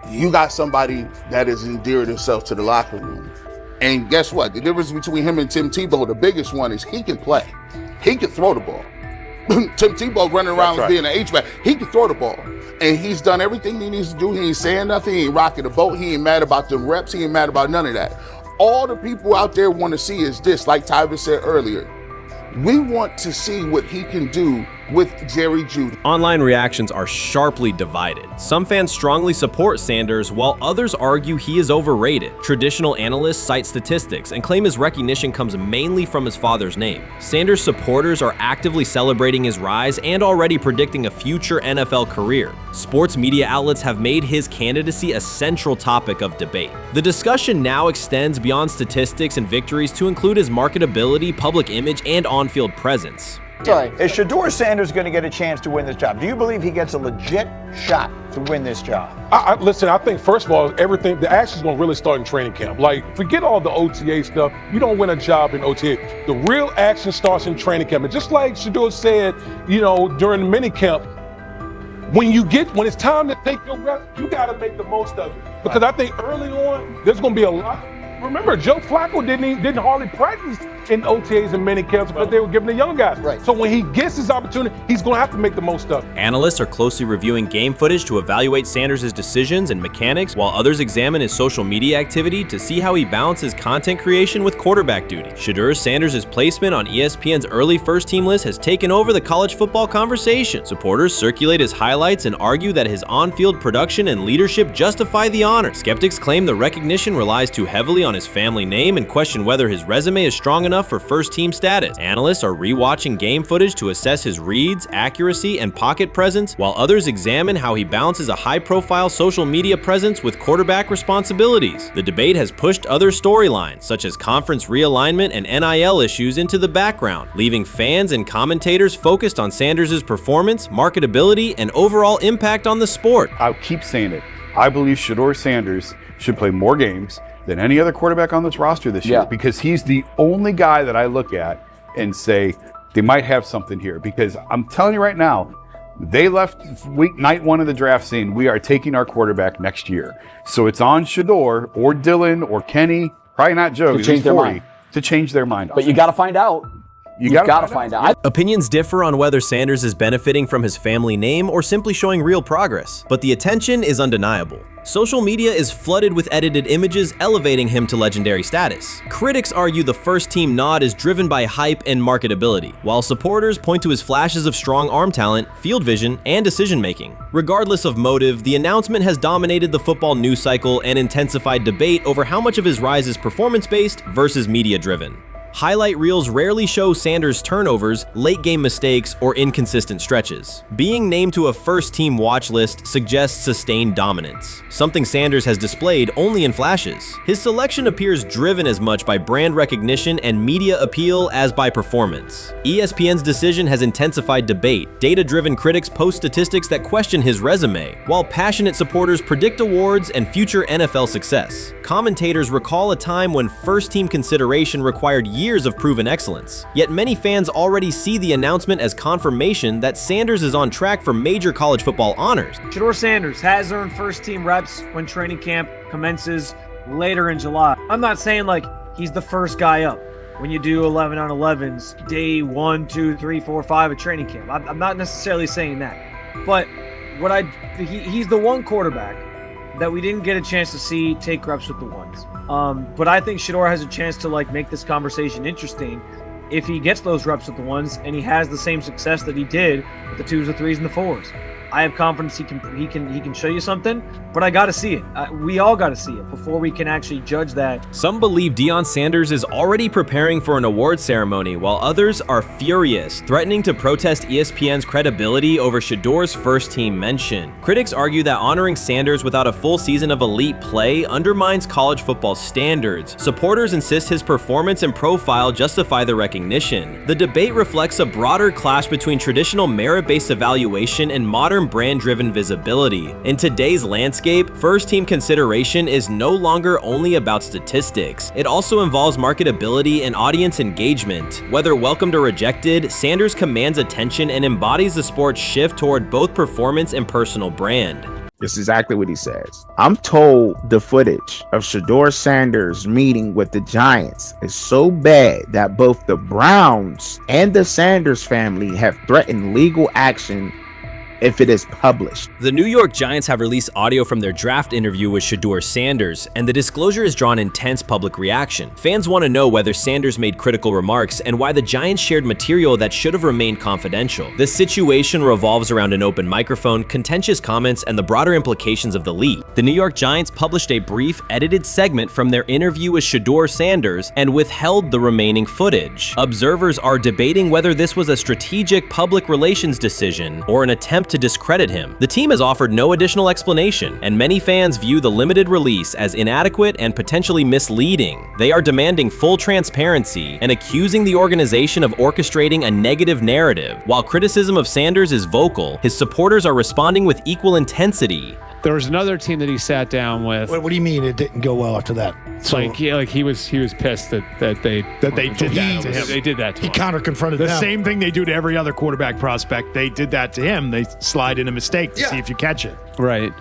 you got somebody that has endeared himself to the locker room. And guess what? The difference between him and Tim Tebow, the biggest one, is he can play. He can throw the ball. Tim Tebow running around being an H-back. He can throw the ball. And he's done everything he needs to do. He ain't saying nothing. He ain't rocking the boat. He ain't mad about the reps. He ain't mad about none of that. All the people out there want to see is this, like Tyvis said earlier. We want to see what he can do with Jerry Jeudy. Online reactions are sharply divided. Some fans strongly support Sanders, while others argue he is overrated. Traditional analysts cite statistics and claim his recognition comes mainly from his father's name. Sanders supporters are actively celebrating his rise and already predicting a future NFL career. Sports media outlets have made his candidacy a central topic of debate. The discussion now extends beyond statistics and victories to include his marketability, public image, and on-field presence. Sorry, is Shedeur Sanders going to get a chance to win this job? Do you believe he gets a legit shot to win this job? Listen, I think, first of all, the action's going to really start in training camp. Like, forget all the OTA stuff. You don't win a job in OTA. The real action starts in training camp. And just like Shedeur said, during the mini camp, when it's time to take your reps, you got to make the most of it. Because I think early on, there's going to be a lot. Remember, Joe Flacco didn't hardly practice in OTAs and mini camps because they were giving the young guys. Right. So when he gets his opportunity, he's going to have to make the most of it. Analysts are closely reviewing game footage to evaluate Sanders' decisions and mechanics, while others examine his social media activity to see how he balances content creation with quarterback duty. Shedeur Sanders' placement on ESPN's early first-team list has taken over the college football conversation. Supporters circulate his highlights and argue that his on-field production and leadership justify the honor. Skeptics claim the recognition relies too heavily on his family name and question whether his resume is strong enough for first-team status. Analysts are rewatching game footage to assess his reads, accuracy, and pocket presence, while others examine how he balances a high-profile social media presence with quarterback responsibilities. The debate has pushed other storylines, such as conference realignment and NIL issues, into the background, leaving fans and commentators focused on Sanders' performance, marketability, and overall impact on the sport. I'll keep saying it. I believe Shedeur Sanders should play more games than any other quarterback on this roster this year, because he's the only guy that I look at and say, they might have something here, because I'm telling you right now, they left night one of the draft saying we are taking our quarterback next year. So it's on Shedeur or Dylan or Kenny, probably not Joe, to change their mind. To change their mind. But you got to find out. You've got to find out. Opinions differ on whether Sanders is benefiting from his family name or simply showing real progress, but the attention is undeniable. Social media is flooded with edited images elevating him to legendary status. Critics argue the first-team nod is driven by hype and marketability, while supporters point to his flashes of strong arm talent, field vision, and decision-making. Regardless of motive, the announcement has dominated the football news cycle and intensified debate over how much of his rise is performance-based versus media-driven. Highlight reels rarely show Sanders' turnovers, late-game mistakes, or inconsistent stretches. Being named to a first-team watch list suggests sustained dominance, something Sanders has displayed only in flashes. His selection appears driven as much by brand recognition and media appeal as by performance. ESPN's decision has intensified debate. Data-driven critics post statistics that question his resume, while passionate supporters predict awards and future NFL success. Commentators recall a time when first-team consideration required years of proven excellence. Yet many fans already see the announcement as confirmation that Sanders is on track for major college football honors. Shedeur Sanders has earned first-team reps when training camp commences later in July. I'm not saying like he's the first guy up when you do 11 on 11s, day 1, 2, 3, 4, 5 at training camp. I'm not necessarily saying that. But he's the one quarterback that we didn't get a chance to see take reps with the ones. But I think Shedeur has a chance to like make this conversation interesting if he gets those reps with the ones and he has the same success that he did with the 2s, the 3s, and the 4s. I have confidence he can show you something, but I got to see it. We all got to see it before we can actually judge that. Some believe Deion Sanders is already preparing for an award ceremony, while others are furious, threatening to protest ESPN's credibility over Shedeur's first-team mention. Critics argue that honoring Sanders without a full season of elite play undermines college football standards. Supporters insist his performance and profile justify the recognition. The debate reflects a broader clash between traditional merit-based evaluation and modern brand-driven visibility. In today's landscape, first-team consideration is no longer only about statistics. It also involves marketability and audience engagement. Whether welcomed or rejected, Sanders commands attention and embodies the sport's shift toward both performance and personal brand. That's exactly what he says. I'm told the footage of Shedeur Sanders meeting with the Giants is so bad that both the Browns and the Sanders family have threatened legal action if it is published. The New York Giants have released audio from their draft interview with Shedeur Sanders, and the disclosure has drawn intense public reaction. Fans want to know whether Sanders made critical remarks and why the Giants shared material that should have remained confidential. The situation revolves around an open microphone, contentious comments, and the broader implications of the leak. The New York Giants published a brief, edited segment from their interview with Shedeur Sanders and withheld the remaining footage. Observers are debating whether this was a strategic public relations decision or an attempt to discredit him. The team has offered no additional explanation, and many fans view the limited release as inadequate and potentially misleading. They are demanding full transparency and accusing the organization of orchestrating a negative narrative. While criticism of Sanders is vocal, his supporters are responding with equal intensity. There was another team that he sat down with. What do you mean it didn't go well after that? So, he was pissed that they did that to him. They did that to him. He counter-confronted the them. same thing they do to every other quarterback prospect. They did that to him. They slide in a mistake to see if you catch it. Right.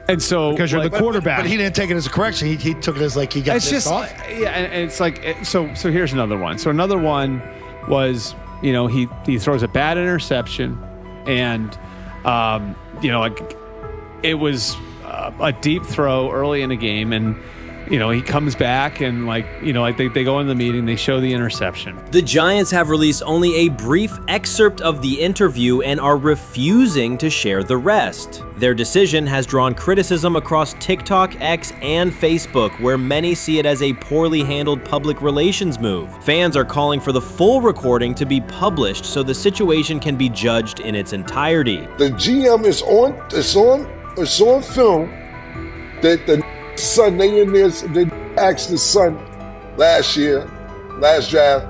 And so because you're the quarterback. But he didn't take it as a correction. He took it as like he got pissed off. Yeah, and it's like so here's another one. So another one was, he throws a bad interception, and it was a deep throw early in the game, and he comes back and they go in the meeting, they show the interception. The Giants have released only a brief excerpt of the interview and are refusing to share the rest. Their decision has drawn criticism across TikTok, X, and Facebook, where many see it as a poorly handled public relations move. Fans are calling for the full recording to be published so the situation can be judged in its entirety. The GM is on film that the son, they asked the son last draft,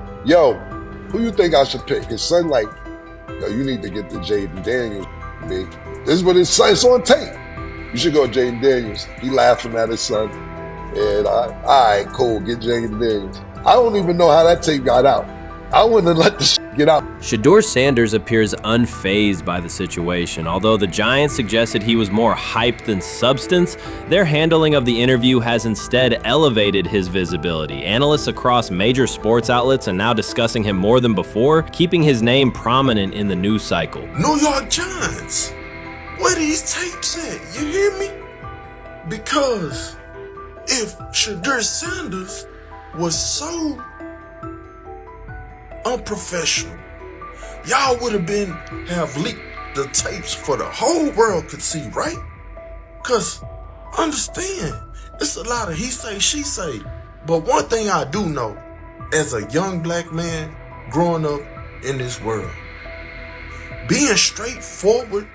who you think I should pick? His son you need to get the Jaden Daniels, big. This is what his son, it's on tape. You should go Jaden Daniels. He laughing at his son. And all right, cool, get Jaden Daniels. I don't even know how that tape got out. I wouldn't have let the Get out. Shedeur Sanders appears unfazed by the situation. Although the Giants suggested he was more hype than substance, their handling of the interview has instead elevated his visibility. Analysts across major sports outlets are now discussing him more than before, keeping his name prominent in the news cycle. New York Giants, where these tapes at? You hear me? Because if Shedeur Sanders was so unprofessional, y'all would have leaked the tapes for the whole world could see, right? Cause understand, it's a lot of he say, she say. But one thing I do know, as a young black man growing up in this world, being straightforward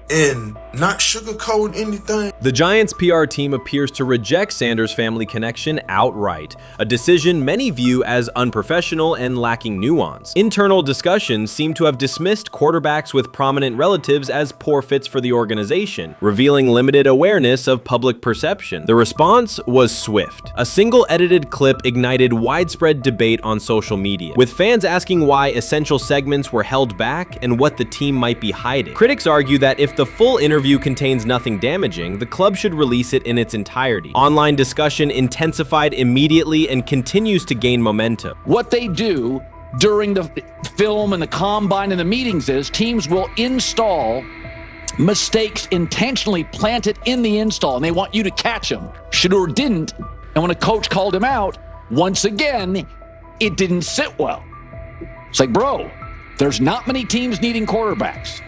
and not sugarcoat anything. The Giants' PR team appears to reject Sanders' family connection outright, a decision many view as unprofessional and lacking nuance. Internal discussions seem to have dismissed quarterbacks with prominent relatives as poor fits for the organization, revealing limited awareness of public perception. The response was swift. A single edited clip ignited widespread debate on social media, with fans asking why essential segments were held back and what the team might be hiding. Critics argue that if the full interview contains nothing damaging, the club should release it in its entirety. Online discussion intensified immediately and continues to gain momentum. What they do during the film and the combine and the meetings is teams will install mistakes intentionally planted in the install, and they want you to catch them. Shedeur didn't, and when a coach called him out, once again, it didn't sit well. It's like, bro, there's not many teams needing quarterbacks,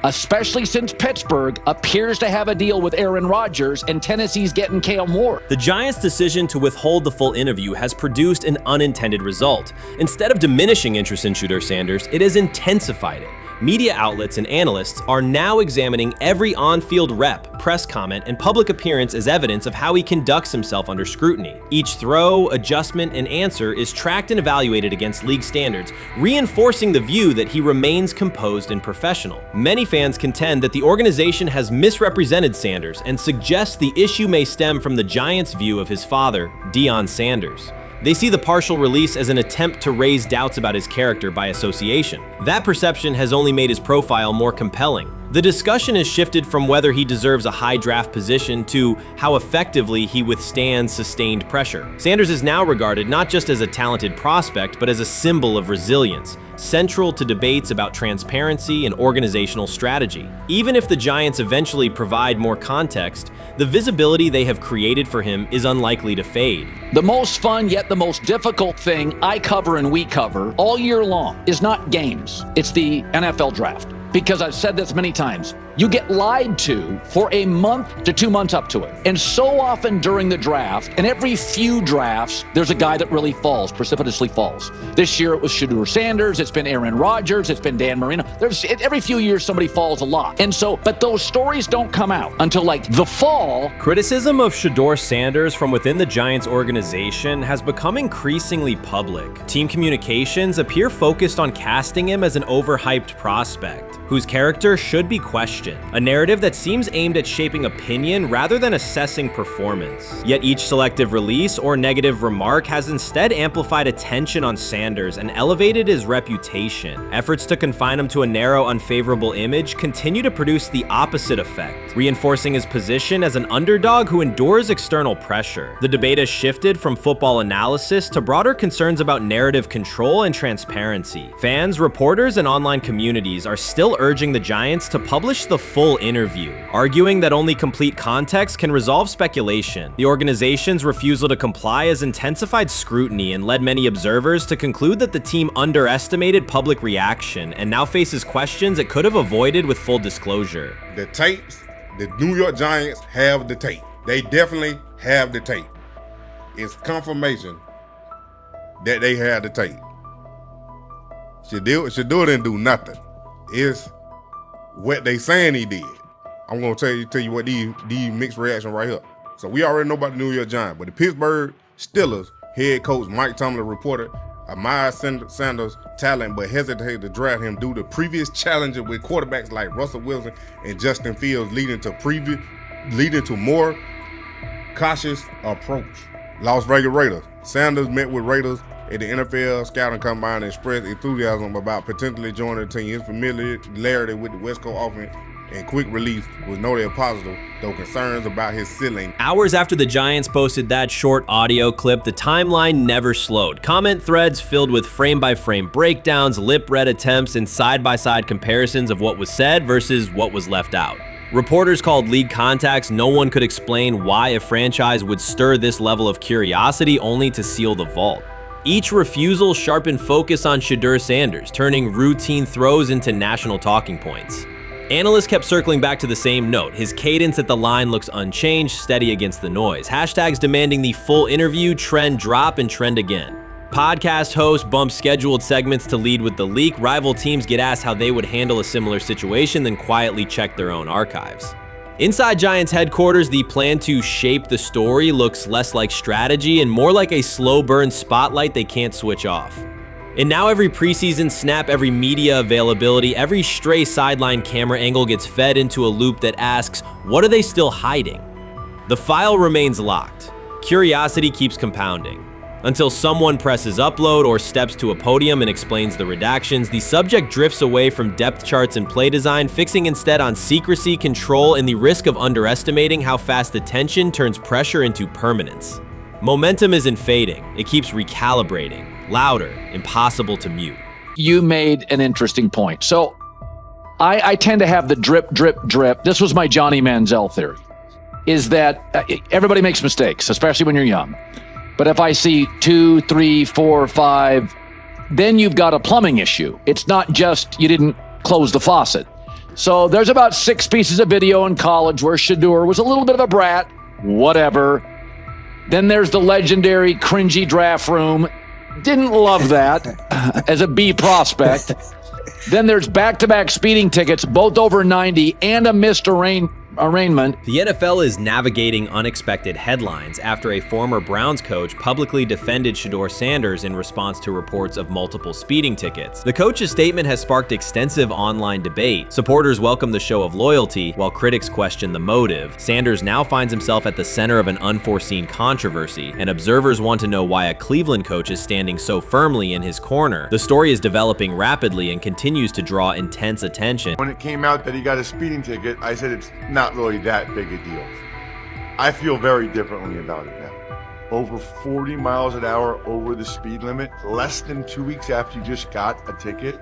especially since Pittsburgh appears to have a deal with Aaron Rodgers and Tennessee's getting Kale Moore. The Giants' decision to withhold the full interview has produced an unintended result. Instead of diminishing interest in Shedeur Sanders, it has intensified it. Media outlets and analysts are now examining every on-field rep, press comment, and public appearance as evidence of how he conducts himself under scrutiny. Each throw, adjustment, and answer is tracked and evaluated against league standards, reinforcing the view that he remains composed and professional. Many fans contend that the organization has misrepresented Sanders and suggest the issue may stem from the Giants' view of his father, DEION Sanders. They see the partial release as an attempt to raise doubts about his character by association. That perception has only made his profile more compelling. The discussion has shifted from whether he deserves a high draft position to how effectively he withstands sustained pressure. Sanders is now regarded not just as a talented prospect, but as a symbol of resilience, central to debates about transparency and organizational strategy. Even if the Giants eventually provide more context, the visibility they have created for him is unlikely to fade. The most fun yet the most difficult thing I cover and we cover all year long is not games, it's the NFL draft. Because I've said this many times, you get lied to for a month to 2 months up to it. And so often during the draft, and every few drafts, there's a guy that really falls, precipitously falls. This year it was Shedeur Sanders, it's been Aaron Rodgers, it's been Dan Marino. Every few years somebody falls a lot. And so, but those stories don't come out until like the fall. Criticism of Shedeur Sanders from within the Giants organization has become increasingly public. Team communications appear focused on casting him as an overhyped prospect, whose character should be questioned, a narrative that seems aimed at shaping opinion rather than assessing performance. Yet each selective release or negative remark has instead amplified attention on Sanders and elevated his reputation. Efforts to confine him to a narrow, unfavorable image continue to produce the opposite effect, reinforcing his position as an underdog who endures external pressure. The debate has shifted from football analysis to broader concerns about narrative control and transparency. Fans, reporters, and online communities are still urging the Giants to publish the full interview, arguing that only complete context can resolve speculation. The organization's refusal to comply has intensified scrutiny and led many observers to conclude that the team underestimated public reaction and now faces questions it could have avoided with full disclosure. The tapes, the New York Giants have the tape. They definitely have the tape. It's confirmation that they had the tape. Shedeur didn't do nothing. It's what they saying he did. I'm gonna tell you what these mixed reaction right here. So we already know about the New York Giants, but the Pittsburgh Steelers head coach Mike Tomlin reported admired Sanders' talent, but hesitated to draft him due to previous challenges with quarterbacks like Russell Wilson and Justin Fields, leading to more cautious approach. Las Vegas Raiders. Sanders met with Raiders at the NFL scouting combine and expressed enthusiasm about potentially joining the team. His familiarity with the West Coast offense and quick release was noted positive, though concerns about his ceiling. Hours after the Giants posted that short audio clip, the timeline never slowed. Comment threads filled with frame-by-frame breakdowns, lip-read attempts, and side-by-side comparisons of what was said versus what was left out. Reporters called league contacts. No one could explain why a franchise would stir this level of curiosity only to seal the vault. Each refusal sharpened focus on Shedeur Sanders, turning routine throws into national talking points. Analysts kept circling back to the same note. His cadence at the line looks unchanged, steady against the noise. Hashtags demanding the full interview, trend drop, and trend again. Podcast hosts bump scheduled segments to lead with the leak. Rival teams get asked how they would handle a similar situation, then quietly check their own archives. Inside Giants headquarters, the plan to shape the story looks less like strategy and more like a slow burn spotlight they can't switch off. And now every preseason snap, every media availability, every stray sideline camera angle gets fed into a loop that asks, what are they still hiding? The file remains locked. Curiosity keeps compounding. Until someone presses upload or steps to a podium and explains the redactions, the subject drifts away from depth charts and play design, fixing instead on secrecy, control, and the risk of underestimating how fast attention turns pressure into permanence. Momentum isn't fading, it keeps recalibrating. Louder, impossible to mute. You made an interesting point. So I tend to have the drip, drip, drip. This was my Johnny Manziel theory, is that everybody makes mistakes, especially when you're young. But if I see 2, 3, 4, 5, then you've got a plumbing issue. It's not just you didn't close the faucet. So there's about 6 pieces of video in college where Shedeur was a little bit of a brat, whatever. Then there's the legendary cringy draft room. Didn't love that as a B prospect. Then there's back-to-back speeding tickets, both over 90, and a missed arraignment. The NFL is navigating unexpected headlines after a former Browns coach publicly defended Shedeur Sanders in response to reports of multiple speeding tickets. The coach's statement has sparked extensive online debate. Supporters welcome the show of loyalty, while critics question the motive. Sanders now finds himself at the center of an unforeseen controversy, and observers want to know why a Cleveland coach is standing so firmly in his corner. The story is developing rapidly and continues to draw intense attention. When it came out that he got a speeding ticket, I said it's not really that big a deal. I feel very differently about it now. Over 40 miles an hour over the speed limit, less than 2 weeks after you just got a ticket.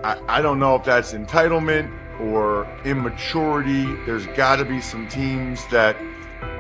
I don't know if that's entitlement or immaturity. There's got to be some teams that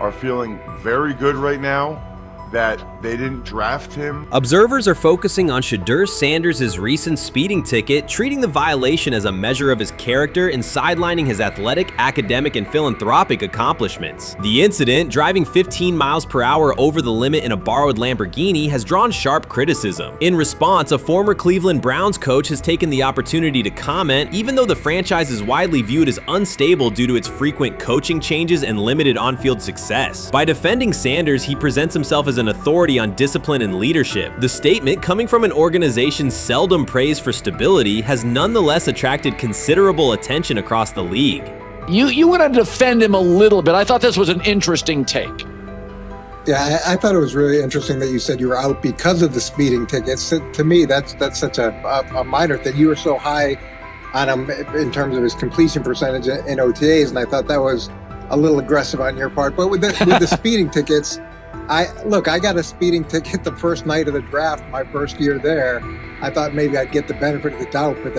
are feeling very good right now that they didn't draft him. Observers are focusing on Shedeur Sanders' recent speeding ticket, treating the violation as a measure of his character and sidelining his athletic, academic, and philanthropic accomplishments. The incident, driving 15 miles per hour over the limit in a borrowed Lamborghini, has drawn sharp criticism. In response, a former Cleveland Browns coach has taken the opportunity to comment, even though the franchise is widely viewed as unstable due to its frequent coaching changes and limited on-field success. By defending Sanders, he presents himself as an authority on discipline and leadership. The statement, coming from an organization seldom praised for stability, has nonetheless attracted considerable attention across the league. You want to defend him a little bit. I thought this was an interesting take. Yeah, I thought it was really interesting that you said you were out because of the speeding tickets. To me, that's such a minor thing. You were so high on him in terms of his completion percentage in OTAs, and I thought that was a little aggressive on your part. But with the speeding tickets, I got a speeding ticket the first night of the draft, my first year there. I thought maybe I'd get the benefit of the doubt, but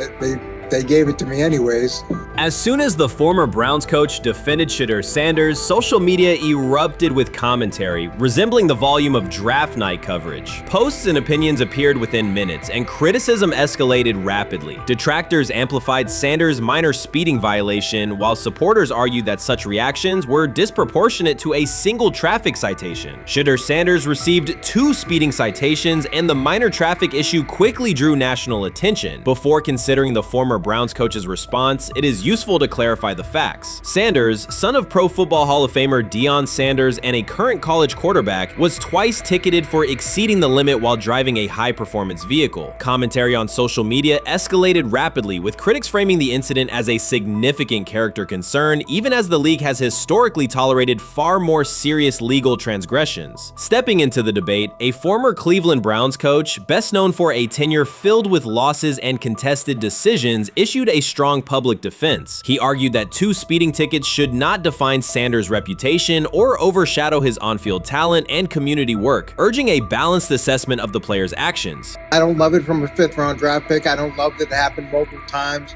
they gave it to me anyways. As soon as the former Browns coach defended Shedeur Sanders, social media erupted with commentary, resembling the volume of draft night coverage. Posts and opinions appeared within minutes, and criticism escalated rapidly. Detractors amplified Sanders' minor speeding violation, while supporters argued that such reactions were disproportionate to a single traffic citation. Shedeur Sanders received 2 speeding citations, and the minor traffic issue quickly drew national attention. Before considering the former Browns coach's response, it is useful to clarify the facts. Sanders, son of Pro Football Hall of Famer DEION Sanders and a current college quarterback, was twice ticketed for exceeding the limit while driving a high-performance vehicle. Commentary on social media escalated rapidly, with critics framing the incident as a significant character concern, even as the league has historically tolerated far more serious legal transgressions. Stepping into the debate, a former Cleveland Browns coach, best known for a tenure filled with losses and contested decisions, issued a strong public defense. He argued that 2 speeding tickets should not define Sanders' reputation or overshadow his on-field talent and community work, urging a balanced assessment of the player's actions. I don't love it from a 5th-round draft pick. I don't love that it happened multiple times.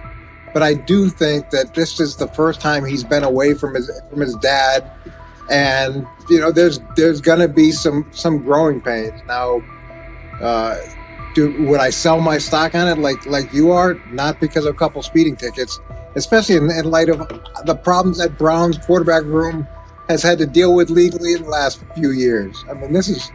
But I do think that this is the first time he's been away from his dad. And, you know, there's going to be some growing pains. Now, would I sell my stock on it like you are? Not because of a couple speeding tickets, especially in light of the problems that Brown's quarterback room has had to deal with legally in the last few years. I mean, this is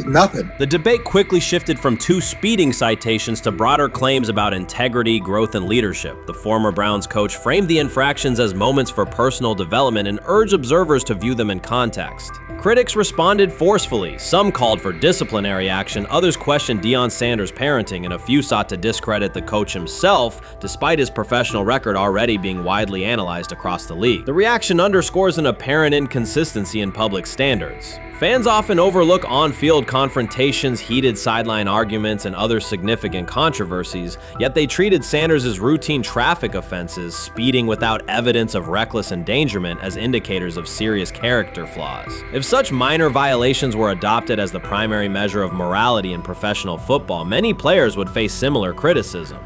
nothing. The debate quickly shifted from 2 speeding citations to broader claims about integrity, growth, and leadership. The former Browns coach framed the infractions as moments for personal development and urged observers to view them in context. Critics responded forcefully. Some called for disciplinary action, others questioned DEION Sanders' parenting, and a few sought to discredit the coach himself, despite his professional record already being widely analyzed across the league. The reaction underscores an apparent inconsistency in public standards. Fans often overlook on-field confrontations, heated sideline arguments, and other significant controversies, yet they treated Sanders' routine traffic offenses, speeding without evidence of reckless endangerment, as indicators of serious character flaws. If such minor violations were adopted as the primary measure of morality in professional football, many players would face similar criticism.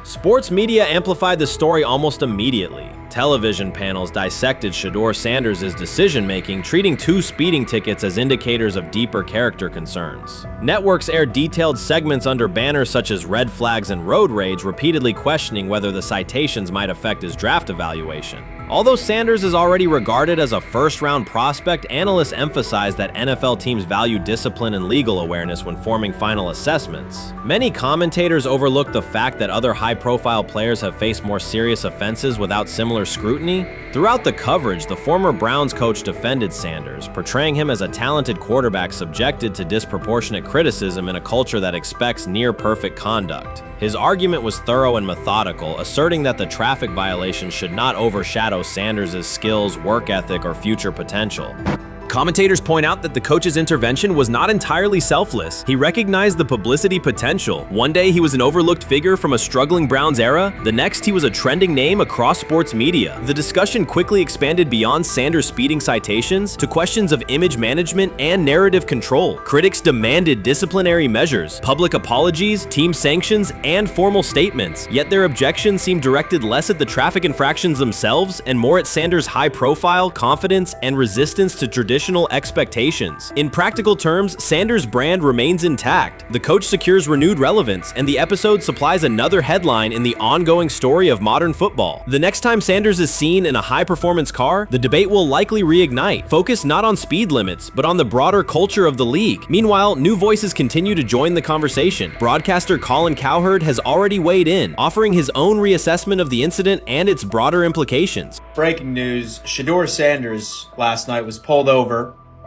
Sports media amplified the story almost immediately. Television panels dissected Shedeur Sanders' decision-making, treating 2 speeding tickets as indicators of deeper character concerns. Networks aired detailed segments under banners such as red flags and road rage, repeatedly questioning whether the citations might affect his draft evaluation. Although Sanders is already regarded as a first-round prospect, analysts emphasize that NFL teams value discipline and legal awareness when forming final assessments. Many commentators overlook the fact that other high-profile players have faced more serious offenses without similar scrutiny. Throughout the coverage, the former Browns coach defended Sanders, portraying him as a talented quarterback subjected to disproportionate criticism in a culture that expects near-perfect conduct. His argument was thorough and methodical, asserting that the traffic violation should not overshadow Sanders' skills, work ethic, or future potential. Commentators point out that the coach's intervention was not entirely selfless. He recognized the publicity potential. One day he was an overlooked figure from a struggling Browns era, the next he was a trending name across sports media. The discussion quickly expanded beyond Sanders' speeding citations to questions of image management and narrative control. Critics demanded disciplinary measures, public apologies, team sanctions, and formal statements, yet their objections seemed directed less at the traffic infractions themselves and more at Sanders' high profile, confidence, and resistance to traditional expectations. In practical terms, Sanders' brand remains intact. The coach secures renewed relevance, and the episode supplies another headline in the ongoing story of modern football. The next time Sanders is seen in a high-performance car, the debate will likely reignite, focused not on speed limits, but on the broader culture of the league. Meanwhile, new voices continue to join the conversation. Broadcaster Colin Cowherd has already weighed in, offering his own reassessment of the incident and its broader implications. Breaking news, Shedeur Sanders last night was pulled over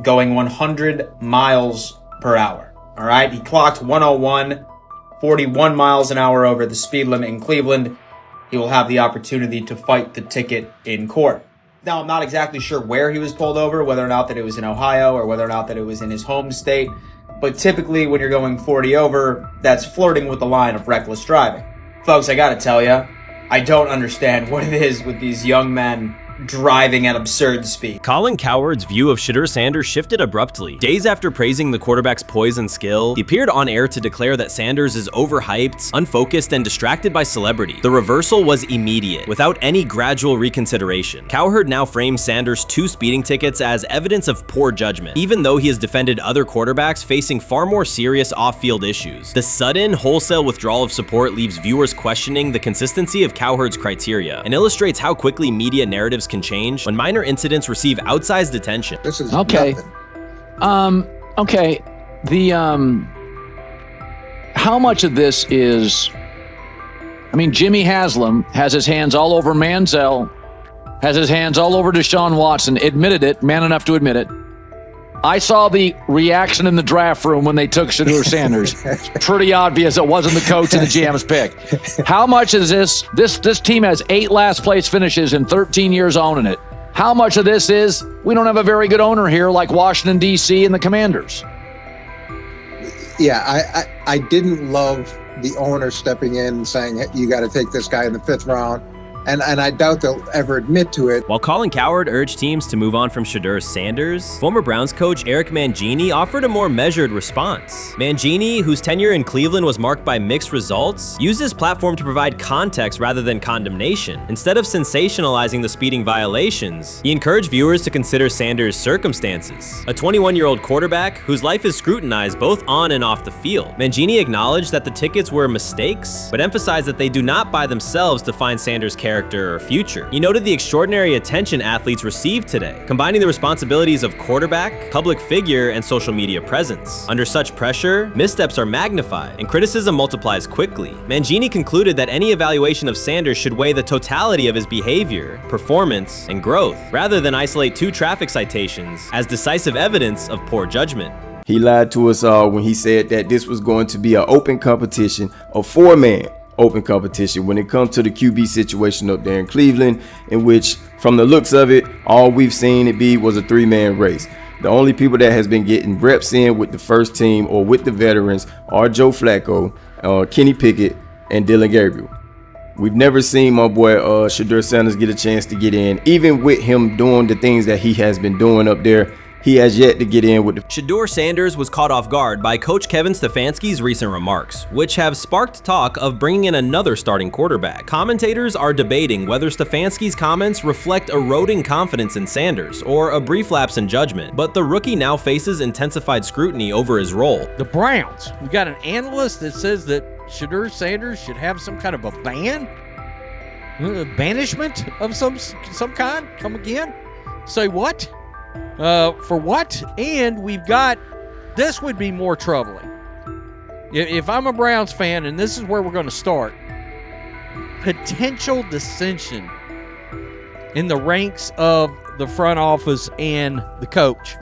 going 100 miles per hour. All right, he clocked 101, 41 miles an hour over the speed limit in Cleveland. He will have the opportunity to fight the ticket in court. Now, I'm not exactly sure where he was pulled over, whether or not that it was in Ohio or whether or not that it was in his home state. But typically when you're going 40 over, that's flirting with the line of reckless driving. Folks, I gotta tell you, I don't understand what it is with these young men driving at absurd speed. Colin Cowherd's view of Shedeur Sanders shifted abruptly. Days after praising the quarterback's poise and skill, he appeared on air to declare that Sanders is overhyped, unfocused, and distracted by celebrity. The reversal was immediate, without any gradual reconsideration. Cowherd now frames Sanders' 2 speeding tickets as evidence of poor judgment, even though he has defended other quarterbacks facing far more serious off-field issues. The sudden, wholesale withdrawal of support leaves viewers questioning the consistency of Cowherd's criteria and illustrates how quickly media narratives can change when minor incidents receive outsized attention. This is okay. nothing. Okay. The how much of this is I mean, Jimmy Haslam has his hands all over Manziel, has his hands all over Deshaun Watson, admitted it, man enough to admit it. I saw the reaction in the draft room when they took Shedeur Sanders. Pretty obvious it wasn't the coach and the GM's pick. How much is this team has 8 last place finishes in 13 years owning it. How much of this is we don't have a very good owner here like Washington, D.C. and the Commanders? Yeah, I didn't love the owner stepping in and saying, you got to take this guy in the 5th round. And I doubt they'll ever admit to it. While Colin Cowherd urged teams to move on from Shedeur Sanders, former Browns coach Eric Mangini offered a more measured response. Mangini, whose tenure in Cleveland was marked by mixed results, used his platform to provide context rather than condemnation. Instead of sensationalizing the speeding violations, he encouraged viewers to consider Sanders' circumstances. A 21-year-old quarterback whose life is scrutinized both on and off the field. Mangini acknowledged that the tickets were mistakes, but emphasized that they do not by themselves define Sanders' character or future. He noted the extraordinary attention athletes received today, combining the responsibilities of quarterback, public figure, and social media presence. Under such pressure, missteps are magnified, and criticism multiplies quickly. Mangini concluded that any evaluation of Sanders should weigh the totality of his behavior, performance, and growth, rather than isolate 2 traffic citations as decisive evidence of poor judgment. He lied to us all when he said that this was going to be an open competition, a 4-man open competition when it comes to the QB situation up there in Cleveland, in which, from the looks of it, all we've seen it be was a 3-man race. The only people that has been getting reps in with the first team or with the veterans are Joe Flacco, Kenny Pickett, and Dylan Gabriel. We've never seen my boy Shedeur Sanders get a chance to get in. Even with him doing the things that he has been doing up there, he has yet to get in with the... Shedeur Sanders was caught off guard by Coach Kevin Stefanski's recent remarks, which have sparked talk of bringing in another starting quarterback. Commentators are debating whether Stefanski's comments reflect eroding confidence in Sanders or a brief lapse in judgment, but the rookie now faces intensified scrutiny over his role. The Browns, we got an analyst that says that Shedeur Sanders should have some kind of a ban? Banishment of some kind? Come again? Say what? For what? And we've got, this would be more troubling. If I'm a Browns fan, and this is where we're going to start, potential dissension in the ranks of the front office and the coach.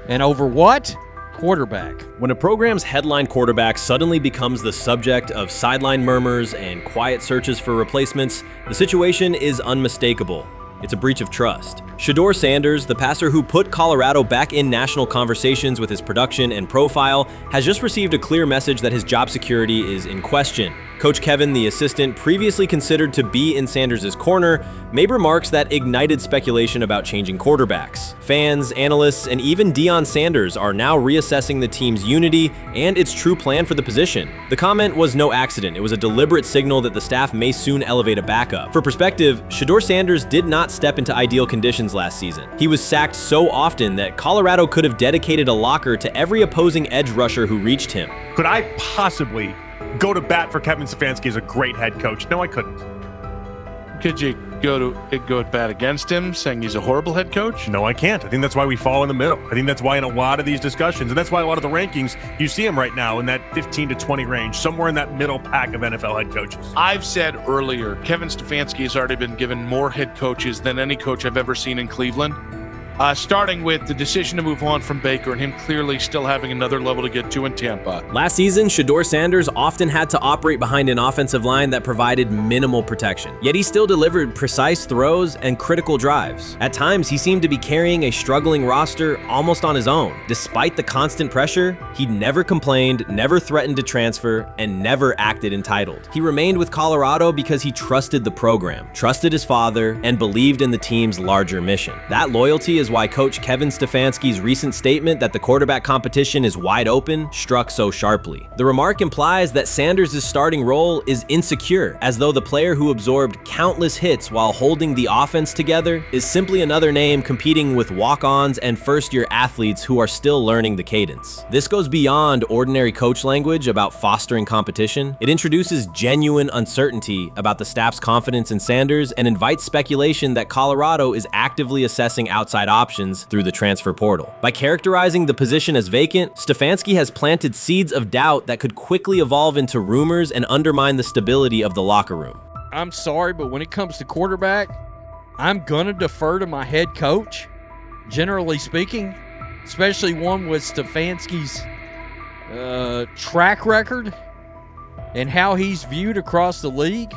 And over what? Quarterback. When a program's headline quarterback suddenly becomes the subject of sideline murmurs and quiet searches for replacements, the situation is unmistakable. It's a breach of trust. Shedeur Sanders, the passer who put Colorado back in national conversations with his production and profile, has just received a clear message that his job security is in question. Coach Kevin, the assistant previously considered to be in Sanders' corner, made remarks that ignited speculation about changing quarterbacks. Fans, analysts, and even Deion Sanders are now reassessing the team's unity and its true plan for the position. The comment was no accident. It was a deliberate signal that the staff may soon elevate a backup. For perspective, Shedeur Sanders did not step into ideal conditions last season. He was sacked so often that Colorado could have dedicated a locker to every opposing edge rusher who reached him. Could I possibly go to bat for Kevin Stefanski as a great head coach? No, I couldn't. Could you go at bat against him, saying he's a horrible head coach? No, I can't. I think that's why we fall in the middle. I think that's why in a lot of these discussions, and that's why a lot of the rankings, you see him right now in that 15 to 20 range, somewhere in that middle pack of NFL head coaches. I've said earlier, Kevin Stefanski has already been given more head coaches than any coach I've ever seen in Cleveland. Starting with the decision to move on from Baker and him clearly still having another level to get to in Tampa. Last season, Shedeur Sanders often had to operate behind an offensive line that provided minimal protection, yet he still delivered precise throws and critical drives. At times, he seemed to be carrying a struggling roster almost on his own. Despite the constant pressure, he never complained, never threatened to transfer, and never acted entitled. He remained with Colorado because he trusted the program, trusted his father, and believed in the team's larger mission. That loyalty is why Coach Kevin Stefanski's recent statement that the quarterback competition is wide open struck so sharply. The remark implies that Sanders' starting role is insecure, as though the player who absorbed countless hits while holding the offense together is simply another name competing with walk-ons and first-year athletes who are still learning the cadence. This goes beyond ordinary coach language about fostering competition. It introduces genuine uncertainty about the staff's confidence in Sanders and invites speculation that Colorado is actively assessing outside options options through the transfer portal. By characterizing the position as vacant, Stefanski has planted seeds of doubt that could quickly evolve into rumors and undermine the stability of the locker room. I'm sorry, but when it comes to quarterback, I'm going to defer to my head coach, generally speaking, especially one with Stefanski's track record and how he's viewed across the league.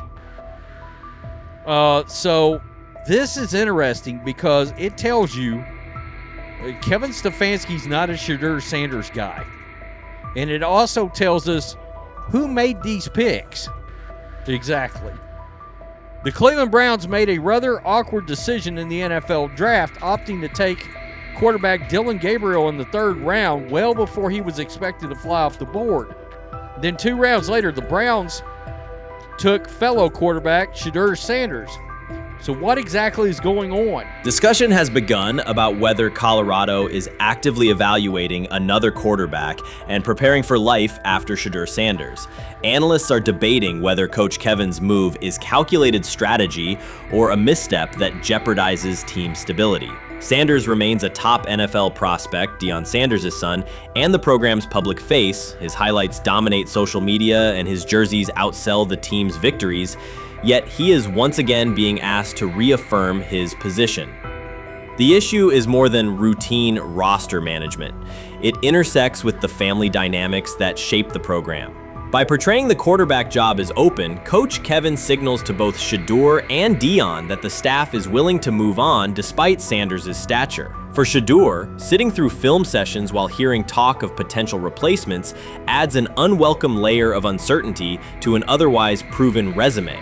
So this is interesting because it tells you Kevin Stefanski's not a Shedeur Sanders guy. And it also tells us who made these picks. Exactly. The Cleveland Browns made a rather awkward decision in the NFL draft, opting to take quarterback Dillon Gabriel in the 3rd round well before he was expected to fly off the board. Then 2 rounds later, the Browns took fellow quarterback Shedeur Sanders. So what exactly is going on? Discussion has begun about whether Colorado is actively evaluating another quarterback and preparing for life after Shedeur Sanders. Analysts are debating whether Coach Kevin's move is calculated strategy or a misstep that jeopardizes team stability. Sanders remains a top NFL prospect, Deion Sanders' son, and the program's public face. His highlights dominate social media and his jerseys outsell the team's victories. Yet he is once again being asked to reaffirm his position. The issue is more than routine roster management. It intersects with the family dynamics that shape the program. By portraying the quarterback job as open, Coach Kevin signals to both Shedeur and Deion that the staff is willing to move on despite Sanders' stature. For Shedeur, sitting through film sessions while hearing talk of potential replacements adds an unwelcome layer of uncertainty to an otherwise proven resume.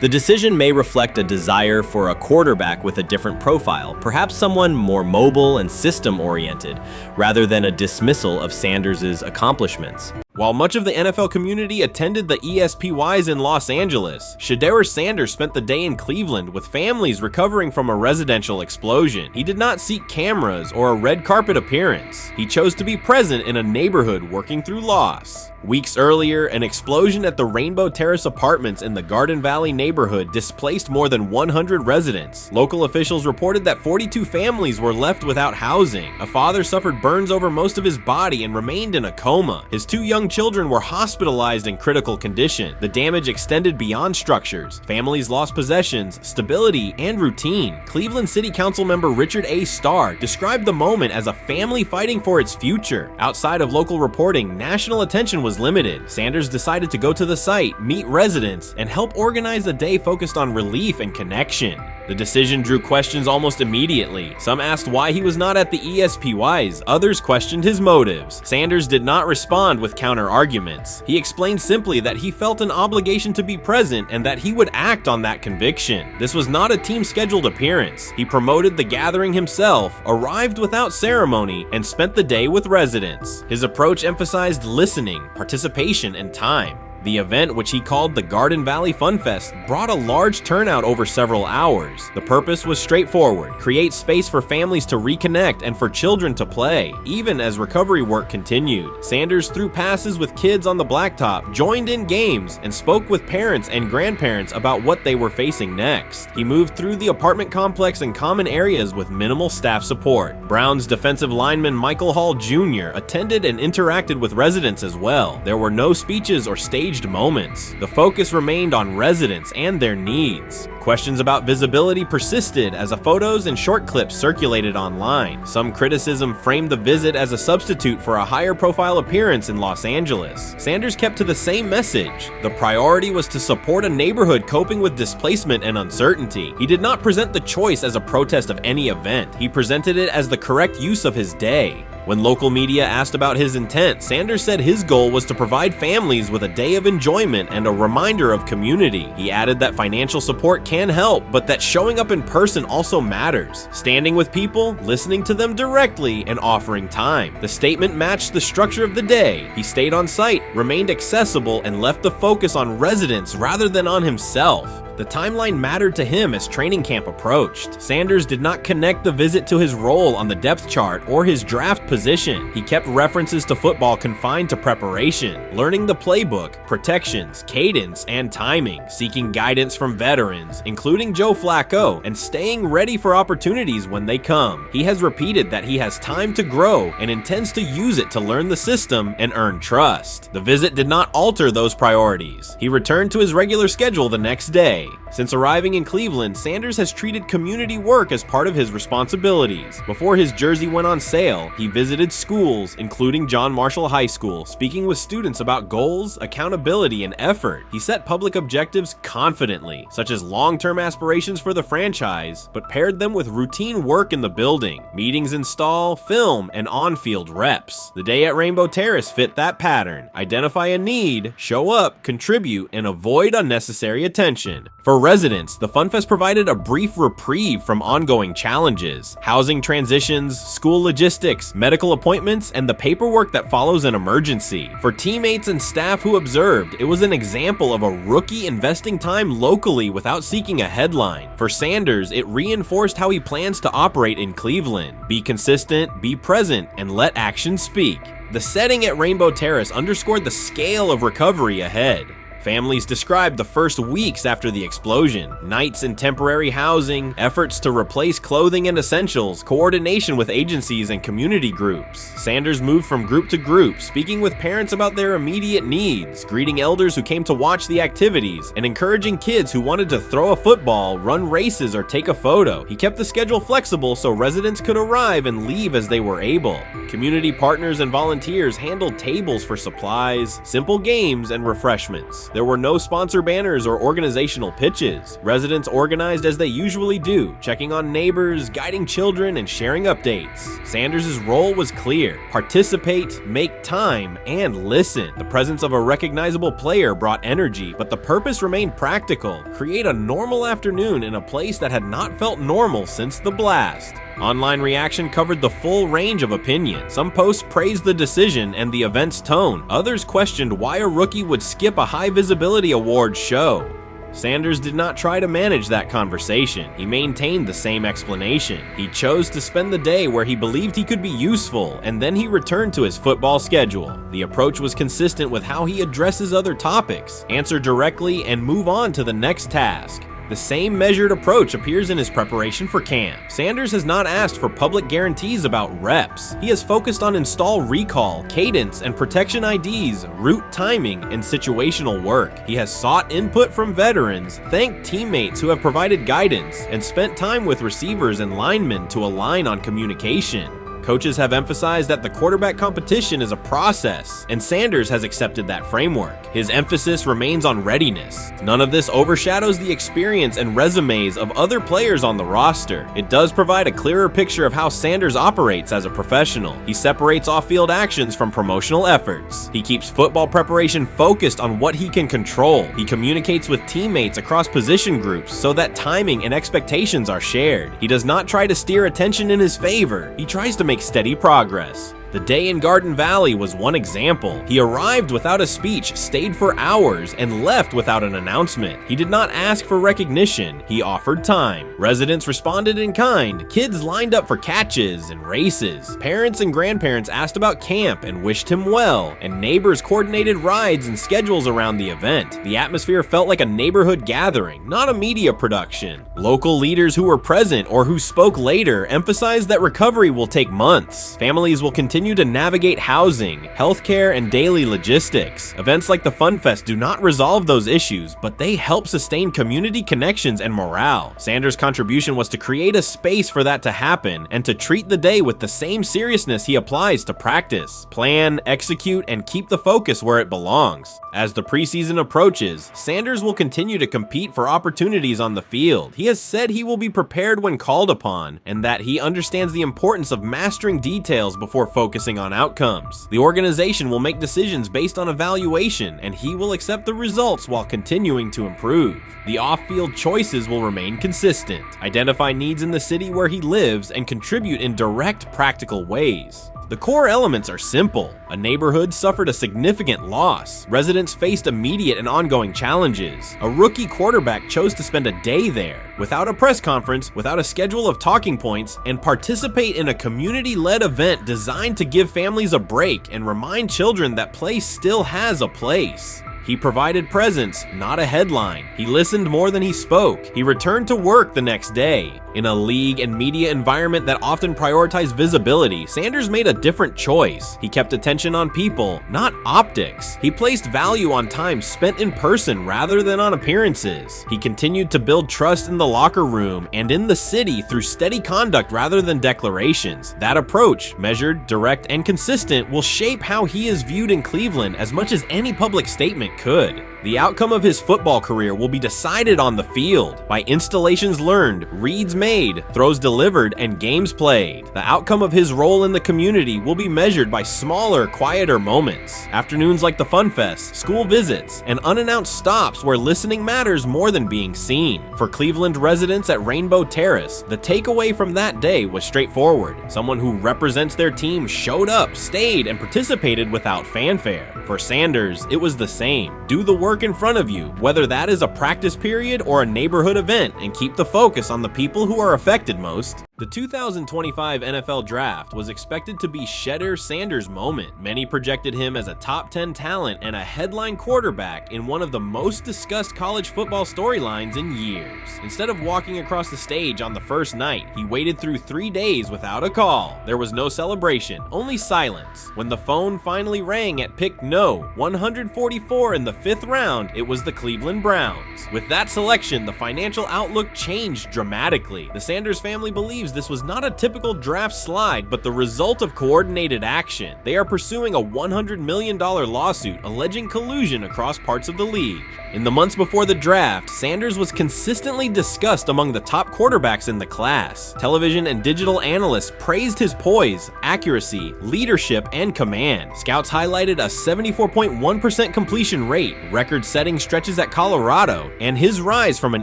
The decision may reflect a desire for a quarterback with a different profile, perhaps someone more mobile and system-oriented, rather than a dismissal of Sanders' accomplishments. While much of the NFL community attended the ESPYs in Los Angeles, Shedeur Sanders spent the day in Cleveland with families recovering from a residential explosion. He did not seek cameras or a red carpet appearance. He chose to be present in a neighborhood working through loss. Weeks earlier, an explosion at the Rainbow Terrace Apartments in the Garden Valley neighborhood displaced more than 100 residents. Local officials reported that 42 families were left without housing. A father suffered burns over most of his body and remained in a coma. His 2 young children were hospitalized in critical condition. The damage extended beyond structures. Families lost possessions, stability, and routine. Cleveland City Council member Richard A. Starr described the moment as a family fighting for its future. Outside of local reporting, national attention was limited. Sanders decided to go to the site, meet residents, and help organize a day focused on relief and connection. The decision drew questions almost immediately. Some asked why he was not at the ESPYs, others questioned his motives. Sanders did not respond with counter-arguments. He explained simply that he felt an obligation to be present and that he would act on that conviction. This was not a team-scheduled appearance. He promoted the gathering himself, arrived without ceremony, and spent the day with residents. His approach emphasized listening, participation, and time. The event, which he called the Garden Valley Fun Fest, brought a large turnout over several hours. The purpose was straightforward: create space for families to reconnect and for children to play, even as recovery work continued. Sanders threw passes with kids on the blacktop, joined in games, and spoke with parents and grandparents about what they were facing next. He moved through the apartment complex and common areas with minimal staff support. Browns defensive lineman Michael Hall Jr. attended and interacted with residents as well. There were no speeches or staged moments. The focus remained on residents and their needs. Questions about visibility persisted as photos and short clips circulated online. Some criticism framed the visit as a substitute for a higher profile appearance in Los Angeles. Sanders kept to the same message. The priority was to support a neighborhood coping with displacement and uncertainty. He did not present the choice as a protest of any event. He presented it as the correct use of his day. When local media asked about his intent, Sanders said his goal was to provide families with a day of enjoyment and a reminder of community. He added that financial support can help, but that showing up in person also matters. Standing with people, listening to them directly, and offering time. The statement matched the structure of the day. He stayed on site, remained accessible, and left the focus on residents rather than on himself. The timeline mattered to him as training camp approached. Sanders did not connect the visit to his role on the depth chart or his draft position. He kept references to football confined to preparation, learning the playbook, protections, cadence, and timing, seeking guidance from veterans, including Joe Flacco, and staying ready for opportunities when they come. He has repeated that he has time to grow and intends to use it to learn the system and earn trust. The visit did not alter those priorities. He returned to his regular schedule the next day. Since arriving in Cleveland, Sanders has treated community work as part of his responsibilities. Before his jersey went on sale, he visited schools, including John Marshall High School, speaking with students about goals, accountability, and effort. He set public objectives confidently, such as long-term aspirations for the franchise, but paired them with routine work in the building, meetings in stall, film, and on-field reps. The day at Rainbow Terrace fit that pattern. Identify a need, show up, contribute, and avoid unnecessary attention. For residents, the Funfest provided a brief reprieve from ongoing challenges: housing transitions, school logistics, medical appointments, and the paperwork that follows an emergency. For teammates and staff who observed, it was an example of a rookie investing time locally without seeking a headline. For Sanders, it reinforced how he plans to operate in Cleveland: be consistent, be present, and let actions speak. The setting at Rainbow Terrace underscored the scale of recovery ahead. Families described the first weeks after the explosion: nights in temporary housing, efforts to replace clothing and essentials, coordination with agencies and community groups. Sanders moved from group to group, speaking with parents about their immediate needs, greeting elders who came to watch the activities, and encouraging kids who wanted to throw a football, run races, or take a photo. He kept the schedule flexible so residents could arrive and leave as they were able. Community partners and volunteers handled tables for supplies, simple games, and refreshments. There were no sponsor banners or organizational pitches. Residents organized as they usually do, checking on neighbors, guiding children, and sharing updates. Sanders' role was clear: participate, make time, and listen. The presence of a recognizable player brought energy, but the purpose remained practical: create a normal afternoon in a place that had not felt normal since the blast. Online reaction covered the full range of opinion. Some posts praised the decision and the event's tone. Others questioned why a rookie would skip a high visibility awards show. Sanders did not try to manage that conversation. He maintained the same explanation. He chose to spend the day where he believed he could be useful, and then he returned to his football schedule. The approach was consistent with how he addresses other topics: answer directly and move on to the next task. The same measured approach appears in his preparation for camp. Sanders has not asked for public guarantees about reps. He has focused on install recall, cadence, and protection IDs, route timing, and situational work. He has sought input from veterans, thanked teammates who have provided guidance, and spent time with receivers and linemen to align on communication. Coaches have emphasized that the quarterback competition is a process, and Sanders has accepted that framework. His emphasis remains on readiness. None of this overshadows the experience and resumes of other players on the roster. It does provide a clearer picture of how Sanders operates as a professional. He separates off-field actions from promotional efforts. He keeps football preparation focused on what he can control. He communicates with teammates across position groups so that timing and expectations are shared. He does not try to steer attention in his favor. He tries to make steady progress. The day in Garden Valley was one example. He arrived without a speech, stayed for hours, and left without an announcement. He did not ask for recognition, he offered time. Residents responded in kind. Kids lined up for catches and races. Parents and grandparents asked about camp and wished him well, and neighbors coordinated rides and schedules around the event. The atmosphere felt like a neighborhood gathering, not a media production. Local leaders who were present or who spoke later emphasized that recovery will take months. Families will continue to navigate housing, healthcare, and daily logistics. Events like the Funfest do not resolve those issues, but they help sustain community connections and morale. Sanders' contribution was to create a space for that to happen and to treat the day with the same seriousness he applies to practice, plan, execute, and keep the focus where it belongs. As the preseason approaches, Sanders will continue to compete for opportunities on the field. He has said he will be prepared when called upon, and that he understands the importance of mastering details before focusing on outcomes. The organization will make decisions based on evaluation, and he will accept the results while continuing to improve. The off-field choices will remain consistent: identify needs in the city where he lives and contribute in direct, practical ways. The core elements are simple. A neighborhood suffered a significant loss. Residents faced immediate and ongoing challenges. A rookie quarterback chose to spend a day there, without a press conference, without a schedule of talking points, and participate in a community-led event designed to give families a break and remind children that play still has a place. He provided presence, not a headline. He listened more than he spoke. He returned to work the next day. In a league and media environment that often prioritize visibility, Sanders made a different choice. He kept attention on people, not optics. He placed value on time spent in person rather than on appearances. He continued to build trust in the locker room and in the city through steady conduct rather than declarations. That approach, measured, direct, and consistent, will shape how he is viewed in Cleveland as much as any public statement could. The outcome of his football career will be decided on the field by installations learned, reads made, throws delivered, and games played. The outcome of his role in the community will be measured by smaller, quieter moments. Afternoons like the Fun Fest, school visits, and unannounced stops where listening matters more than being seen. For Cleveland residents at Rainbow Terrace, the takeaway from that day was straightforward. Someone who represents their team showed up, stayed, and participated without fanfare. For Sanders, it was the same. Do the work in front of you, whether that is a practice period or a neighborhood event, and keep the focus on the people who are affected most. The 2025 NFL Draft was expected to be Shedeur Sanders' moment. Many projected him as a top 10 talent and a headline quarterback in one of the most discussed college football storylines in years. Instead of walking across the stage on the first night, he waited through 3 days without a call. There was no celebration, only silence. When the phone finally rang at pick no. 144 in the 5th round, it was the Cleveland Browns. With that selection, the financial outlook changed dramatically. The Sanders family believes this was not a typical draft slide, but the result of coordinated action. They are pursuing a $100 million lawsuit alleging collusion across parts of the league. In the months before the draft, Sanders was consistently discussed among the top quarterbacks in the class. Television and digital analysts praised his poise, accuracy, leadership, and command. Scouts highlighted a 74.1% completion rate, record-setting stretches at Colorado, and his rise from an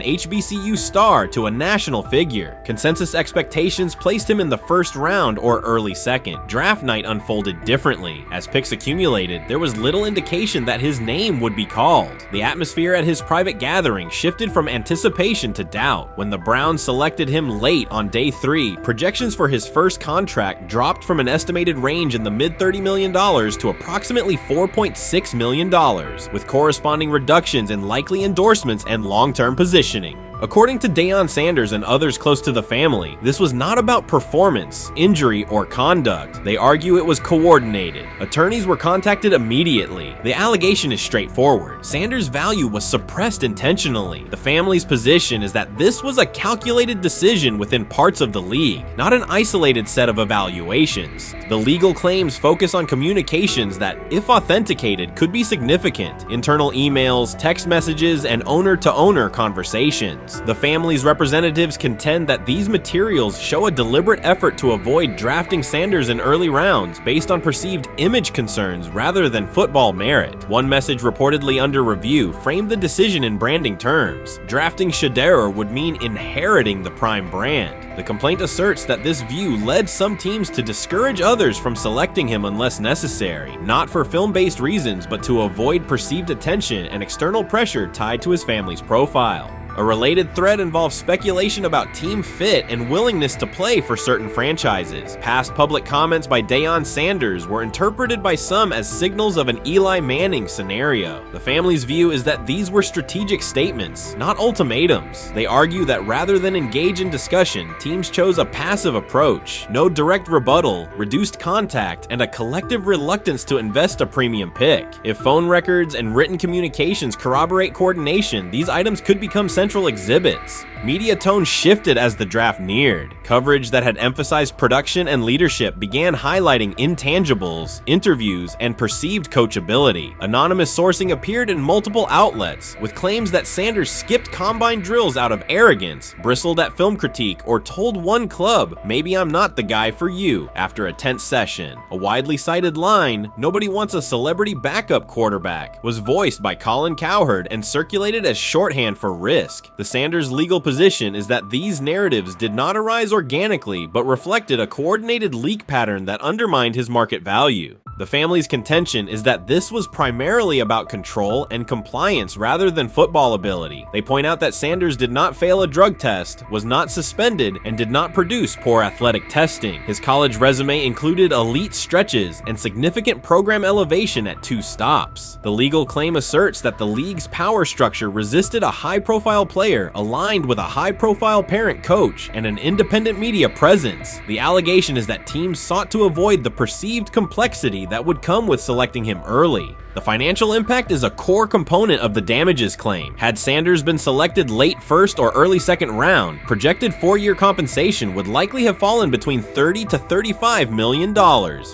HBCU star to a national figure. Consensus expectations placed him in the first round or early second. Draft night unfolded differently. As picks accumulated, there was little indication that his name would be called. The atmosphere at his private gathering shifted from anticipation to doubt. When the Browns selected him late on day 3, projections for his first contract dropped from an estimated range in the mid-$30 million to approximately $4.6 million, with corresponding reductions in likely endorsements and long-term positioning. According to Deion Sanders and others close to the family, this was not about performance, injury, or conduct. They argue it was coordinated. Attorneys were contacted immediately. The allegation is straightforward. Sanders' value was suppressed intentionally. The family's position is that this was a calculated decision within parts of the league, not an isolated set of evaluations. The legal claims focus on communications that, if authenticated, could be significant. Internal emails, text messages, and owner-to-owner conversations. The family's representatives contend that these materials show a deliberate effort to avoid drafting Sanders in early rounds based on perceived image concerns rather than football merit. One message reportedly under review framed the decision in branding terms. Drafting Shedeur would mean inheriting the Prime brand. The complaint asserts that this view led some teams to discourage others from selecting him unless necessary, not for film-based reasons, but to avoid perceived attention and external pressure tied to his family's profile. A related thread involves speculation about team fit and willingness to play for certain franchises. Past public comments by Deion Sanders were interpreted by some as signals of an Eli Manning scenario. The family's view is that these were strategic statements, not ultimatums. They argue that rather than engage in discussion, teams chose a passive approach, no direct rebuttal, reduced contact, and a collective reluctance to invest a premium pick. If phone records and written communications corroborate coordination, these items could become central exhibits. Media tone shifted as the draft neared. Coverage that had emphasized production and leadership began highlighting intangibles, interviews, and perceived coachability. Anonymous sourcing appeared in multiple outlets, with claims that Sanders skipped combine drills out of arrogance, bristled at film critique, or told one club, "Maybe I'm not the guy for you," after a tense session. A widely cited line, "Nobody wants a celebrity backup quarterback," was voiced by Colin Cowherd and circulated as shorthand for risk. The Sanders legal position is that these narratives did not arise organically, but reflected a coordinated leak pattern that undermined his market value. The family's contention is that this was primarily about control and compliance rather than football ability. They point out that Sanders did not fail a drug test, was not suspended, and did not produce poor athletic testing. His college resume included elite stretches and significant program elevation at 2 stops. The legal claim asserts that the league's power structure resisted a high-profile player aligned with a high-profile parent coach and an independent media presence. The allegation is that teams sought to avoid the perceived complexity that would come with selecting him early. The financial impact is a core component of the damages claim. Had Sanders been selected late first or early second round, projected 4-year compensation would likely have fallen between $30 to $35 million,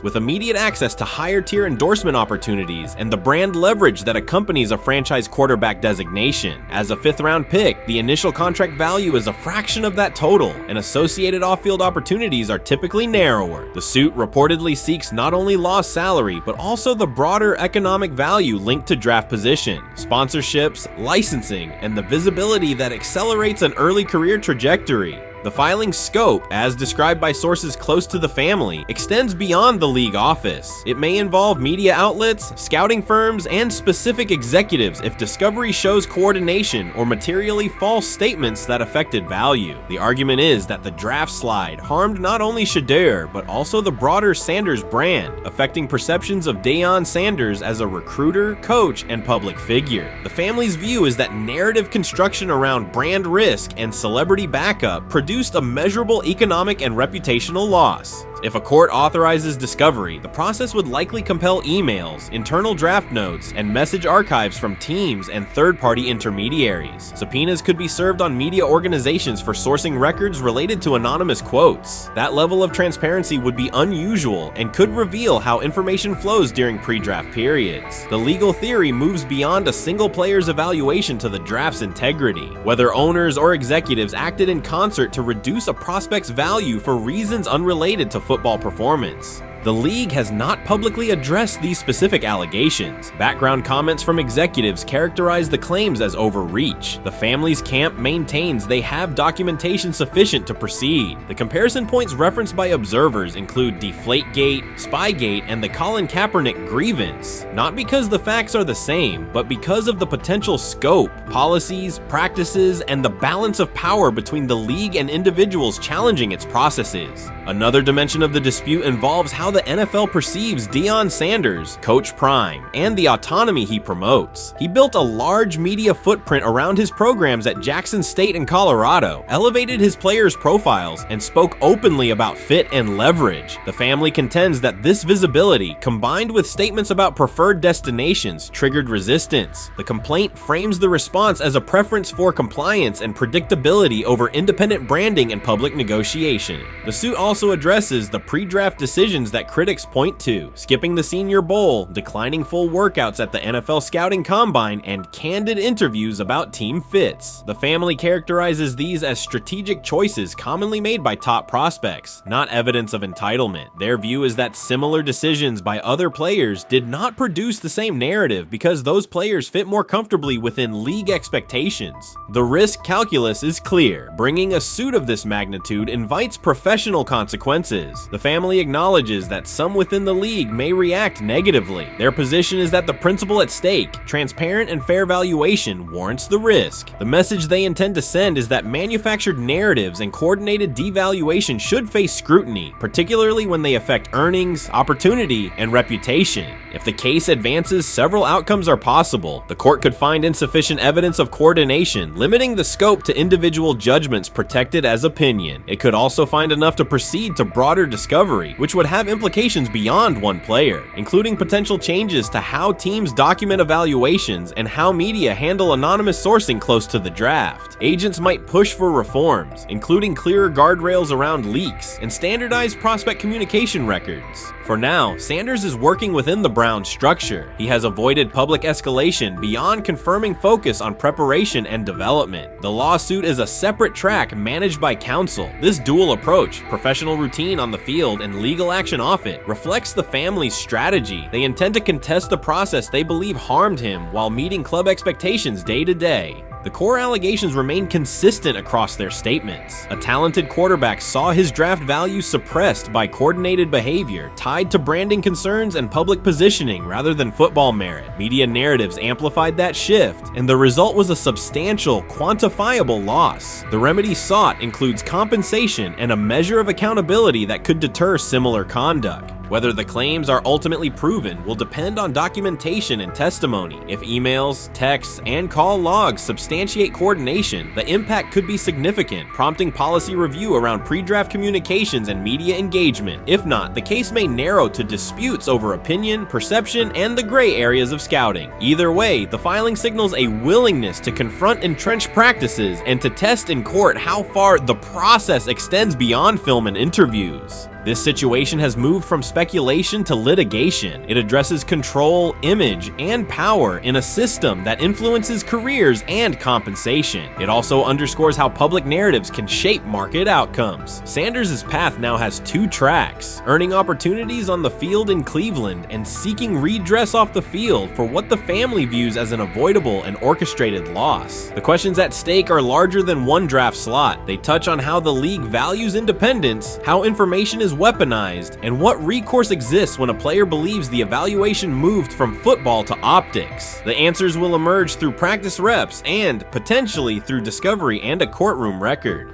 with immediate access to higher tier endorsement opportunities and the brand leverage that accompanies a franchise quarterback designation. As a 5th-round pick, the initial contract value is a fraction of that total, and associated off-field opportunities are typically narrower. The suit reportedly seeks not only lost salary, but also the broader economic value linked to draft position, sponsorships, licensing, and the visibility that accelerates an early career trajectory. The filing's scope, as described by sources close to the family, extends beyond the league office. It may involve media outlets, scouting firms, and specific executives if discovery shows coordination or materially false statements that affected value. The argument is that the draft slide harmed not only Shedeur, but also the broader Sanders brand, affecting perceptions of DEION Sanders as a recruiter, coach, and public figure. The family's view is that narrative construction around brand risk and celebrity backup produced a measurable economic and reputational loss. If a court authorizes discovery, the process would likely compel emails, internal draft notes, and message archives from teams and third-party intermediaries. Subpoenas could be served on media organizations for sourcing records related to anonymous quotes. That level of transparency would be unusual and could reveal how information flows during pre-draft periods. The legal theory moves beyond a single player's evaluation to the draft's integrity, whether owners or executives acted in concert to reduce a prospect's value for reasons unrelated to football performance. The league has not publicly addressed these specific allegations. Background comments from executives characterize the claims as overreach. The family's camp maintains they have documentation sufficient to proceed. The comparison points referenced by observers include Deflategate, Spygate, and the Colin Kaepernick grievance, not because the facts are the same, but because of the potential scope, policies, practices, and the balance of power between the league and individuals challenging its processes. Another dimension of the dispute involves how the NFL perceives DEION Sanders, Coach Prime, and the autonomy he promotes. He built a large media footprint around his programs at Jackson State and Colorado, elevated his players' profiles, and spoke openly about fit and leverage. The family contends that this visibility, combined with statements about preferred destinations, triggered resistance. The complaint frames the response as a preference for compliance and predictability over independent branding and public negotiation. The suit also addresses the pre-draft decisions that critics point to: skipping the Senior Bowl, declining full workouts at the NFL Scouting Combine, and candid interviews about team fits. The family characterizes these as strategic choices commonly made by top prospects, not evidence of entitlement. Their view is that similar decisions by other players did not produce the same narrative because those players fit more comfortably within league expectations. The risk calculus is clear. Bringing a suit of this magnitude invites professional consequences. The family acknowledges that some within the league may react negatively. Their position is that the principle at stake, transparent and fair valuation, warrants the risk. The message they intend to send is that manufactured narratives and coordinated devaluation should face scrutiny, particularly when they affect earnings, opportunity, and reputation. If the case advances, several outcomes are possible. The court could find insufficient evidence of coordination, limiting the scope to individual judgments protected as opinion. It could also find enough to proceed to broader discovery, which would have implications beyond one player, including potential changes to how teams document evaluations and how media handle anonymous sourcing close to the draft. Agents might push for reforms, including clearer guardrails around leaks and standardized prospect communication records. For now, Sanders is working within the Browns structure. He has avoided public escalation beyond confirming focus on preparation and development. The lawsuit is a separate track managed by counsel. This dual approach, professional routine on the field and legal action off it, reflects the family's strategy. They intend to contest the process they believe harmed him while meeting club expectations day to day. The core allegations remain consistent across their statements. A talented quarterback saw his draft value suppressed by coordinated behavior tied to branding concerns and public positioning rather than football merit. Media narratives amplified that shift, and the result was a substantial, quantifiable loss. The remedy sought includes compensation and a measure of accountability that could deter similar conduct. Whether the claims are ultimately proven will depend on documentation and testimony. If emails, texts, and call logs substantiate coordination, the impact could be significant, prompting policy review around pre-draft communications and media engagement. If not, the case may narrow to disputes over opinion, perception, and the gray areas of scouting. Either way, the filing signals a willingness to confront entrenched practices and to test in court how far the process extends beyond film and interviews. This situation has moved from speculation to litigation. It addresses control, image, and power in a system that influences careers and compensation. It also underscores how public narratives can shape market outcomes. Sanders' path now has two tracks: earning opportunities on the field in Cleveland and seeking redress off the field for what the family views as an avoidable and orchestrated loss. The questions at stake are larger than one draft slot. They touch on how the league values independence, how information is weaponized, and what recourse exists when a player believes the evaluation moved from football to optics. The answers will emerge through practice reps and, potentially, through discovery and a courtroom record.